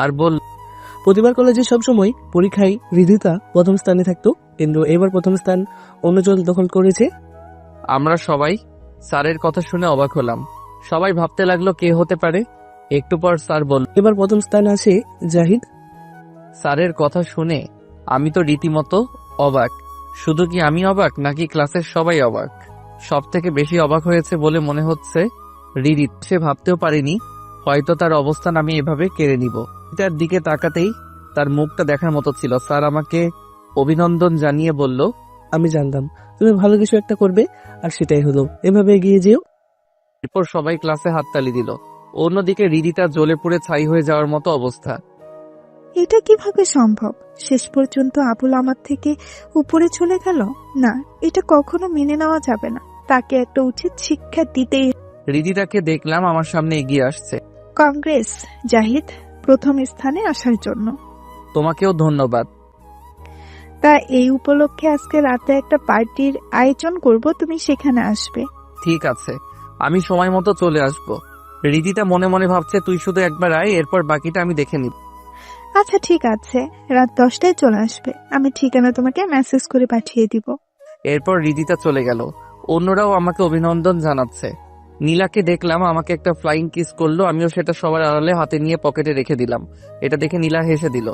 Speaker 1: আর বলল,
Speaker 5: প্রতিবার কলেজে সবসময় পরীক্ষায় রিদিতা প্রথম স্থানে থাকতো, কিন্তু এবার প্রথম স্থান অন্যজন দখল করেছে।
Speaker 1: আমরা সবাই স্যারের কথা শুনে অবাক হলাম। সবাই ভাবতে লাগলো কে হতে পারে। একটু পর স্যার বলল,
Speaker 5: এবার প্রথম স্থান আছে জাহিদ।
Speaker 1: স্যারের কথা শুনে আমি তো রীতিমতো অবাক। শুধু কি আমি অবাক, নাকি ক্লাসের সবাই অবাক? সব থেকে বেশি অবাক হয়েছে বলে মনে হচ্ছে রিদিত। সে ভাবতেও পারেনি হয়তো তার অবস্থান আমি এভাবে কেড়ে নিব। তার দিকে তাকাতেই তার মুখটা দেখার মতো ছিল। স্যার আমাকে অভিনন্দন জানিয়ে বলল,
Speaker 5: আমি জানতাম তুমি ভালো কিছু একটা করবে, আর সেটাই হলো। এভাবে এগিয়ে যেও।
Speaker 1: এরপর সবাই ক্লাসে হাততালি দিল। অন্যদিকে রিদিতা জ্বলে পুড়ে ছাই হয়ে যাওয়ার মতো অবস্থা।
Speaker 2: এটা কিভাবে সম্ভব? শেষ পর্যন্ত আবুল আমার থেকে উপরে চলে গেল। না, এটা কখনো মেনে নেওয়া যাবে না। তাকে একটা উচিত শিক্ষা দিতেই।
Speaker 1: রিদিতাকে দেখলাম আমার সামনে এগিয়ে আসছে।
Speaker 2: কংগ্রেস জাহিদ, প্রথম স্থানে আসার জন্য।
Speaker 1: তোমাকেও ধন্যবাদ।
Speaker 2: তা এই উপলক্ষে আজকে রাতে একটা পার্টির আয়োজন করব, তুমি সেখানে আসবে।
Speaker 1: ঠিক আছে, আমি সময় মতো চলে আসব। রিদিতা মনে মনে ভাবছে তুই শুধু একবার আয়, এরপর বাকিটা আমি দেখে নিব।
Speaker 2: আচ্ছা ঠিক আছে, রাত 10টায় চলে আসবে। আমি ঠিকানা তোমাকে মেসেজ করে পাঠিয়ে দিব।
Speaker 1: এরপর রিদিতা চলে গেল। অন্যরাও আমাকে অভিনন্দন জানাচ্ছে। নীলাকে দেখলাম আমাকে একটা ফ্লাইং কিস করলো। আমিও সেটা সবার আড়ালে হাতে নিয়ে পকেটে রেখে দিলাম। এটা দেখে নীলা হেসে দিল।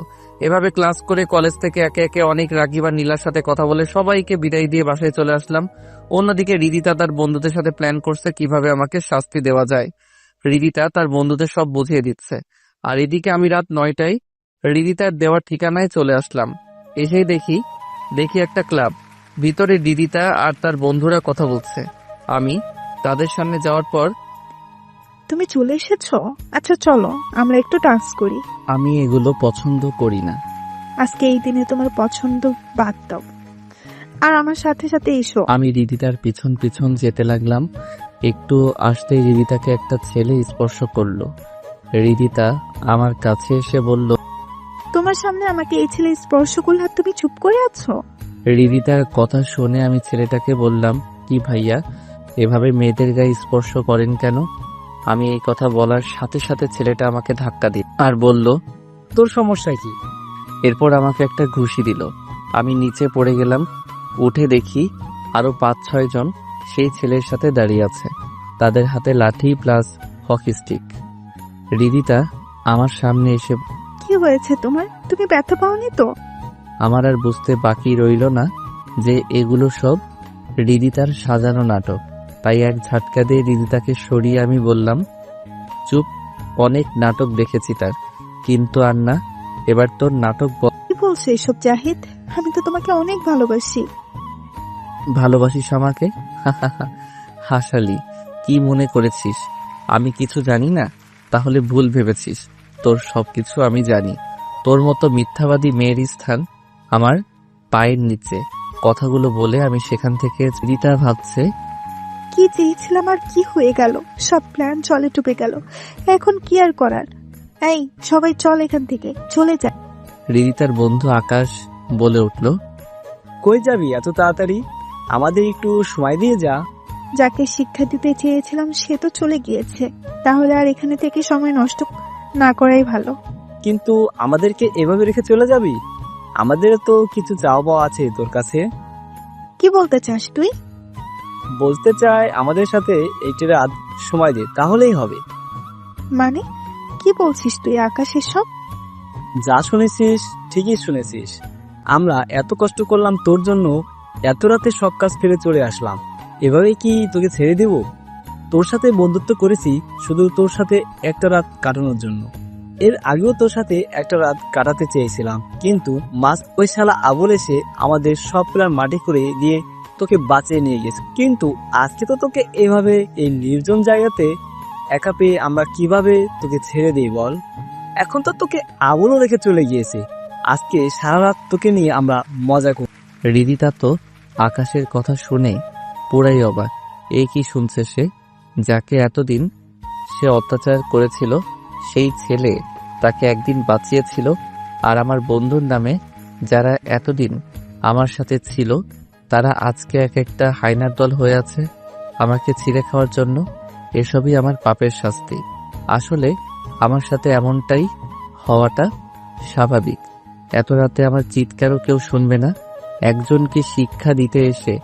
Speaker 1: এভাবে ক্লাস করে কলেজ থেকে একে একে অনেক রাগিবার নীলার সাথে কথা বলে সবাইকে বিদায় দিয়ে বাসায় চলে আসলাম। অন্যদিকে রিদিতা তার বন্ধুদের সাথে প্ল্যান করছে কিভাবে আমাকে শাস্তি দেওয়া যায়। রিদিতা তার বন্ধুদের সব বুঝিয়ে দিচ্ছে। আর এদিকে আমি রাত 9টায় রিদিতার দেওয়ার ঠিকানায় চলে আসলাম। এসেই দেখি একটা ক্লাব। ভিতরে রিদিতা আর তার বন্ধুরা কথা বলছে। আমি তাদের সামনে যাওয়ার পর,
Speaker 2: তুমি চলে এসেছো? আচ্ছা চলো আমরা একটু ডান্স করি।
Speaker 1: আমি এগুলো পছন্দ করি না।
Speaker 2: আজকে এই দিনে তোমার পছন্দ বাদ দাও, আর আমার সাথে সাথে এসো।
Speaker 1: আমি রিদিতার পিছন পিছন যেতে লাগলাম। একটু আসতেই রিদিতাকে একটা ছেলে স্পর্শ করলো। রিদিতা আমার কাছে এসে বলল,
Speaker 2: তোমার সামনে আমাকে এই ছেলে স্পর্শ করলে আর তুমি চুপ করে আছো?
Speaker 1: রিদিতার কথা শুনে আমি ছেলেটাকে বললাম, কি ভাইয়া, এভাবে মেয়েদের গায়ে স্পর্শ করেন কেন? আমি এই কথা বলার সাথে সাথে ছেলেটা আমাকে ধাক্কা দিল আর বলল,
Speaker 5: তোর সমস্যা কি?
Speaker 1: এরপর আমাকে একটা ঘুষি দিল। আমি নিচে পড়ে গেলাম। উঠে দেখি আরো 5-6 জন সেই ছেলের সাথে দাঁড়িয়ে আছে। তাদের হাতে লাঠি প্লাস হকি স্টিক। রিদিতা আমার সামনে এসে,
Speaker 2: কি হয়েছে তোমার? তুমি ব্যথা পাওনি তো?
Speaker 1: আমার আর বুঝতে বাকি রইল না যে এগুলো সব রিদিতার সাজানো নাটক। তাই এক ঝাটকা দিয়ে রিদিতাকে সরিয়ে আমি বললাম, চুপ, অনেক নাটক দেখেছি তার, কিন্তু আর না, এবার তোর নাটক।
Speaker 2: কি বলছো এসব জাহিদ? আমি তো তোমাকে অনেক ভালোবাসি।
Speaker 1: ভালোবাসিস আমাকে? হাসালি, কি মনে করেছিস আমি কিছু জানি না? তাহলে ভুল ভেবেছিস। তোর সবকিছু আমি জানি। তোর মতো মিথ্যাবাদী মেয়ের স্থান আমার পায়ের নিচে। কথাগুলো বলে আমি সেখান থেকে রিতা ভাবছে
Speaker 2: কি চেয়েছিলাম আর কি হয়ে গেল, সব প্ল্যান জলে ডুবে গেল। এখন কি আর করার? এই সবাই চল এখান থেকে, চলে যা।
Speaker 1: রিদিতার বন্ধু আকাশ বলে উঠল,
Speaker 5: কই যাবি এত তাড়াতাড়ি? আমাদের একটু সময় দিয়ে যা।
Speaker 2: যাকে শিক্ষা দিতে চেয়েছিলাম সে তো চলে গিয়েছে, তাহলে আর এখানে থেকে সময় নষ্ট না করাই ভালো।
Speaker 5: কিন্তু আমাদেরকে এভাবে রেখে চলে যাবি? আমাদের তো কিছু চাওয়া পাওয়া আছে তোর কাছে।
Speaker 2: কি বলতে চাস তুই?
Speaker 5: বলতে চাই আমাদের সাথে একটি রাত সময় দে, তাহলেই হবে।
Speaker 2: মানে কি বলছিস তুই আকাশ এসব?
Speaker 5: যা শুনেছিস ঠিকই শুনেছিস। আমরা এত কষ্ট করলাম তোর জন্য, এত রাতে সব কাজ ফেলে চলে আসলাম। এভাবে কি তোকে ছেড়ে দেব? তোর সাথে বন্ধুত্ব করেছি শুধু তোর সাথে একটা রাত কাটানোর জন্য। এর আগেও তোর সাথে একটা রাত কাটাতে চেয়েছিলাম, কিন্তু মাস ওই শালা আবুল এসে আমাদের সব প্ল্যান মাটি করে দিয়ে তোকে বাঁচিয়ে নিয়ে গেছে। কিন্তু আজকে তো তোকে এভাবে এই নির্জন জায়গাতে একা পেয়ে আমরা কিভাবে তোকে ছেড়ে দিই বল? এখন তো তোকে আবুলও রেখে চলে গিয়েছে। আজকে সারা রাত তোকে নিয়ে আমরা মজা করি।
Speaker 1: রিদিতা তো আকাশের কথা শুনে পুরাই অবাক। এই কি শুনছে সে? যাকে এতদিন সে অত্যাচার করেছিল সেই ছেলে তাকে একদিন বাঁচিয়েছিল, আর আমার বন্ধুর নামে যারা এতদিন আমার সাথে ছিল তারা আজকে এক একটা হাইনার দল হয়ে আছে আমাকে ছিঁড়ে খাওয়ার জন্য। এসবই আমার পাপের শাস্তি। আসলে আমার সাথে এমনটাই হওয়াটা স্বাভাবিক। এত রাতে আমার চিৎকারও কেউ শুনবে না। একজনকে শিক্ষা দিতে এসে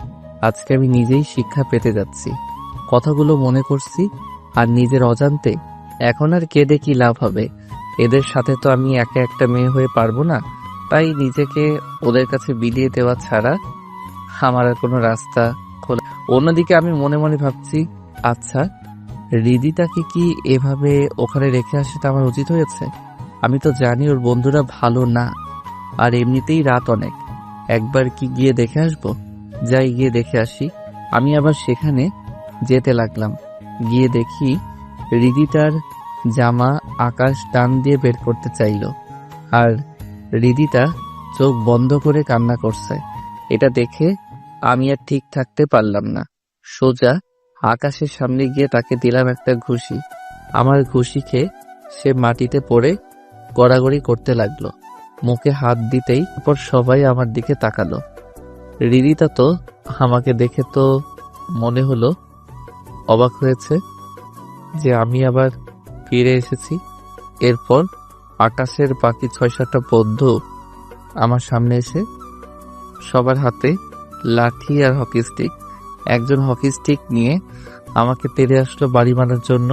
Speaker 1: আজকে আমি নিজেই শিক্ষা পেতে যাচ্ছি। কথাগুলো মনে করছি আর নিজের অজান্তে এখন আর কেঁদে কি লাভ হবে? এদের সাথে তো আমি একা একটা মেয়ে হয়ে পারবো না। তাই নিজেকে ওদের কাছে বিলিয়ে দেওয়া ছাড়া আমার আর কোনো রাস্তা খোলা। অন্যদিকে আমি মনে মনে ভাবছি, আচ্ছা রিদিতাকে কি এভাবে ওখানে রেখে আসাটা আমার উচিত হয়েছে? আমি তো জানি ওর বন্ধুরা ভালো না, আর এমনিতেই রাত অনেক। একবার কি গিয়ে দেখে আসবো? যাই গিয়ে দেখে আসি। আমি আবার সেখানে যেতে লাগলাম। গিয়ে দেখি রিদিতার জামা আকাশ টান দিয়ে বের করতে চাইল, আর রিদিতা চোখ বন্ধ করে কান্না করছে। এটা দেখে আমি আর ঠিক থাকতে পারলাম না। সোজা আকাশের সামনে গিয়ে তাকে দিলাম একটা ঘুষি। আমার ঘুষি খেয়ে সে মাটিতে পড়ে গড়াগড়ি করতে লাগলো। মুখে হাত দিতেই পর সবাই আমার দিকে তাকালো। রিদিতা তো আমাকে দেখে তো মনে হলো অবাক হয়েছে যে আমি আবার ফিরে এসেছি। এরপর আকাশের বাকি 6-7টা বন্ধু আমার সামনে এসে সবার হাতে লাঠি আর হকি স্টিক। একজন হকি স্টিক নিয়ে আমাকে তেড়ে আসলো বাড়ি মারার জন্য।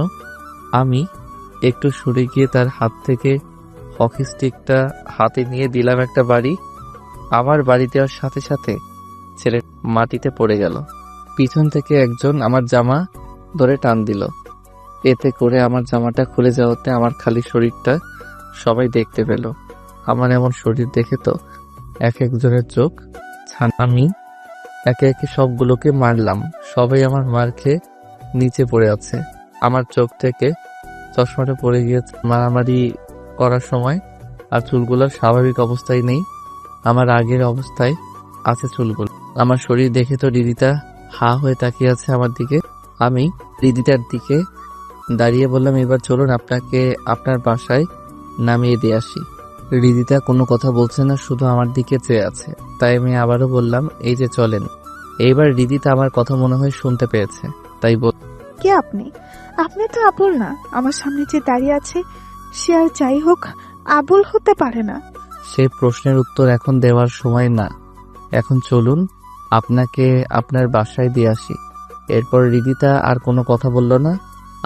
Speaker 1: আমি একটু সরে গিয়ে তার হাত থেকে হকি স্টিকটা হাতে নিয়ে দিলাম একটা বাড়ি। আমার বাড়ি দেওয়ার সাথে সাথে ছেলে মাটিতে পড়ে গেল। পিছন থেকে একজন আমার জামা ধরে টান দিল। এতে করে আমার জামাটা খুলে যাওয়াতে আমার খালি শরীরটা সবাই দেখতে পেল। আমার এমন শরীর দেখে তো এক একজনের চোখ ছান। আমি একে একে সবগুলোকে মারলাম। সবাই আমার মার খেয়ে নিচে পড়ে আছে। আমার চোখ থেকে চশমাটা পড়ে গিয়েছে মারামারি করার সময়, আর চুলগুলো স্বাভাবিক অবস্থায় নেই, আমার আগের অবস্থায় আছে চুলগুলো। আমার শরীর দেখে তো রিদিতা হা হয়ে তাকিয়ে আছে আমার দিকে। আমি রিদিতার দিকে দাঁড়িয়ে বললাম, এবার চলুন আপনাকে আপনার বাসায় নামিয়ে দিয়ে আসি। রিদিতা কোনো কথা বলছে না, শুধু আমার দিকে চেয়ে আছে। তাই আমি আবারও বললাম, এই যে চলেন। এইবার রিদিতা আমার কথা মনে হয় শুনতে পেয়েছে, তাই বল,
Speaker 2: কে আপনি? আপনি তো আবুল না। আমার সামনে যে দাঁড়িয়ে আছে সে আর যাই হোক আবুল হতে পারে না।
Speaker 1: সে প্রশ্নের উত্তর এখন দেওয়ার সময় না। এখন চলুন আপনাকে আপনার বাসায় দিয়ে আসি। এরপর রিদিতা আর কোনো কথা বলল না,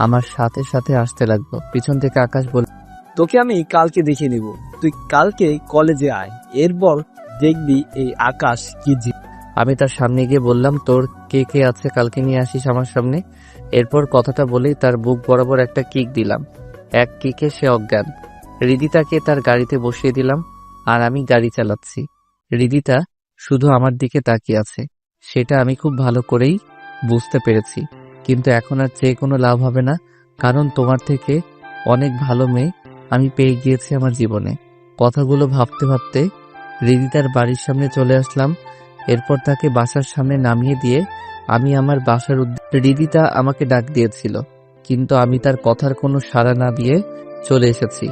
Speaker 1: আমার সাথে সাথে আসতে লাগলো। পিছন থেকে আকাশ বলল,
Speaker 5: তোকে আমি কালকে দেখিয়ে নিব। তুই কালকে কলেজে আয়, এরপর দেখবি এই আকাশ কি
Speaker 1: আমি তার সামনে গিয়ে বললাম, তোর কে কে আছে কালকে নিয়ে আসিস আমার সামনে। এরপর কথাটা বলেই তার বুক বরাবর একটা কিক দিলাম। এক কিকে সে অজ্ঞান। রিদিতাকে তার গাড়িতে বসিয়ে দিলাম, আর আমি গাড়ি চালাচ্ছি। রিদিতা শুধু আমার দিকে তাকিয়ে আছে, সেটা আমি খুব ভালো করেই বুঝতে পেরেছি। কিন্তু এখন আর চেয়ে কোনো লাভ হবে না, কারণ তোমার থেকে অনেক ভালো মেয়ে আমি পেয়ে গিয়েছি আমার জীবনে। কথাগুলো ভাবতে ভাবতে হৃদিতার বাড়ির সামনে চলে আসলাম। এরপর তাকে বাসার সামনে নামিয়ে দিয়ে আমি আমার বাসার হৃদিতা আমাকে ডাক দিয়েছিল, কিন্তু আমি তার কথার কোনো সাড়া না দিয়ে চলে এসেছি।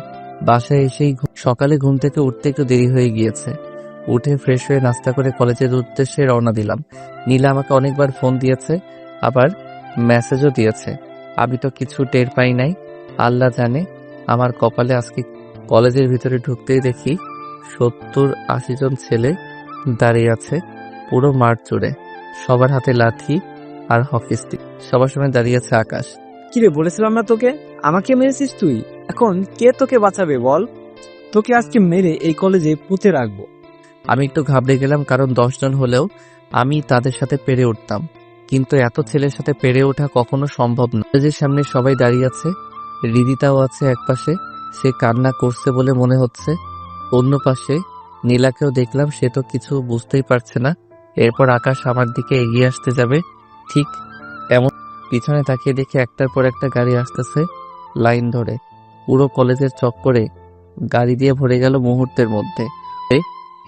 Speaker 1: বাসায় এসেই সকালে ঘুম থেকে উঠতে একটু দেরি হয়ে গিয়েছে। উঠে ফ্রেশ হয়ে নাস্তা করে কলেজের উদ্দেশ্যে রওনা দিলাম। নীলা আমাকে অনেকবার ফোন দিয়েছে, আবার মেসেজও দিয়েছে। আমি তো কিছু টের পাই নাই। আল্লাহ জানে আমার কপালে আজকে। কলেজের ভিতরে ঢুকতেই দেখি 70-80 জন ছেলে দাঁড়িয়ে আছে পুরো মাঠ জুড়ে। সবার হাতে লাঠি আর হকি স্টিক। সবার সামনে দাঁড়িয়ে আছে আকাশ।
Speaker 5: কিরে, বলেছিলাম না তোকে, আমাকে মেরেছিস তুই। এখন কে তোকে বাঁচাবে বল? তোকে আজকে মেরে এই কলেজে পুঁতে রাখবো।
Speaker 1: আমি একটু ঘাবড়ে গেলাম, কারণ 10 জন হলেও আমি তাদের সাথে পেরে উঠতাম, কিন্তু এত ছেলের সাথে পেরে ওঠা কখনো সম্ভব না। কলেজের সামনে সবাই দাঁড়িয়ে আছে, হৃদিতাও আছে একপাশে, সে কান্না করছে বলে মনে হচ্ছে। অন্য পাশে নীলাকেও দেখলাম, সে তো কিছু বুঝতেই পারছে না। এরপর আকাশ আমার দিকে এগিয়ে আসতে যাবে, ঠিক এমন পিছনে তাকিয়ে দেখে একটার পর একটা গাড়ি আসতেছে লাইন ধরে। পুরো কলেজের চক্করে গাড়ি দিয়ে ভরে গেল মুহূর্তের মধ্যে।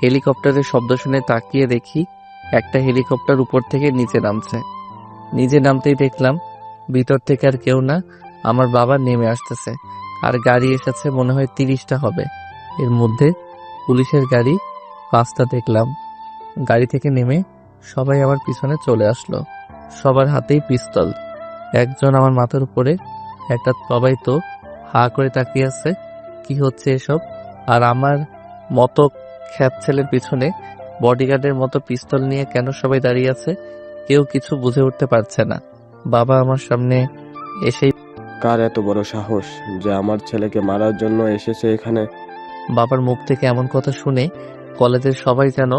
Speaker 1: হেলিকপ্টারের শব্দ শুনে তাকিয়ে দেখি একটা হেলিকপ্টার উপর থেকে নিচে নামছে। নিচে নামতেই দেখলাম ভিতর থেকে আর কেউ না, আমার বাবা নেমে আসতেছে। আর গাড়ি এসেছে মনে হয় 30টা হবে। এর মধ্যে পুলিশের গাড়ি 5টা দেখলাম। গাড়ি থেকে নেমে সবাই আমার পিছনে চলে আসলো, সবার হাতেই পিস্তল। একজন আমার মাথার উপরে, একটা। সবাই তো হা করে তাকিয়ে আছে, কি হচ্ছে এসব? আর আমার মতো খ্যাত ছেলের পিছনে বডিগার্ডের মতো পিস্তল নিয়ে কেন সবাই দাঁড়িয়ে আছে, কেউ কিছু বুঝে উঠতে পারছে না। বাবা আমার সামনে এসেই,
Speaker 4: কার এত বড় সাহস যে আমার ছেলেকে মারার জন্য এসেছে এখানে?
Speaker 1: বাবার মুখ থেকে এমন কথা শুনে কলেজের সবাই যেন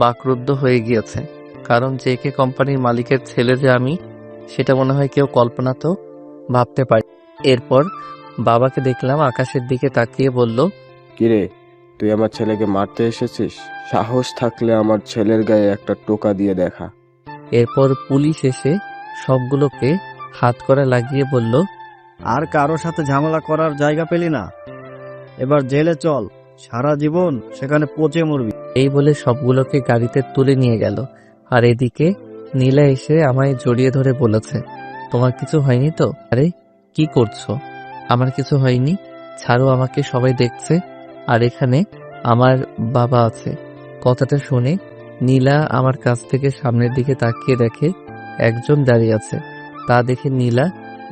Speaker 1: বাকরুদ্ধ হয়ে গিয়েছে, কারণ জেকে কোম্পানির মালিকের ছেলে যে আমি, সেটা মনে হয় কেউ কল্পনা তো ভাবতে পারে। এরপর বাবাকে দেখলাম আকাশের দিকে তাকিয়ে বলল,
Speaker 4: কিরে, তুই আমার ছেলেকে মারতে এসেছিস? সাহস থাকলে আমার ছেলের গায়ে একটা টোকা দিয়ে দেখা।
Speaker 1: এরপর পুলিশ এসে সবগুলোকে হাত করা লাগিয়ে বলল,
Speaker 9: আর কারো সাথে ঝামেলা করার জায়গা পেলি না, এবার জেলে চল, সারা জীবন সেখানে পচে মরবি।
Speaker 1: এই বলে সবগুলোকে গাড়িতে তুলে নিয়ে গেল। আর এদিকে নীলা এসে আমায় জড়িয়ে ধরে বলেছে, তোমার কিছু হয়নি তো? আরে কি করছো? আমার কিছু হয়নি, ছাড়ো আমাকে, সবাই দেখছে আর এখানে আমার বাবা আছে। কথাটা শুনে নীলা আমার কাছ থেকে সামনের দিকে তাকিয়ে দেখে একজন দাঁড়িয়ে আছে। তা দেখে নীলা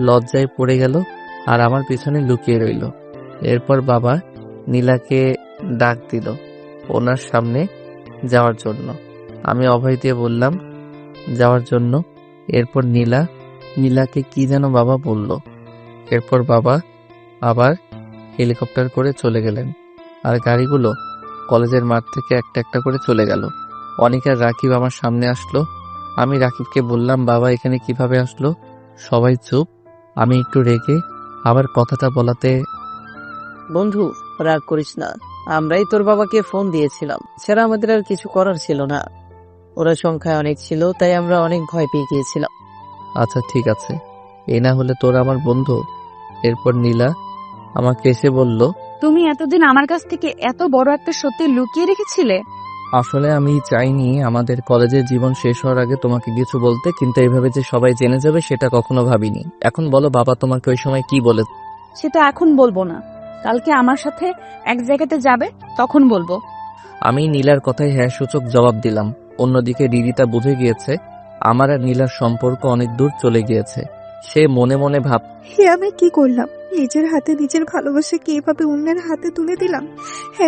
Speaker 1: লজ্জায় পড়ে গেল আর আমার পিছনে লুকিয়ে রইল। এরপর বাবা নীলাকে ডাক দিল ওনার সামনে যাওয়ার জন্য। আমি অভয় দিয়ে বললাম যাওয়ার জন্য। এরপর নীলাকে কি যেন বাবা বলল। এরপর বাবা আবার হেলিকপ্টার করে চলে গেলেন, আর গাড়িগুলো কলেজের মাঠ থেকে একটা একটা করে চলে গেল। অনিক আর রাকিব আমার সামনে আসলো। আমি রাকিবকে বললাম, বাবা এখানে কিভাবে আসলো? সবাই চুপ। আমি একটু রেগে আবার কথাটা বলাতে,
Speaker 6: বন্ধু, রাগ করিস না, আমরাই তোর বাবাকে ফোন দিয়েছিলাম, ছাড়া আমাদের আর কিছু করার ছিল না। ওরা সংখ্যায় অনেক ছিল, তাই আমরা অনেক ভয় পেয়ে গিয়েছিলাম।
Speaker 1: আচ্ছা ঠিক আছে, এই না হলে তোরা আমার বন্ধু। এরপর নীলা আমাকে এসে বলল,
Speaker 10: তুমি এতদিন আমার কাছ থেকে এত বড় একটা সত্যি লুকিয়ে রেখেছিলে?
Speaker 1: আসলে আমি চাইনি আমাদের কলেজের জীবন শেষ হওয়ার আগে তোমাকে কিছু বলতে, কিন্তু এইভাবে যে সবাই জেনে যাবে সেটা কখনো ভাবিনি। এখন বলো বাবা তোমাকে ওই সময় কি বলে?
Speaker 10: সেটা এখন বলবো না, কালকে আমার সাথে এক জায়গাতে যাবে, তখন বলবো।
Speaker 1: আমি নীলার কথায় হ্যাঁ সূচক জবাব দিলাম। অন্যদিকে রিদিতা বুঝে গিয়েছে আমার আর নীলার সম্পর্ক অনেক দূর চলে গিয়েছে। সে মনে মনে ভাব,
Speaker 2: হে আমি কি করলাম? নিজের হাতে নিজের ভালোবাসাকে এভাবে অন্যের হাতে তুলে দিলাম।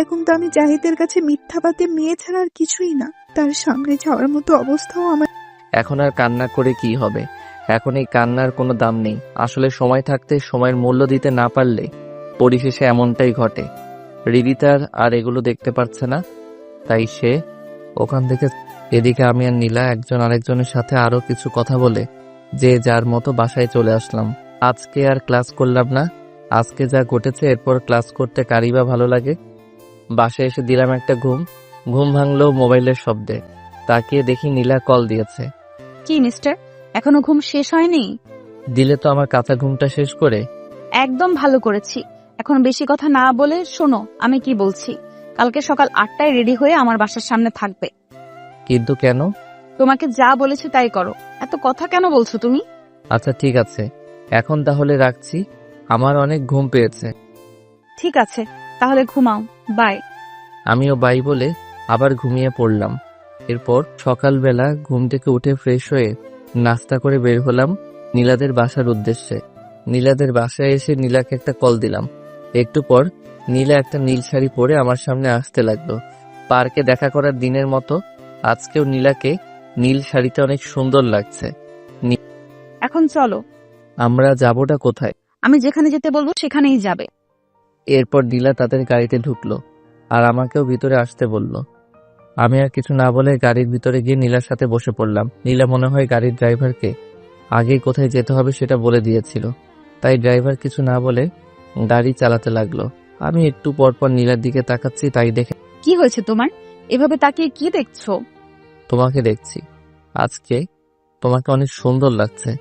Speaker 2: এখন তো আমি জাহিদের কাছে মিথ্যাবাদী মেয়ে ছাড়া আর কিছুই না। তার সামনে যাওয়ার মতো অবস্থাও আমার।
Speaker 1: এখন আর কান্না করে কি হবে? এখন এই কান্নার কোনো দাম নেই। আসলে সময় থাকতে সময়ের মূল্য দিতে না পারলে পরিশেষে এমনটাই ঘটে। রিদিতার আর এগুলো দেখতে পাচ্ছে না, তাই সে ওখান থেকে। এদিকে আমি আর নীলা একজন আরেকজনের সাথে আরো কিছু কথা বলে যে যার মতো বাসায় চলে আসলাম। আজকে আর ক্লাস করলাম না। আজকে যা ঘটেছে এরপর ক্লাস করতে কারই বা ভালো লাগে। বাসায় এসে দিলাম একটা ঘুম ভাঙলো মোবাইলের শব্দে। তাকিয়ে দেখি নীলা কল দিয়েছে।
Speaker 10: কি মিস্টার, এখনো ঘুম শেষ হয়নি?
Speaker 1: দিলে তো আমার কাঁচা ঘুমটা শেষ করে।
Speaker 10: একদম ভালো করেছি। এখন বেশি কথা না বলে শোনো আমি কি বলছি। কালকে সকাল 8টায় রেডি হয়ে আমার বাসার সামনে থাকবে।
Speaker 1: কিন্তু কেন?
Speaker 10: তোমাকে যা বলেছি তাই করো। এত কথা কেন বলছো তুমি?
Speaker 1: আচ্ছা ঠিক আছে, এখন তাহলে রাখছি, আমার অনেক ঘুম পেয়েছে।
Speaker 10: ঠিক আছে, তাহলে ঘুমাও। বাই।
Speaker 1: আমিও বাই বলে আবার ঘুমিয়ে পড়লাম। এরপর সকালবেলা ঘুম থেকে উঠে ফ্রেশ হয়ে নাস্তা করে বের হলাম নীলাদের বাসার উদ্দেশ্যে। নীলাদের বাসায় এসে নীলাকে একটা কল দিলাম। একটু পর নীলা একটা নীল শাড়ি পরে আমার সামনে আসতে লাগলো। পার্কে দেখা করার দিনের মতো আজকেও নীলাকে নীল শাড়িতে অনেক সুন্দর লাগছে।
Speaker 10: এখন চলো।
Speaker 1: আমরা যাবোটা কোথায়?
Speaker 10: আমি যেখানে যেতে বলবো সেখানেই যাবে।
Speaker 1: এরপর নীলা তাদের গাড়িতে ঢুকলো আর আমাকেও ভিতরে আসতে বলল। আমি আর কিছু না বলে গাড়ির ভিতরে গিয়ে নীলার সাথে বসে পড়লাম। নীলা মনে হয় গাড়ির ড্রাইভারকে আগেই কোথায় যেতে হবে সেটা বলে দিয়েছিল, তাই ড্রাইভার কিছু না বলে গাড়ি চালাতে লাগলো। আমি একটু পর পর নীলার দিকে তাকাচ্ছি, তাই দেখে
Speaker 10: কি হয়েছে তোমার? এভাবে তাকিয়ে কি দেখছো?
Speaker 1: তোমাকে দেখছি। আজকে তোমাকে অনেক সুন্দর লাগছে।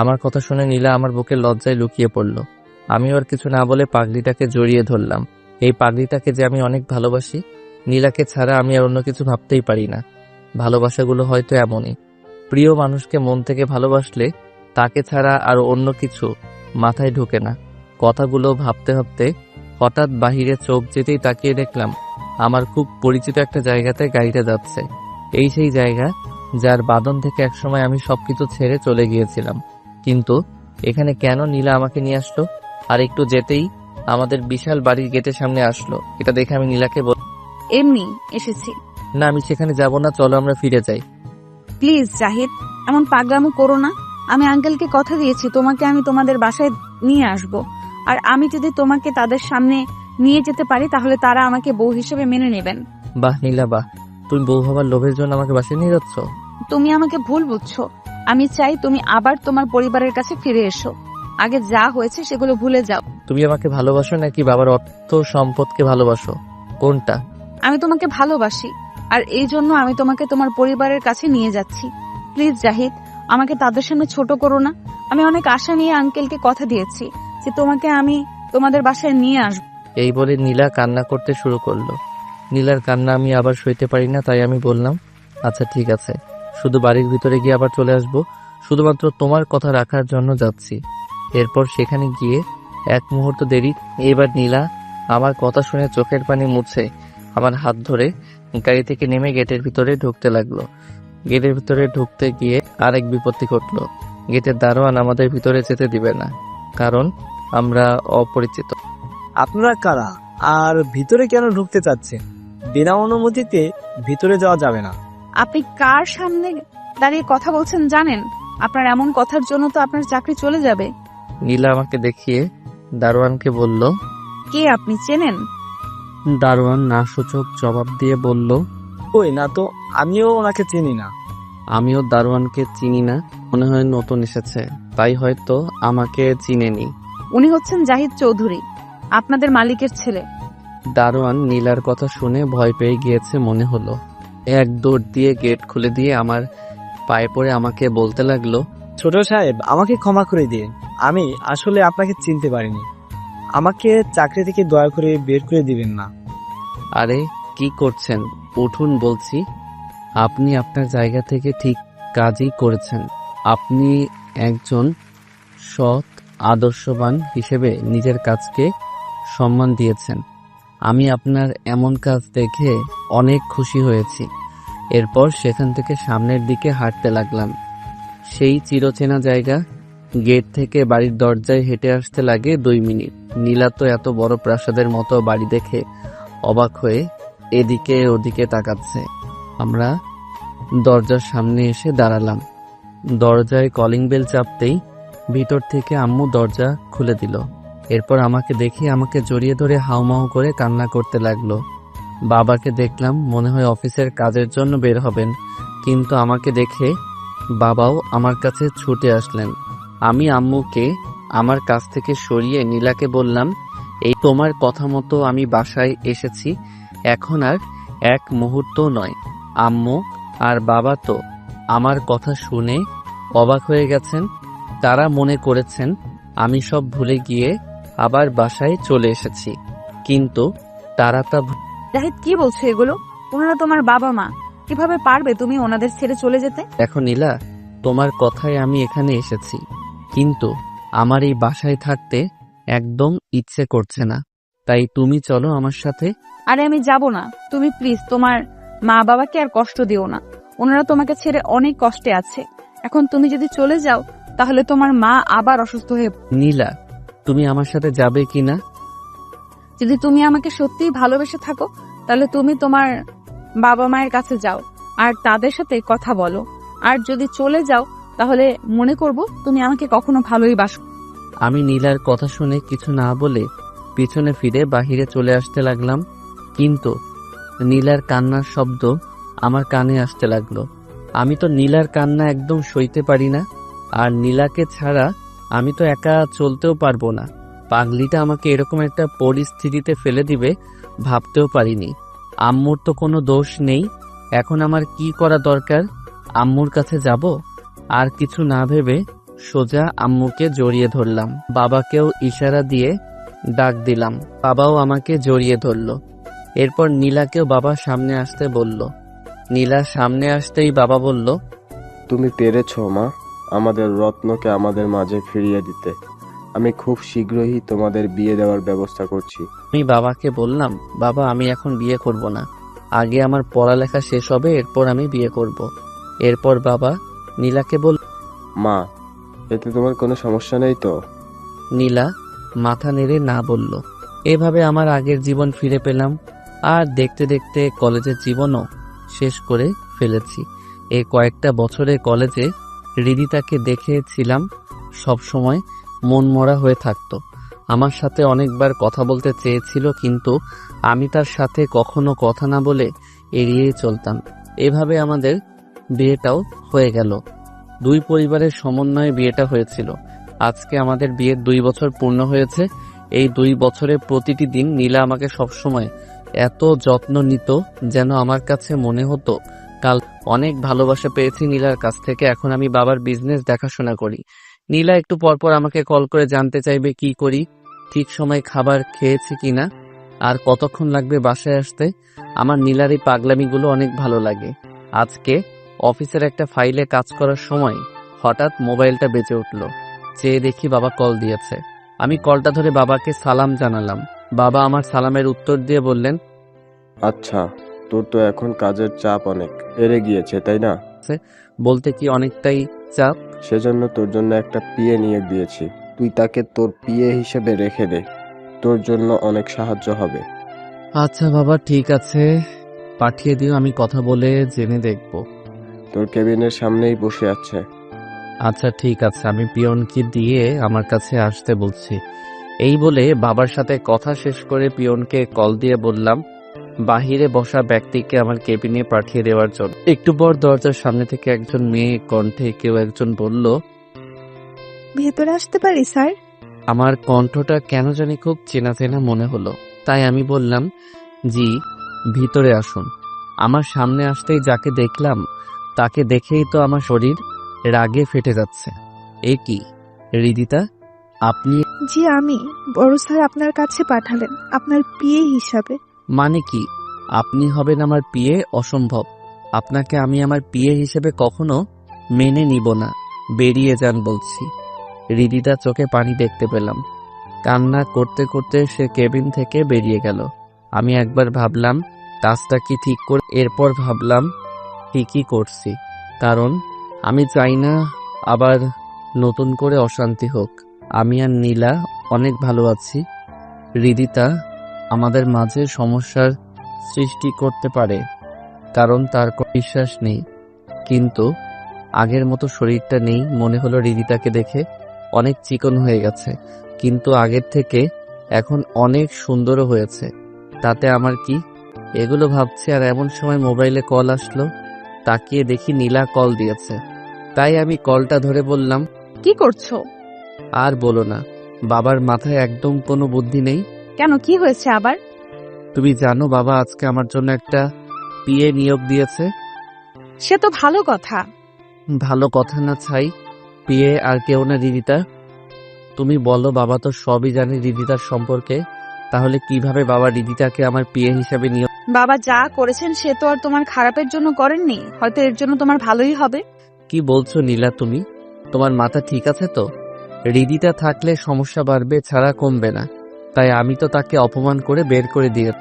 Speaker 1: আমার কথা শুনে নীলা আমার বুকে লজ্জায় লুকিয়ে পড়ল। আমি ওর কিছু না বলে পাগলিটাকে জড়িয়ে ধরলাম। এই পাগলিটাকে যে আমি অনেক ভালোবাসি, নীলাকে ছাড়া আমি আর অন্য কিছু ভাবতেই পারি না। ভালোবাসাগুলো হয়তো এমনই, প্রিয় মানুষকে মন থেকে ভালোবাসলে তাকে ছাড়া আর অন্য কিছু মাথায় ঢোকে না। কথাগুলো ভাবতে ভাবতে হঠাৎ বাহিরে চোখ যেতেই তাকিয়ে দেখলাম আমার খুব পরিচিত একটা জায়গাতে গাড়িটা যাচ্ছে। এই সেই জায়গা যার বাঁধন থেকে একসময় আমি সবকিছু ছেড়ে চলে গিয়েছিলাম। কিন্তু এখানে কেন নীলা আমাকে নিয়ে আসলো? আর একটু যেতেই আমাদের বিশাল বাড়ির গেটের সামনে আসলো। এটা দেখে আমি নীলাকে
Speaker 10: এমনি এসেছি।
Speaker 1: না, আমি সেখানে যাব না, চলো আমরা ফিরে যাই।
Speaker 10: প্লিজ জাহিদ, এমন পাগলামো করো না। আমি আঙ্কেলকে কথা দিয়েছি তোমাকে আমি তোমাদের বাসায় নিয়ে আসব। আর আমি যদি তোমাকে তাদের সামনে নিয়ে যেতে পারি তাহলে তারা আমাকে বউ হিসেবে মেনে নেবেন।
Speaker 1: বাহ নীলা বাহ, তুমি বউ হবার লোভের জন্য আমাকে বাসায় নিয়ে যাচ্ছ।
Speaker 10: তুমি আমাকে ভুল বুঝছো। আমি চাই তুমি আবার তোমার পরিবারের কাছে ফিরে এসো। আগে যা হয়েছে সেগুলো ভুলে যাও।
Speaker 1: তুমি আমাকে ভালোবাসো নাকি বাবার অর্থ সম্পদকে ভালোবাসো? কোনটা?
Speaker 10: আমি তোমাকে ভালোবাসি, আর এই জন্য আমি তোমাকে তোমার পরিবারের কাছে নিয়ে যাচ্ছি। প্লিজ জাহিদ, আমাকে তাদের সামনে ছোট করো না। আমি অনেক আশা নিয়ে আঙ্কেলকে কথা দিয়েছি যে তোমাকে আমি তোমাদের বাসায় নিয়ে আসবো।
Speaker 1: এই বলে নীলা কান্না করতে শুরু করলো। নীলার কান্না আমি আবার সইতে পারি না, তাই আমি বললাম আচ্ছা ঠিক আছে, শুধু বাড়ির ভিতরে গিয়ে আবার চলে আসবো, শুধুমাত্র তোমার কথা রাখার জন্য যাচ্ছি। এরপর সেখানে গিয়ে এক মুহূর্ত দেরি। এবার নীলা আমার কথা শুনে চোখের পানি মুছে আমার হাত ধরে গাড়ি থেকে নেমে গেটের ভিতরে ঢুকতে লাগলো। গেটের ভিতরে ঢুকতে গিয়ে আরেক বিপত্তি ঘটলো। গেটের দারোয়ান আমাদের ভিতরে যেতে দিবে না, কারণ আমরা অপরিচিত।
Speaker 5: আপনারা কারা আর ভিতরে কেন ঢুকতে চাচ্ছেন? বিনা অনুমতিতে ভিতরে যাওয়া যাবে না।
Speaker 10: আপনি কার সামনে দাঁড়িয়ে কথা বলছেন জানেন? আপনার এমন কথার জন্য তো আপনার চাকরি চলে যাবে।
Speaker 1: নীলা আমাকে দেখিয়ে দারোয়ানকে বলল,
Speaker 10: কে আপনি, চেনেন?
Speaker 1: দারোয়ান না সূচক জবাব দিয়ে বলল,
Speaker 5: ওই না তো, আমিও ওনাকে চিনি না।
Speaker 1: আমিও দারোয়ানকে চিনি না, মনে হয় নতুন এসেছে, তাই হয়তো আমাকে চিনেনি।
Speaker 10: উনি হচ্ছেন জাহিদ চৌধুরী, আপনাদের মালিকের ছেলে।
Speaker 1: দারোয়ান নীলার কথা শুনে ভয় পেয়ে গিয়েছে মনে হলো। এক দৌড় দিয়ে গেট খুলে দিয়ে আমার পায়ে পড়ে আমাকে বলতে লাগলো,
Speaker 5: ছোট সাহেব, আমাকে ক্ষমা করে দিন, আমি আসলে আপনাকে চিনতে পারিনি। আমাকে চাকরি থেকে দয়া করে বের করে দিবেন না।
Speaker 1: আরে কি করছেন, উঠুন বলছি। আপনি আপনার জায়গা থেকে ঠিক কাজই করেছেন। আপনি একজন সৎ আদর্শবান হিসেবে নিজের কাজকে সম্মান দিয়েছেন। আমি আপনার এমন কাজ দেখে অনেক খুশি হয়েছি। এরপর সেখান থেকে সামনের দিকে হাঁটতে লাগলাম। সেই চিরচেনা জায়গা, গেট থেকে বাড়ির দরজায় হেঁটে আসতে লাগে 2 মিনিট। নীলা তো এত বড় প্রাসাদের মতো বাড়ি দেখে অবাক হয়ে এদিকে ওদিকে তাকাচ্ছে। আমরা দরজার সামনে এসে দাঁড়ালাম। দরজায় কলিং বেল চাপতেই ভিতর থেকে আম্মু দরজা খুলে দিল। এরপর আমাকে দেখে আমাকে জড়িয়ে ধরে হাউমাউ করে কান্না করতে লাগলো। বাবাকে দেখলাম, মনে হয় অফিসের কাজের জন্য বের হবেন, কিন্তু আমাকে দেখে বাবাও আমার কাছে ছুটে আসলেন। আমি আম্মুকে আমার কাছ থেকে সরিয়ে নীলাকে বললাম, এই তোমার কথা মতো আমি বাসায় এসেছি, এখন আর এক মুহূর্ত নয়। আম্মু আর বাবা তো আমার কথা শুনে অবাক হয়ে গেছেন। তারা মনে করেছেন আমি সব ভুলে গিয়ে আবার বাসায় চলে এসেছি, কিন্তু তারা তা
Speaker 10: জাহিদ, কি বলছো এগুলো? ওনারা তোমার বাবা মা, কিভাবে পারবে তুমি ওনাদের ছেড়ে চলে যেতে?
Speaker 1: দেখো নীলা, তোমার কথায় আমি এখানে এসেছি, কিন্তু আমার এই বাসায় থাকতে একদম ইচ্ছে করছে না। তাই তুমি চলো আমার সাথে।
Speaker 10: আরে আমি যাব না, তুমি প্লিজ তোমার মা বাবাকে আর কষ্ট দিও না। ওনারা তোমাকে ছেড়ে অনেক কষ্টে আছে। এখন তুমি যদি চলে যাও তাহলে তোমার মা আবার অসুস্থ হয়ে
Speaker 1: নীলা, তুমি আমার সাথে যাবে কিনা?
Speaker 10: যদি তুমি আমাকে সত্যিই ভালোবেসে থাকো তাহলে তুমি তোমার বাবা মায়ের কাছে যাও আর তাদের সাথে কথা বলো। আর যদি চলে যাও তাহলে মনে করব তুমি আমাকে কখনো ভালোই বাসো।
Speaker 1: আমি নীলার কথা শুনে কিছু না বলে পিছনে ফিরে বাহিরে চলে আসতে লাগলাম, কিন্তু নীলার কান্নার শব্দ আমার কানে আসতে লাগলো। আমি তো নীলার কান্না একদম সইতে পারি না, আর নীলাকে ছাড়া আমি তো একা চলতেও পারবো না। পাগলিটা আমাকে এরকম একটা পরিস্থিতিতে ফেলে দিবে ভাবতেও পারিনি। আম্মুর তো কোনো দোষ নেই, এখন আমার কি করা দরকার? আম্মুর কাছে যাব? আর কিছু না ভেবে সোজা আম্মুকে জড়িয়ে ধরলাম। বাবাকেও ইশারা দিয়ে ডাক দিলাম, বাবাও আমাকে জড়িয়ে ধরলো। এরপর নীলাকেও বাবা সামনে আসতে বলল। নীলা সামনে আসতেই বাবা বলল,
Speaker 4: তুমি পেরেছ মা, আমাদের রত্নকে আমাদের মাঝে ফিরিয়ে দিতে। আমি খুব শীঘ্রই তোমাদের বিয়ে দেওয়ার ব্যবস্থা করছি।
Speaker 1: আমি বাবাকে বললাম, বাবা আমি এখন বিয়ে করব না, আগে আমার পড়ালেখা শেষ হবে, এরপর আমি বিয়ে করব। এরপর বাবা নীলাকে বলল,
Speaker 4: মা, এতে তোমার কোনো সমস্যা নেই তো?
Speaker 1: নীলা মাথা নেড়ে না বলল। এভাবে আমার আগের জীবন ফিরে পেলাম, আর দেখতে দেখতে কলেজের জীবনও শেষ করে ফেলেছি। এই কয়েকটা বছরে কলেজে হৃদিতাকে দেখেছিলাম, সবসময় মন মরা হয়ে থাকতো। আমার সাথে অনেকবার কথা বলতে চেয়েছিল, কিন্তু আমি তার সাথে কখনো কথা না বলে এড়িয়েই চলতাম। এভাবে আমাদের বিয়েটাও হয়ে গেল। দুই পরিবারের সমন্বয়ে বিয়েটা হয়েছিল। আজকে আমাদের বিয়ের 2 বছর পূর্ণ হয়েছে। এই 2 বছরে প্রতিটি দিন নীলা আমাকে সবসময় এত যত্ন নিত, যেন আমার কাছে মনে হতো কাল। অনেক ভালোবাসা পেয়েছি নীলার কাছ থেকে। এখন আমি বাবার বিজনেস দেখাশোনা করি। নীলা একটু পরপর আমাকে কল করে জানতে চাইবে কি করি, ঠিক সময় খাবার খেয়েছি কিনা, আর কতক্ষণ লাগবে বাসায় আসতে। আমার নীলার এই পাগলামিগুলো অনেক ভালো লাগে। আজকে অফিসের একটা ফাইলে কাজ করার সময় হঠাৎ মোবাইলটা বেজে উঠল। চেয়ে দেখি বাবা কল দিয়েছে। আমি কলটা ধরে বাবাকে সালাম জানালাম। বাবা আমার সালামের উত্তর দিয়ে বললেন,
Speaker 4: আচ্ছা, তোর তো এখন কাজের চাপ অনেক বেড়ে গিয়েছে, তাই না?
Speaker 1: বলতে কি অনেকটাই চাপ।
Speaker 4: সেজন্য তোর জন্য একটা পিএ নিয়োগ দিয়েছি। তুই তাকে তোর পিএ হিসেবে রেখে দে, তোর জন্য অনেক সাহায্য হবে।
Speaker 1: আচ্ছা বাবা, ঠিক আছে, পাঠিয়ে দিও, আমি কথা বলে জেনে দেখব।
Speaker 4: তোর কেবিনের সামনেই বসে আছে।
Speaker 1: আচ্ছা ঠিক আছে, আমি পিয়নকে দিয়ে আমার কাছে আসতে বলছি। এই বলে বাবার সাথে কথা শেষ করে পিয়নকে কল দিয়ে বললাম বাহিরে বসা ব্যক্তিকে আমার কেবিনে পাঠিয়ে দেওয়ার জন্য। একটু পর দরজার সামনে থেকে একজন মেয়ে কণ্ঠে কেউ একজন বলল,
Speaker 2: ভেতরে আসতে পারি স্যার?
Speaker 1: আমার কণ্ঠটা কেন জানি খুব চেনা চেনা মনে হলো, তাই আমি বললাম, জি ভিতরে আসুন। আমার সামনে আসতেই যাকে দেখলাম তাকে দেখেই তো আমার শরীর রাগে ফেটে যাচ্ছে। এ কি হৃদিতা, আপনি?
Speaker 2: জি আমি। বড় স্যার আপনার কাছে পাঠালেন আপনার পিএ হিসাবে।
Speaker 1: মানে কি আপনি হবেন আমার পিএ? অসম্ভব, আপনাকে আমি আমার পিএ হিসেবে কখনো মেনে নিব না, বেরিয়ে যান বলছি। হৃদিতা চোখে পানি দেখতে পেলাম। কান্না করতে করতে সে কেবিন থেকে বেরিয়ে গেল। আমি একবার ভাবলাম কাজটা কি ঠিক করে, এরপর ভাবলাম ঠিকই করছি, কারণ আমি চাই না আবার নতুন করে অশান্তি হোক। আমি আর নীলা অনেক ভালো আছি। হৃদিতা আমাদের মাঝে সমস্যার সৃষ্টি করতে পারে, কারণ তার কোনো বিশ্বাস নেই, কিন্তু আগের মতো শরীরটা নেই। মনে হলো হৃদিতাকে দেখে অনেক চিকন হয়ে গেছে, কিন্তু আগের থেকে এখন অনেক সুন্দরও হয়েছে। তাতে আমার কি? এগুলো ভাবছি, আর এমন সময় মোবাইলে কল আসলো। তাকিয়ে দেখি নীলা কল দিয়েছে। তাই আমি কলটা ধরে বললাম,
Speaker 10: কি করছো?
Speaker 1: আর বলো না, বাবার মাথায় একদম কোনো বুদ্ধি নেই।
Speaker 10: কেন, কি হয়েছে আবার?
Speaker 1: তুমি জানো বাবা আজকে আমার জন্য একটা পিএ নিয়োগ দিয়েছে।
Speaker 10: সে তো ভালো কথা।
Speaker 1: ভালো কথা না ছাই, পিয়ে আর কেউ না রিদিতা। তুমি বলো, বাবা তো সবই জানে রিদিতার সম্পর্কে, তাহলে কিভাবে বাবা রিদিতাকে আমার পিয়ে হিসাবে নিয়ে?
Speaker 10: বাবা যা করেছেন সে তো আর তোমার খারাপের জন্য করেননি, হয়তো এর জন্য তোমার ভালোই হবে।
Speaker 1: কি বলছো নীলা তুমি? তোমার মাথা ঠিক আছে তো? রিদিতা থাকলে সমস্যা বাড়বে ছাড়া কমবে না, তাই আমি তো তাকে অপমান করে বের করে দিয়ে।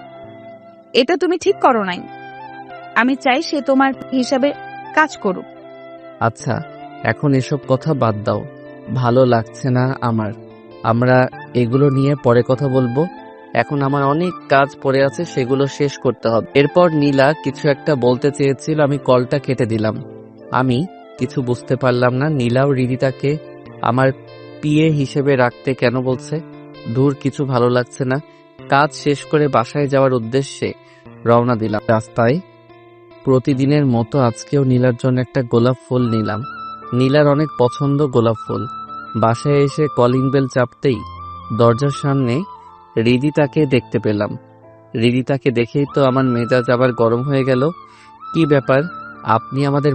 Speaker 10: এটা তুমি ঠিক করো নাই। আমি চাই সে তোমার হিসাবে কাজ করুক।
Speaker 1: আচ্ছা, এখন এসব কথা বাদ দাও, ভালো লাগছে না আমার। আমরা এগুলো নিয়ে পরে কথা বলবো। এখন আমার অনেক কাজ পড়ে আছে, সেগুলো শেষ করতে হবে। এরপর নীলা কিছু একটা বলতে চেয়েছিল, আমি কলটা কেটে দিলাম। আমি কিছু বুঝতে পারলাম না নীলাও রিদিতাকে আমার পিএ হিসেবে রাখতে কেন বলছে। দূর, কিছু ভালো লাগছে না। কাজ শেষ করে বাসায় যাওয়ার উদ্দেশ্যে রওনা দিলাম। রাস্তায় প্রতিদিনের মতো আজকেও নীলার জন্য একটা গোলাপ ফুল নিলাম। নীলার অনেক পছন্দ গোলাপ ফুল। বাসায় এসে কলিং বেল চাপতেই দরজার সামনে রিদিতাকে দেখতে পেলাম। রিদিতাকে দেখেই তো আমার মেজাজ আবার গরম হয়ে গেল। কি ব্যাপার, আপনি আমাদের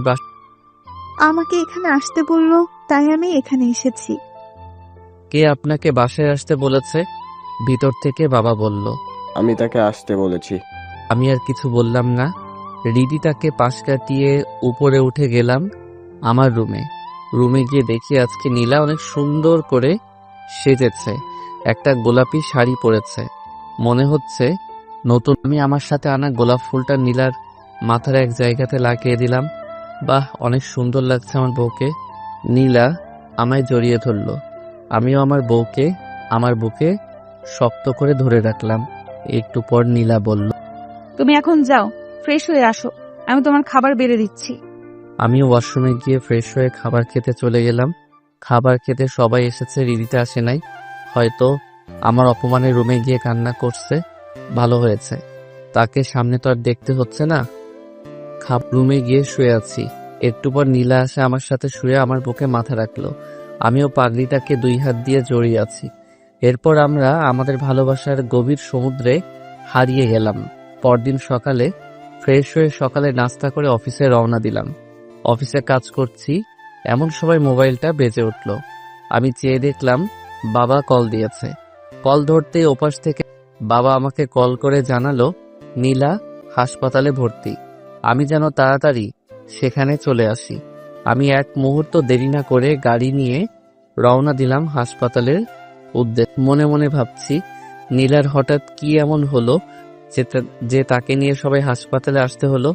Speaker 2: আমাকে এখানে আসতে বললো, তাই আমি এখানে এসেছি।
Speaker 1: কে আপনাকে বাসায় আসতে বলেছে? ভিতর থেকে বাবা বলল।
Speaker 4: আমি তাকে আসতে বলেছি।
Speaker 1: আমি আর কিছু বললাম না। রিদিতাকে পাশ কাটিয়ে উপরে উঠে গেলাম আমার রুমে গিয়ে দেখি আজকে নীলা অনেক সুন্দর করে সেজেছে। একটা গোলাপি শাড়ি পরেছে, মনে হচ্ছে নতুন। আমি আমার সাথে আনা গোলাপ ফুলটা নীলার মাথার এক জায়গাতে লাগিয়ে দিলাম। বাহ, অনেক সুন্দর লাগছে আমার বউকে। নীলা আমায় জড়িয়ে ধরল। আমিও আমার বউকে আমার বুকে শক্ত করে ধরে রাখলাম। একটু পর নীলা বলল,
Speaker 10: তুমি এখন যাও, ফ্রেশ হয়ে আসো, আমি তোমার খাবার বেড়ে দিচ্ছি।
Speaker 1: আমিও ওয়াশরুমে গিয়ে ফ্রেশ হয়ে খাবার খেতে চলে গেলাম। খাবার খেতে সবাই এসেছে, রিদিতা আসে নাই। হয়তো আমার অপমানের রুমে গিয়ে কান্না করছে। ভালো হয়েছে, তাকে সামনে তো আর দেখতে হচ্ছে না। রুমে গিয়ে শুয়ে আছি। একটু পর নীলা আসে, আমার সাথে শুয়ে আমার বুকে মাথা রাখলো। আমিও পাগলিটাকে 2 হাত দিয়ে জড়িয়ে আছি। এরপর আমরা আমাদের ভালোবাসার গভীর সমুদ্রে হারিয়ে গেলাম। পরদিন সকালে ফ্রেশ হয়ে সকালে নাস্তা করে অফিসে রওনা দিলাম। অফিসে কাজ করছি, এমন সময় মোবাইলটা বেজে উঠল। আমি চেয়ে দেখলাম বাবা কল দিয়েছে। কল ধরতেই ওপাশ থেকে বাবা আমাকে কল করে জানালো নীলা হাসপাতালে ভর্তি। আমি যেন তাড়াতাড়ি সেখানে চলে আসি। আমি এক মুহূর্ত দেরি না করে গাড়ি নিয়ে রওনা দিলাম হাসপাতালের উদ্দেশ্যে। মনে মনে ভাবছি নীলার হঠাৎ কি এমন হলো যে তাকে নিয়ে সবাই হাসপাতালে আসতে হলো।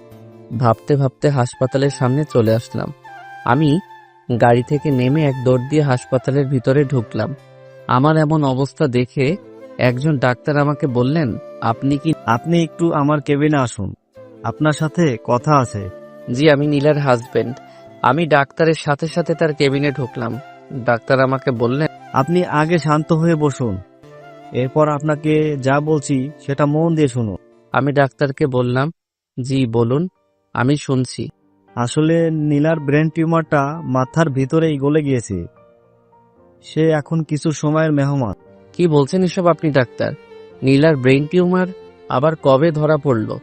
Speaker 1: ভাবতে ভাবতে হাসপাতালের সামনে চলে আসলাম। আমি গাড়ি থেকে নেমে এক দৌড় দিয়ে হাসপাতালের ভিতরে ঢুকলাম। আমার এমন অবস্থা দেখে একজন ডাক্তার আমাকে বললেন,
Speaker 9: আপনি একটু আমার কেবিনে আসুন, আপনার সাথে কথা আছে।
Speaker 1: জি, আমি নীলার হাজবেন্ড। আমি ডাক্তারের সাথে সাথে তার কেবিনে ঢুকলাম। ডাক্তার আমাকে বললেন,
Speaker 9: আপনি আগে শান্ত হয়ে বসুন, এরপর আপনাকে যা বলছি সেটা মন দিয়ে শুনুন।
Speaker 1: আমি ডাক্তারকে বললাম, জি বলুন, আমি শুনছি।
Speaker 9: আসলে নীলার ব্রেন টিউমারটা মাথার ভিতরেই গলে গিয়েছে। সে এখন কিছু সময়ের মেহমান।
Speaker 1: কি বলছেন এসব আপনি ডাক্তার? নীলার ব্রেন টিউমার আবার কবে ধরা পড়লো?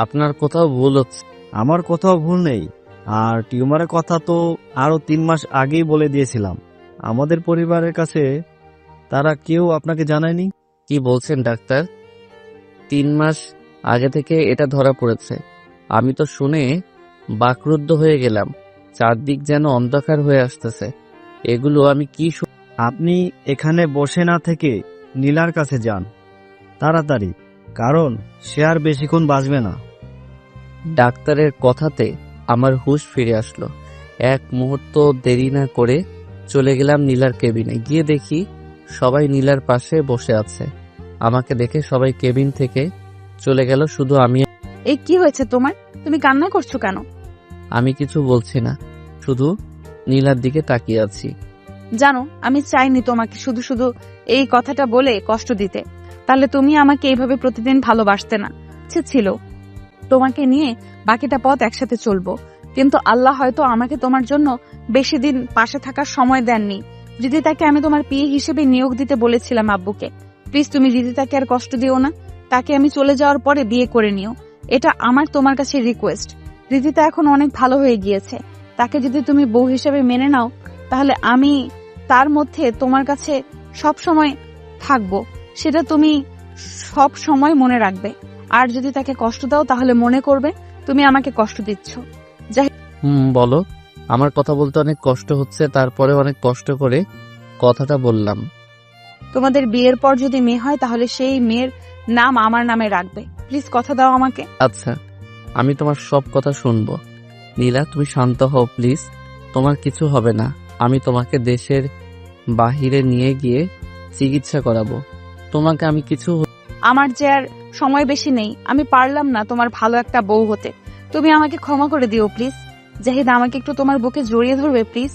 Speaker 1: আপনার কোথাও ভুল হচ্ছে।
Speaker 9: আমার কোথাও ভুল নেই, আর টিউমারের কথা তো আরো 3 মাস আগেই বলে দিয়েছিলাম। আমাদের পরিবারের কাছে তারা কেউ আপনাকে জানায়নি।
Speaker 1: কি বলছেন ডাক্তার? 3 মাস আগে থেকে এটা ধরা পড়েছে? আমি তো শুনে বাকরুদ্ধ হয়ে গেলাম। চারদিক যেন অন্ধকার হয়ে আসতেছে। এগুলো আমি কি
Speaker 9: আপনি এখানে বসে না থেকে নীলার কাছে যান তাড়াতাড়ি, কারণ সে আর বেশিক্ষণ বাঁচবে না।
Speaker 1: ডাক্তারের কথাতে আমার হুঁশ ফিরে আসলো। এক মুহূর্ত দেরি না করে চলে গেলাম নীলার কেবিনে। গিয়ে দেখি সবাই নীলার পাশে বসে আছে। আমাকে দেখে সবাই কেবিন থেকে চলে গেল, শুধু আমি।
Speaker 10: এই কি হয়েছে তোমার? তুমি কান্না করছো কেন?
Speaker 1: আমি কিছু বলছি না, শুধু নীলার দিকে তাকিয়ে আছি।
Speaker 10: জানো, আমি চাইনি তোমাকে শুধু শুধু এই কথাটা বলে কষ্ট দিতে, তাহলে তুমি আমাকে এইভাবে প্রতিদিন ভালোবাসতে না। ইচ্ছে ছিল তোমাকে নিয়ে বাকিটা পথ একসাথে চলবো, কিন্তু আল্লাহ হয়তো আমাকে তোমার জন্য বেশি দিন পাশে থাকার সময় দেননি। রিদিতাকে আমি তোমার পিএ হিসেবে নিয়োগ দিতে বলেছিলাম আব্বুকে। প্লিজ তুমি রিদিতাকে আর কষ্ট দিও না। তাকে আমি চলে যাওয়ার পরে বিয়ে করে নিও, এটা আমার তোমার কাছে রিকোয়েস্ট। রিদিতা এখন অনেক ভালো হয়ে গিয়েছে, তাকে যদি তুমি বউ হিসেবে মেনে নাও তাহলে আমি তার মধ্যে তোমার কাছে সব সময় থাকবো, সেটা তুমি সব সময় মনে রাখবে। আর যদি তাকে কষ্ট দাও তাহলে মনে করবে তুমি আমাকে কষ্ট দিচ্ছ।
Speaker 1: বলো। আমার কথা বলতে অনেক কষ্ট হচ্ছে, তারপরে অনেক কষ্ট করে কথাটা বললাম।
Speaker 10: তোমাদের বিয়ের পর যদি মেয়ে হয় তাহলে সেই মেয়ের নাম আমার নামে রাখবে। প্লিজ কথা দাও আমাকে।
Speaker 1: আচ্ছা, আমি তোমার সব কথা শুনবো। নীলা, তুমি শান্ত হও প্লিজ। তোমার কিছু হবে না। আমি তোমাকে দেশের বাহিরে নিয়ে গিয়ে চিকিৎসা করাবো। তোমাকে আমি কিছু
Speaker 10: আমার যে আর সময় বেশি নেই, আমি পারলাম না তোমার ভালো একটা বউ হতে। তুমি আমাকে ক্ষমা করে দিও প্লিজ। জাহিদ, আমাকে একটু তোমার বুকে জড়িয়ে ধরবে প্লিজ।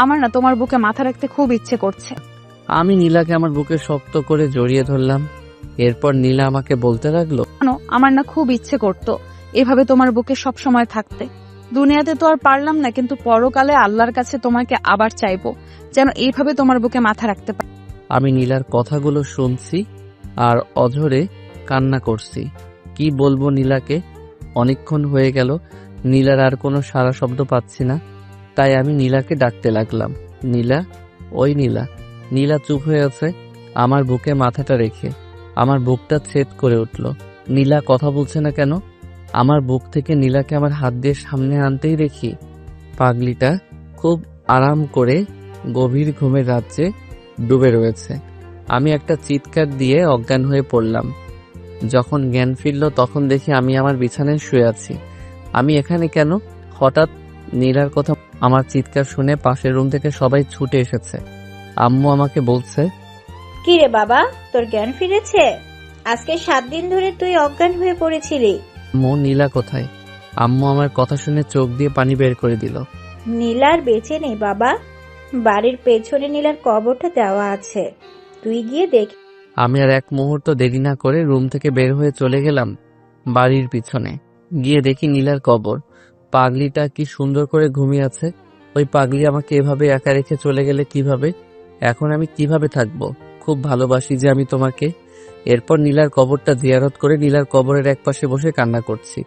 Speaker 10: আমার না তোমার বুকে মাথা রাখতে খুব ইচ্ছে করছে।
Speaker 1: আমি নীলাকে আমার বুকে শক্ত করে জড়িয়ে ধরলাম। এরপর নীলা আমাকে বলতে লাগলো,
Speaker 10: জানো, আমার না খুব ইচ্ছে করতো এভাবে তোমার বুকে সব সময় থাকতে। দুনিয়াতে তো আর পারলাম না, কিন্তু পরকালে আল্লাহর কাছে তোমাকে আবার চাইবো, যেন এইভাবে তোমার বুকে মাথা রাখতে পারি।
Speaker 1: আমি নীলার কথাগুলো শুনছি আর অঝরে কান্না করছি। কি বলবো নীলাকে? অনেকক্ষণ হয়ে গেল, নীলার আর কোনো সারা শব্দ পাচ্ছি না। তাই আমি নীলাকে ডাকতে লাগলাম, নীলা, ওই নীলা। নীলা চুপ হয়ে আছে, আমার বুকে মাথাটা রেখে। আমার বুকটা ছেদ করে উঠল। নীলা কথা বলছে না কেন? আমার বুক থেকে নীলাকে আমার হাত দিয়ে সামনে আনতেই দেখি পাগলিটা খুব আরাম করে গভীর ঘুমের রাজ্যে ডুবে রয়েছে। আমি একটা চিৎকার দিয়ে অজ্ঞান হয়ে পড়লাম। যখন জ্ঞান ফিরল তখন দেখি আমি আমার বিছানায় শুয়ে আছি। আমি এখানে কেন? হঠাৎ নীলার কথা, আমার চিৎকার শুনে পাশের রুম থেকে সবাই ছুটে এসেছে। আম্মু আমাকে বলছে,
Speaker 11: কি রে বাবা, তোর জ্ঞান ফিরেছে? আজকে 7 দিন ধরে তুই অজ্ঞান হয়ে পড়েছিলি।
Speaker 1: আম্মু, নীলা কোথায়? আম্মু আমার কথা শুনে চোখ দিয়ে পানি বের করে দিল।
Speaker 11: নীলার বেঁচে নেই বাবা, বাড়ির পেছনে নীলার কবরটা দেওয়া আছে, তুই গিয়ে দেখ।
Speaker 1: আমি আর এক মুহূর্ত দেরি না করে রুম থেকে বের হয়ে চলে গেলাম বাড়ির পিছনে। গিয়ে দেখি নীলার কবর। পাগলিটা কি সুন্দর করে ঘুমিয়ে আছে। ওই পাগলি আমাকে এভাবে একা রেখে চলে গেলে কিভাবে? এখন আমি কিভাবে থাকবো? খুব ভালোবাসি যে আমি তোমাকে। এরপর নীলার কবরটা জিয়ারত করে নীলার কবরের এক পাশে বসে কান্না করছি।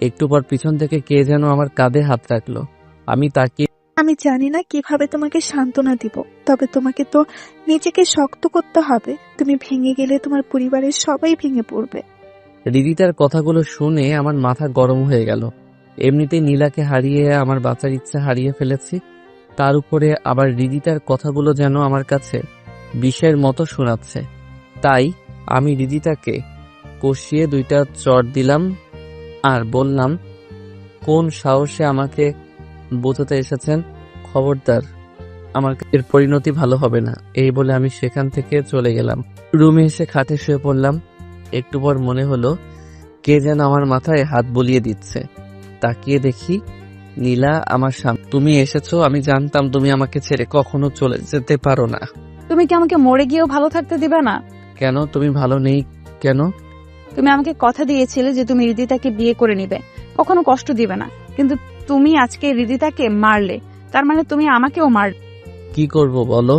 Speaker 1: একটু পর পিছন থেকে কে যেন আমার কাঁধে হাত রাখলো। আমি তাকিয়ে,
Speaker 2: আমি জানি না কিভাবে তোমাকে সান্ত্বনা দিব, তবে তোমাকে তো নিজেকে শক্ত করতে হবে। তুমি ভেঙে গেলে তোমার পরিবারের সবাই ভেঙে পড়বে।
Speaker 1: রিদিতার কথাগুলো শুনে আমার মাথা গরম হয়ে গেল। এমনিতেই নীলাকে হারিয়ে আমার বাঁচার ইচ্ছা হারিয়ে ফেলেছি, তার উপরে আবার রিদিতার কথাগুলো যেন আমার কাছে বিষের মতো শোনাচ্ছে। তাই আমি রিদিতাকে কষিয়ে 2টা চড় দিলাম আর বললাম, কোন সাহসে আমাকে বোঝাতে এসেছেন? খবরদার, আমার এর পরিণতি ভালো হবে না। এই বলে আমি সেখান থেকে চলে গেলাম। রুমে এসে খাটে শুয়ে পড়লাম। একটু পর মনে হলো কে যেন আমার মাথায় হাত বুলিয়ে দিচ্ছে। তাকিয়ে দেখি নীলা আমার সামনে। তুমি এসেছো, আমি জানতাম তুমি আমাকে ছেড়ে কখনো চলে যেতে পারো না।
Speaker 10: তুমি কি আমাকে মরে গিয়েও ভালো থাকতে দিবে না?
Speaker 1: কেন? তুমি ভালো নেই কেন?
Speaker 10: তুমি আমাকে কথা দিয়েছিলে যে তুমি হৃদিতাকে বিয়ে করে নিবে, কখনো কষ্ট দিবে না, কিন্তু তুমি আজকে হৃদিতাকে মারলে, তার মানে তুমি আমাকেও মারলে।
Speaker 1: কি করব বলো?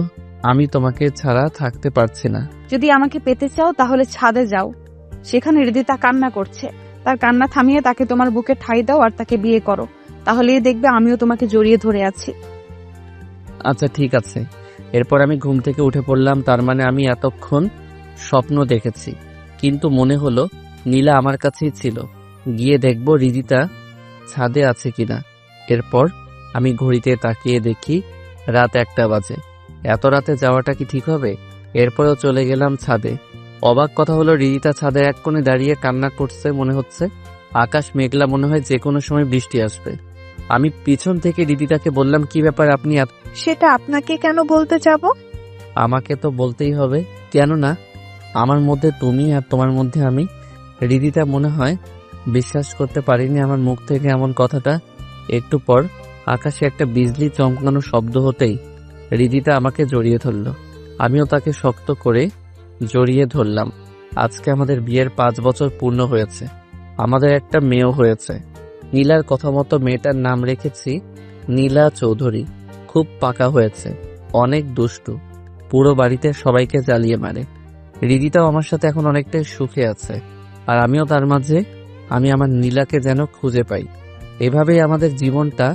Speaker 1: আমি তোমাকে ছাড়া থাকতে পারছি না।
Speaker 10: যদি আমাকে পেতে চাও তাহলে ছাদে যাও, সেখানে হৃদিতা কান্না করছে, তার কান্না থামিয়ে তাকে তোমার বুকে ঠাঁই দাও আর তাকে বিয়ে করো, তাহলেই দেখবে আমিও তোমাকে জড়িয়ে ধরে আছি।
Speaker 1: আচ্ছা ঠিক আছে। এরপর আমি ঘুম থেকে উঠে পড়লাম। তার মানে আমি এতক্ষণ স্বপ্ন দেখেছি, কিন্তু মনে হলো নীলা আমার কাছেই ছিল। গিয়ে দেখবো হৃদিতা ছাদে আছে কিনা। এরপর আমি ঘড়িতে তাকিয়ে দেখি রাত 1টা বাজে। এত রাতে যাওয়াটা কি ঠিক হবে? এরপরেও চলে গেলাম ছাদে। অবাক কথা হলো, হৃদিতা ছাদে এক কোণে দাঁড়িয়ে কান্না করছে। মনে হচ্ছে আকাশ মেঘলা, মনে হয় যে কোনো সময় বৃষ্টি আসবে। আমি পিছন থেকে হৃদিতাকে বললাম, কি ব্যাপার আপনি?
Speaker 2: সেটা আপনাকে কেন বলতে যাব?
Speaker 1: আমাকে তো বলতেই হবে, কেন না? আমার মধ্যে তুমি আর তোমার মধ্যে আমি। হৃদিতা মনে হয় বিশ্বাস করতে পারিনি আমার মুখ থেকে এমন কথাটা। একটু পর আকাশে একটা বিজলি চমকানো শব্দ হতেই হৃদিতা আমাকে জড়িয়ে ধরল। আমিও তাকে শক্ত করে জড়িয়ে ধরলাম। আজকে আমাদের বিয়ের 5 বছর পূর্ণ হয়েছে। আমাদের একটা মেয়েও হয়েছে। নীলার কথা মতো মেয়েটার নাম রেখেছি নীলা চৌধুরী। খুব পাকা হয়েছে, অনেক দুষ্টু, পুরো বাড়িতে সবাইকে জ্বালিয়ে মারে। হৃদিতাও আমার সাথে এখন অনেকটাই সুখে আছে, আর আমিও তার মাঝে। আমি আমার নীলাকে যেন খুঁজে পাই। এভাবেই আমাদের জীবনটা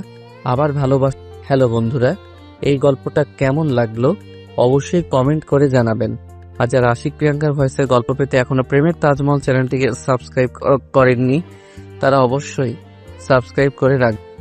Speaker 1: আবার ভালোবাসা। হ্যালো বন্ধুরা, এই গল্পটা কেমন লাগলো অবশ্যই কমেন্ট করে জানাবেন। আর যারা আশিক প্রিয়াঙ্কার ভয়েসের গল্প পেতে এখনো প্রেমের তাজমহল চ্যানেলটিকে সাবস্ক্রাইব করেননি তারা অবশ্যই সাবস্ক্রাইব করে রাখবেন।